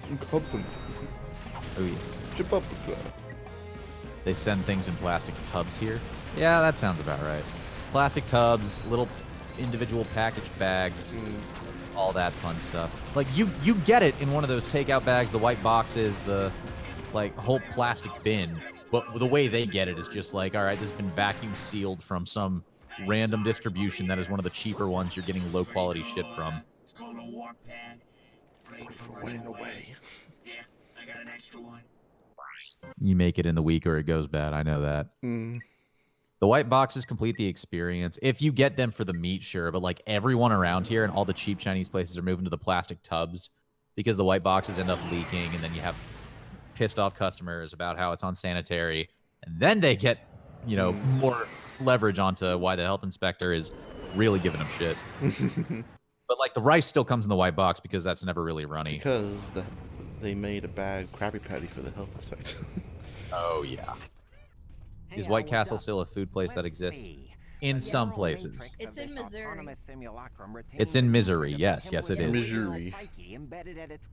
Speaker 1: Cacophony.
Speaker 2: Oh, yes.
Speaker 1: Chipapa.
Speaker 2: They send things in plastic tubs here. Yeah, that sounds about right. Plastic tubs, little individual packaged bags, all that fun stuff. Like, you get it in one of those takeout bags, the white boxes, the, like, whole plastic bin. But the way they get it is just like, all right, this has been vacuum sealed from some random distribution that is one of the cheaper ones you're getting low quality shit from.
Speaker 11: It's called a warp pad. Great for
Speaker 1: Way away.
Speaker 11: Yeah, I got an extra one.
Speaker 2: You make it in the week or it goes bad. I know that. The white boxes complete the experience. If you get them for the meat, sure. But like everyone around here and all the cheap Chinese places are moving to the plastic tubs because the white boxes end up leaking. And then you have pissed off customers about how it's unsanitary. And then they get, you know, more leverage onto why the health inspector is really giving them shit. But like the rice still comes in the white box because that's never really runny.
Speaker 1: Because they made a bad Krabby Patty for the health inspector.
Speaker 2: Oh yeah. Is White Castle still a food place that exists? In some places.
Speaker 10: It's in Missouri.
Speaker 2: It's in Missouri. Yes, yes it is.
Speaker 1: Missouri.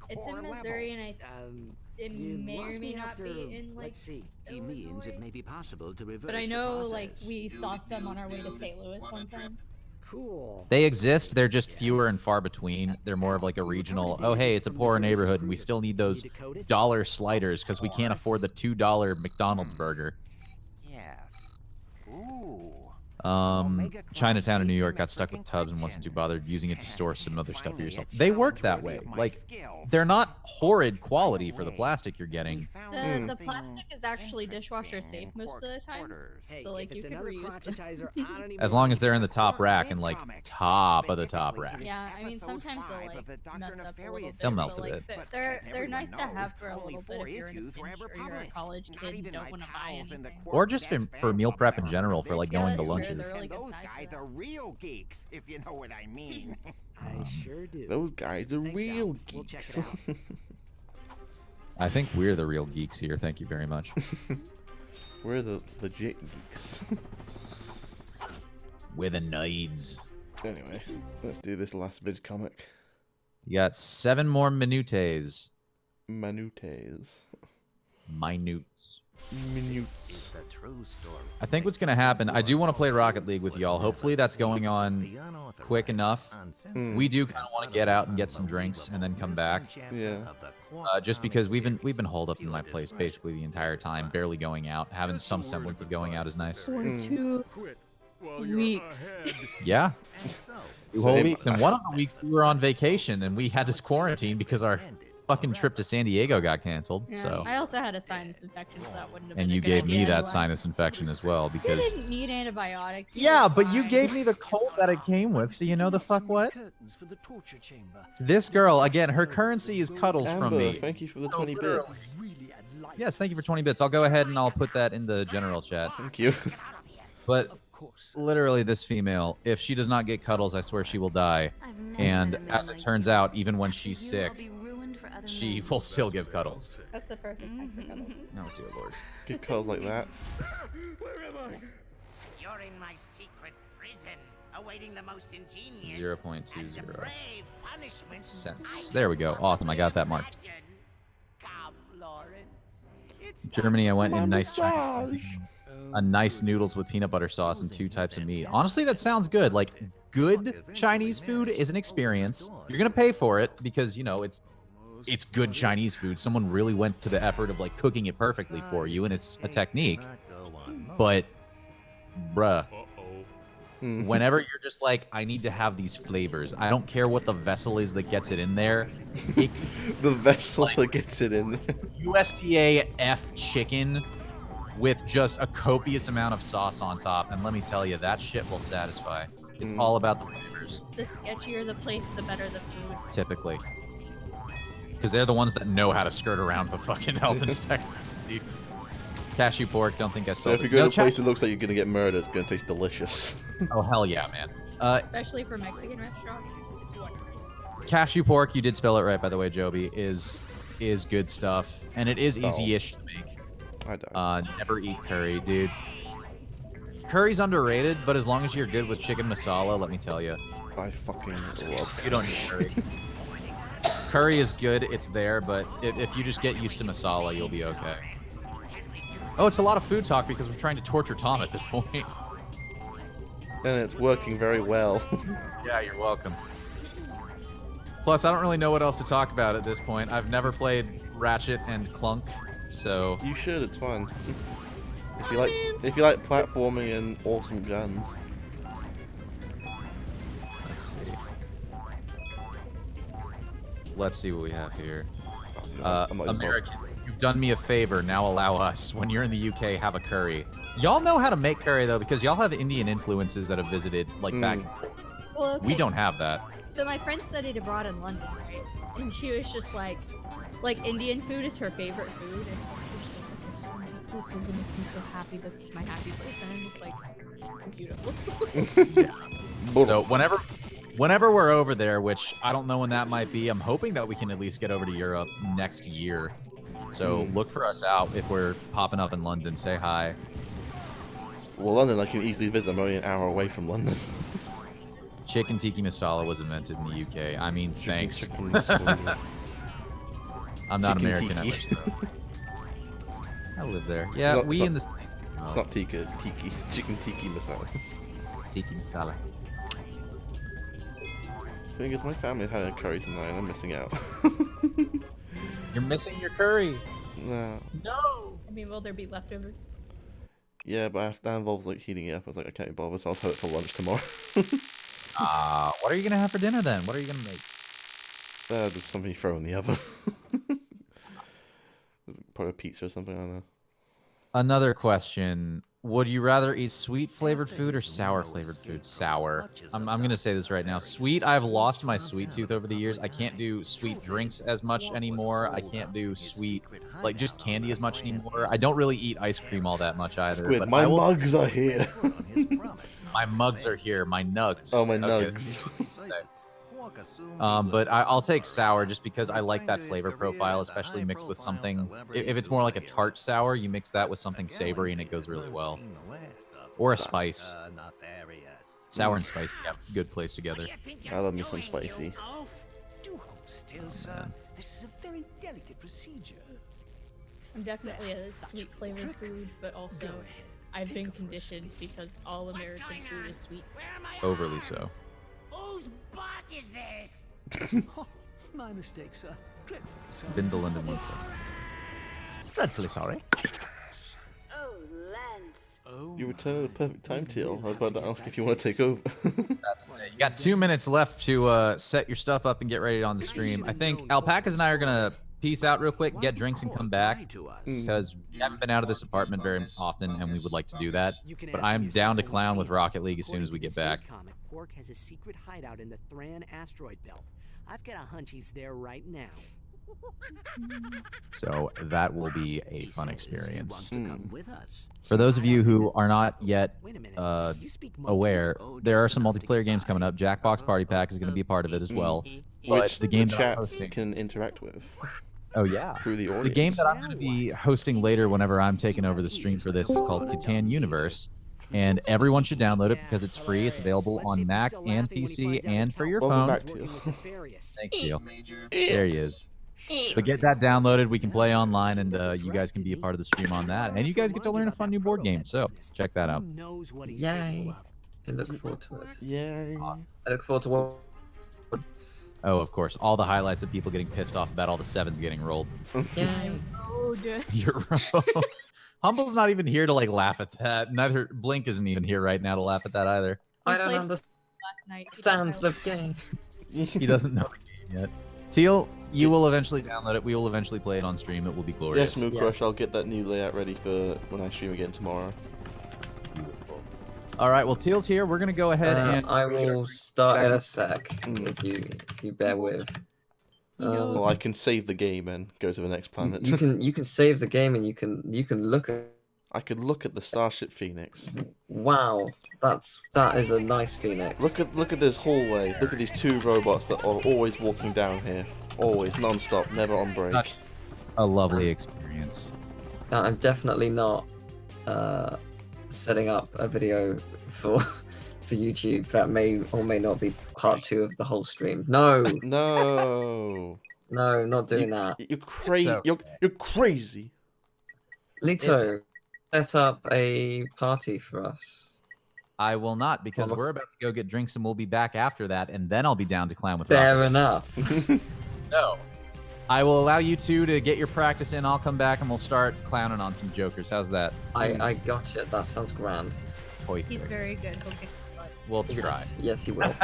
Speaker 10: It's in Missouri, and it may or may not be in like Illinois.
Speaker 5: It may be possible to reverse
Speaker 10: But I
Speaker 5: the
Speaker 10: know
Speaker 5: process.
Speaker 10: like we saw some on our way to St. Louis one time.
Speaker 5: Cool.
Speaker 2: They exist. They're just fewer and far between. They're more of like a regional, oh, hey, it's a poorer neighborhood, and we still need those dollar sliders because we can't afford the $2 McDonald's burger. Chinatown in New York got stuck with tubs and wasn't too bothered using it to store some other stuff for yourself. They work that way. Like, they're not horrid quality for the plastic you're getting.
Speaker 10: The plastic is actually dishwasher safe most of the time, so like you can reuse them.
Speaker 2: As long as they're in the top rack and like top of the top rack.
Speaker 10: Yeah, I mean sometimes they'll like mess up a little bit.
Speaker 2: They'll melt
Speaker 10: but,
Speaker 2: a
Speaker 10: like,
Speaker 2: bit.
Speaker 10: They're nice to have for a little bit if you're in a pinch or you're a college kid and don't want to buy anything.
Speaker 2: Or just for meal prep in general, for like going to lunch delicious.
Speaker 10: really good
Speaker 11: Those
Speaker 10: size for
Speaker 11: guys
Speaker 10: that.
Speaker 11: are real geeks, if you know what I mean.
Speaker 5: I sure do.
Speaker 1: Those guys are
Speaker 5: Thanks,
Speaker 1: real
Speaker 5: Al. We'll check
Speaker 1: geeks.
Speaker 5: it out.
Speaker 2: I think we're the real geeks here. Thank you very much.
Speaker 1: We're the legit geeks.
Speaker 2: We're the nerds.
Speaker 1: Anyway, let's do this last vid comic.
Speaker 2: You got 7 more minutes.
Speaker 1: Minutes.
Speaker 2: Minutes.
Speaker 1: Minutes.
Speaker 5: The true story.
Speaker 2: I think what's going to happen, I do want to play Rocket League with y'all. Hopefully that's going on quick enough. We do kind of want to get out and get some drinks and then come back.
Speaker 1: Yeah.
Speaker 2: Just because we've been holed up in my place basically the entire time, barely going out. Having some semblance of going out is nice.
Speaker 10: For 2 weeks.
Speaker 2: Yeah. 2 whole
Speaker 1: Same.
Speaker 2: weeks. And one of the weeks we were on vacation and we had to quarantine because our fucking trip to San Diego got canceled.
Speaker 10: Yeah.
Speaker 2: So.
Speaker 10: I also had a sinus infection, so that wouldn't have been
Speaker 2: And
Speaker 10: a
Speaker 2: you
Speaker 10: good
Speaker 2: gave
Speaker 10: idea
Speaker 2: me that
Speaker 10: anyway.
Speaker 2: sinus infection as well
Speaker 10: You
Speaker 2: because.
Speaker 10: didn't need antibiotics.
Speaker 2: Yeah,
Speaker 10: were
Speaker 2: but you
Speaker 10: fine.
Speaker 2: gave me the cold that it came with, so you know the fuck what?
Speaker 5: Curtains for the torture chamber.
Speaker 2: This girl, again, her currency is cuddles from
Speaker 1: Amber,
Speaker 2: me.
Speaker 1: thank you for the
Speaker 2: No,
Speaker 1: 20
Speaker 2: literally.
Speaker 1: bits.
Speaker 5: Really, I'd like
Speaker 2: Yes, thank you for 20 bits. I'll go ahead and I'll put that in the general chat.
Speaker 1: Thank you.
Speaker 2: But
Speaker 5: Of course.
Speaker 2: literally, this female, if she does not get cuddles, I swear she will die. And as it turns out, even when she's sick, she will still give cuddles.
Speaker 10: That's the perfect time for cuddles.
Speaker 2: Oh, dear lord.
Speaker 1: Good calls like that.
Speaker 11: You're in my secret prison, awaiting the most ingenious
Speaker 2: 0.20
Speaker 11: and brave punishment.
Speaker 2: cents. There we go. Awesome. I got that marked.
Speaker 11: Come, Lawrence. It's
Speaker 2: Germany, I went in nice a nice noodles with peanut butter sauce and 2 types of meat. Honestly, that sounds good. Like, good Chinese food is an experience. You're gonna pay for it because, you know, it's good Chinese food. Someone really went to the effort of, like, cooking it perfectly for you, and it's a technique. But, bruh, whenever you're just like, I need to have these flavors, I don't care what the vessel is that gets it in there. It,
Speaker 1: The vessel that gets it in.
Speaker 2: USDA F chicken with just a copious amount of sauce on top, and let me tell you, that shit will satisfy. It's all about the flavors,
Speaker 10: The sketchier the place, the better the food.
Speaker 2: typically. Because they're the ones that know how to skirt around the fucking health inspector, dude. Cashew pork, don't think I
Speaker 1: So
Speaker 2: spelled
Speaker 1: if you
Speaker 2: it.
Speaker 1: go
Speaker 2: No,
Speaker 1: to a place that looks like you're gonna get murdered, it's gonna taste delicious.
Speaker 2: Oh, hell yeah, man.
Speaker 10: Especially for Mexican restaurants. It's wonderful.
Speaker 2: Cashew pork, you did spell it right, by the way, Joby, is good stuff. And it is
Speaker 1: Oh.
Speaker 2: easy-ish to make.
Speaker 1: I don't.
Speaker 2: Never eat curry, dude. Curry's underrated, but as long as you're good with chicken masala, let me tell you.
Speaker 1: I fucking love curry.
Speaker 2: You don't need curry. Curry is good, it's there, but if you just get used to masala, you'll be okay. Oh, it's a lot of food talk because we're trying to torture Tom at this point.
Speaker 1: And it's working very well.
Speaker 2: Yeah, you're welcome. Plus, I don't really know what else to talk about at this point. I've never played Ratchet and Clank, so...
Speaker 1: You should, it's fun. If you like platforming and awesome guns.
Speaker 2: Let's see what we have here.
Speaker 1: I'm not
Speaker 2: American, you've done me a favor. Now allow us. When you're in the UK, have a curry. Y'all know how to make curry, though, because y'all have Indian influences that have visited, like, back and forth.
Speaker 10: Well, okay.
Speaker 2: We don't have that.
Speaker 10: So my friend studied abroad in London, right? And she was just like Indian food is her favorite food, and so she was just like, there's so many places, and it makes me so happy. This is my happy place, and I'm just like, beautiful.
Speaker 2: So whenever we're over there, which I don't know when that might be, I'm hoping that we can at least get over to Europe next year. So look for us out if we're popping up in London. Say hi.
Speaker 1: Well, London, I can easily visit. I'm only an hour away from London.
Speaker 2: Chicken tikka masala was invented in the UK. I mean, thanks. I'm not
Speaker 1: Chicken
Speaker 2: American.
Speaker 1: tiki.
Speaker 2: I live there. Yeah,
Speaker 1: It's
Speaker 2: we
Speaker 1: not-
Speaker 2: in the...
Speaker 1: It's not tikka, it's tiki. Chicken tiki masala.
Speaker 2: Tiki masala.
Speaker 1: Thing is, my family had a curry tonight and I'm missing out.
Speaker 2: You're missing your curry.
Speaker 1: No.
Speaker 2: No.
Speaker 10: I mean, will there be leftovers?
Speaker 1: Yeah, but that involves like heating it up. I was like, I can't be bothered, so I'll have it for lunch tomorrow.
Speaker 2: What are you gonna have for dinner then? What are you gonna make?
Speaker 1: Just something you throw in the oven. Probably a pizza or something, I don't know.
Speaker 2: Another question. Would you rather eat sweet flavored food or sour flavored food? Sour. I'm gonna say this right now. Sweet, I've lost my sweet tooth over the years. I can't do sweet drinks as much anymore. I can't do sweet, like just candy as much anymore. I don't really eat ice cream all that much either.
Speaker 1: Squid,
Speaker 2: But
Speaker 1: my
Speaker 2: I will,
Speaker 1: mugs are here.
Speaker 2: my mugs are here. My nugs.
Speaker 1: Oh, my
Speaker 2: Okay,
Speaker 1: nugs.
Speaker 2: but I'll take sour just because I like that flavor profile, especially mixed with something. If it's more like a tart sour, you mix that with something savory and it goes really well. Or a spice. Sour and spicy have a good place together.
Speaker 1: I love me some spicy.
Speaker 5: Do hold still, sir. This is a very delicate procedure.
Speaker 10: I'm definitely a sweet flavored food, but also I've been conditioned because all American food is sweet.
Speaker 2: Overly so.
Speaker 11: Whose butt is this?
Speaker 5: Oh, my mistake, sir. Dreadfully sorry.
Speaker 2: Bindle and Winston.
Speaker 7: Dreadfully sorry.
Speaker 8: Oh, land.
Speaker 5: Oh,
Speaker 1: You returned at the perfect time, Teal. I was about to ask if you want to take over.
Speaker 2: You got 2 minutes left to set your stuff up and get ready on the stream. I think Alpacas and I are gonna peace out real quick, get drinks, and come back because we haven't been out of this apartment very often, and we would like to do that. But I'm down to clown with Rocket League as soon as we get back.
Speaker 12: Quark has a secret hideout in the Thran asteroid belt. I've got a hunch he's there right now.
Speaker 2: So that will be a fun experience.
Speaker 12: With us.
Speaker 2: For those of you who are not yet aware, there are some multiplayer games coming up. Jackbox Party Pack is going to be a part of it as well.
Speaker 1: Which
Speaker 2: the game
Speaker 1: the
Speaker 2: that I'm
Speaker 1: chat
Speaker 2: hosting
Speaker 1: can interact with.
Speaker 2: Oh yeah,
Speaker 1: through the audience.
Speaker 2: The game that I'm going to be hosting later, whenever I'm taking over the stream for this, is called Catan Universe, and everyone should download it because it's free. It's available on Mac and PC and for your phone.
Speaker 1: Welcome back to you.
Speaker 2: Thanks, Teal. There he is. But get that downloaded. We can play online, and you guys can be a part of the stream on that. And you guys get to learn a fun new board game. So check that out.
Speaker 3: Yay! I look forward to it.
Speaker 1: Yay!
Speaker 2: Awesome.
Speaker 3: I look forward to what.
Speaker 2: Oh, of course. All the highlights of people getting pissed off about all the sevens getting rolled.
Speaker 3: Yay!
Speaker 2: You're wrong. Humble's not even here to like laugh at that. Neither Blink isn't even here right now to laugh at that either.
Speaker 3: I don't understand the game.
Speaker 2: He doesn't know the game yet. Teal, you will eventually download it. We will eventually play it on stream. It will be glorious.
Speaker 1: Yes, Moon Crush. I'll get that new layout ready for when I stream again tomorrow.
Speaker 2: All right. Well, Teal's here. We're gonna go ahead and
Speaker 3: I will start in a sec if you bear with.
Speaker 1: Well, I can save the game and go to the next planet.
Speaker 3: You can save the game and you can look at.
Speaker 1: I could look at the Starship Phoenix.
Speaker 3: Wow, that is a nice Phoenix.
Speaker 1: Look at this hallway. Look at these two robots that are always walking down here, always non-stop, never on break.
Speaker 2: Such a lovely experience.
Speaker 3: Now, I'm definitely not setting up a video for YouTube that may or may not be part 2 of the whole stream. No.
Speaker 1: No.
Speaker 3: No, not doing that.
Speaker 1: You're crazy.
Speaker 2: So-
Speaker 1: You're crazy.
Speaker 3: Lito, set up a party for us.
Speaker 2: I will not because we're about to go get drinks and we'll be back after that, and then I'll be down to clown with.
Speaker 3: Fair
Speaker 2: Rocket.
Speaker 3: enough.
Speaker 2: No. I will allow you two to get your practice in. I'll come back and we'll start clowning on some jokers. How's that?
Speaker 3: I gotcha. That sounds grand.
Speaker 10: He's very good. He'll get
Speaker 2: We'll try.
Speaker 3: Yes, he will.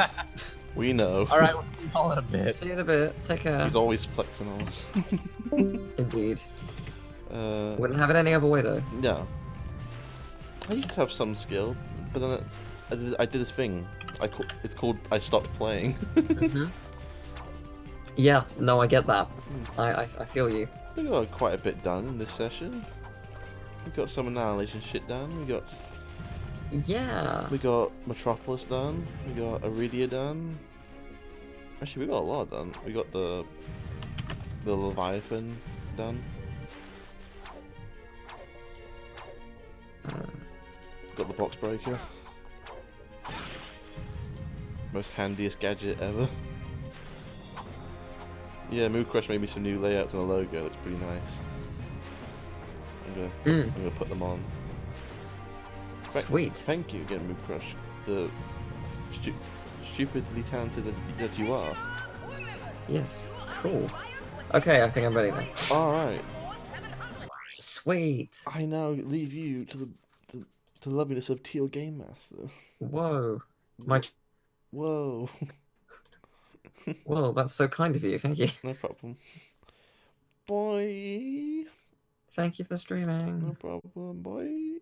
Speaker 1: We know.
Speaker 2: All right, we'll see you all in a bit.
Speaker 3: See you in a bit. Take care.
Speaker 1: He's always flexing on us.
Speaker 3: Indeed. Wouldn't have it any other way though.
Speaker 1: Yeah. I used to have some skill, but then I did this thing. It's called I stopped playing.
Speaker 3: Yeah, no, I get that. I feel you.
Speaker 1: We got quite a bit done in this session. We got some annihilation shit done.
Speaker 3: Yeah.
Speaker 1: We got Metropolis done. We got Iridia done. Actually, we got a lot done. We got the Leviathan done. Got the box breaker. Most handiest gadget ever. Yeah, Moon Crush made me some new layouts and a logo. Looks pretty nice. I'm gonna put them on.
Speaker 3: Sweet.
Speaker 1: Thank you again, Moon Crush. The stupidly talented that you are.
Speaker 3: Yes. Cool. Okay, I think I'm ready now.
Speaker 1: All right.
Speaker 3: Sweet.
Speaker 1: I now leave you to the loveliness of Teal Game Master.
Speaker 3: Whoa.
Speaker 1: Whoa.
Speaker 3: Whoa, that's so kind of you. Thank you.
Speaker 1: No problem. Boy.
Speaker 3: Thank you for streaming.
Speaker 1: No problem, boy.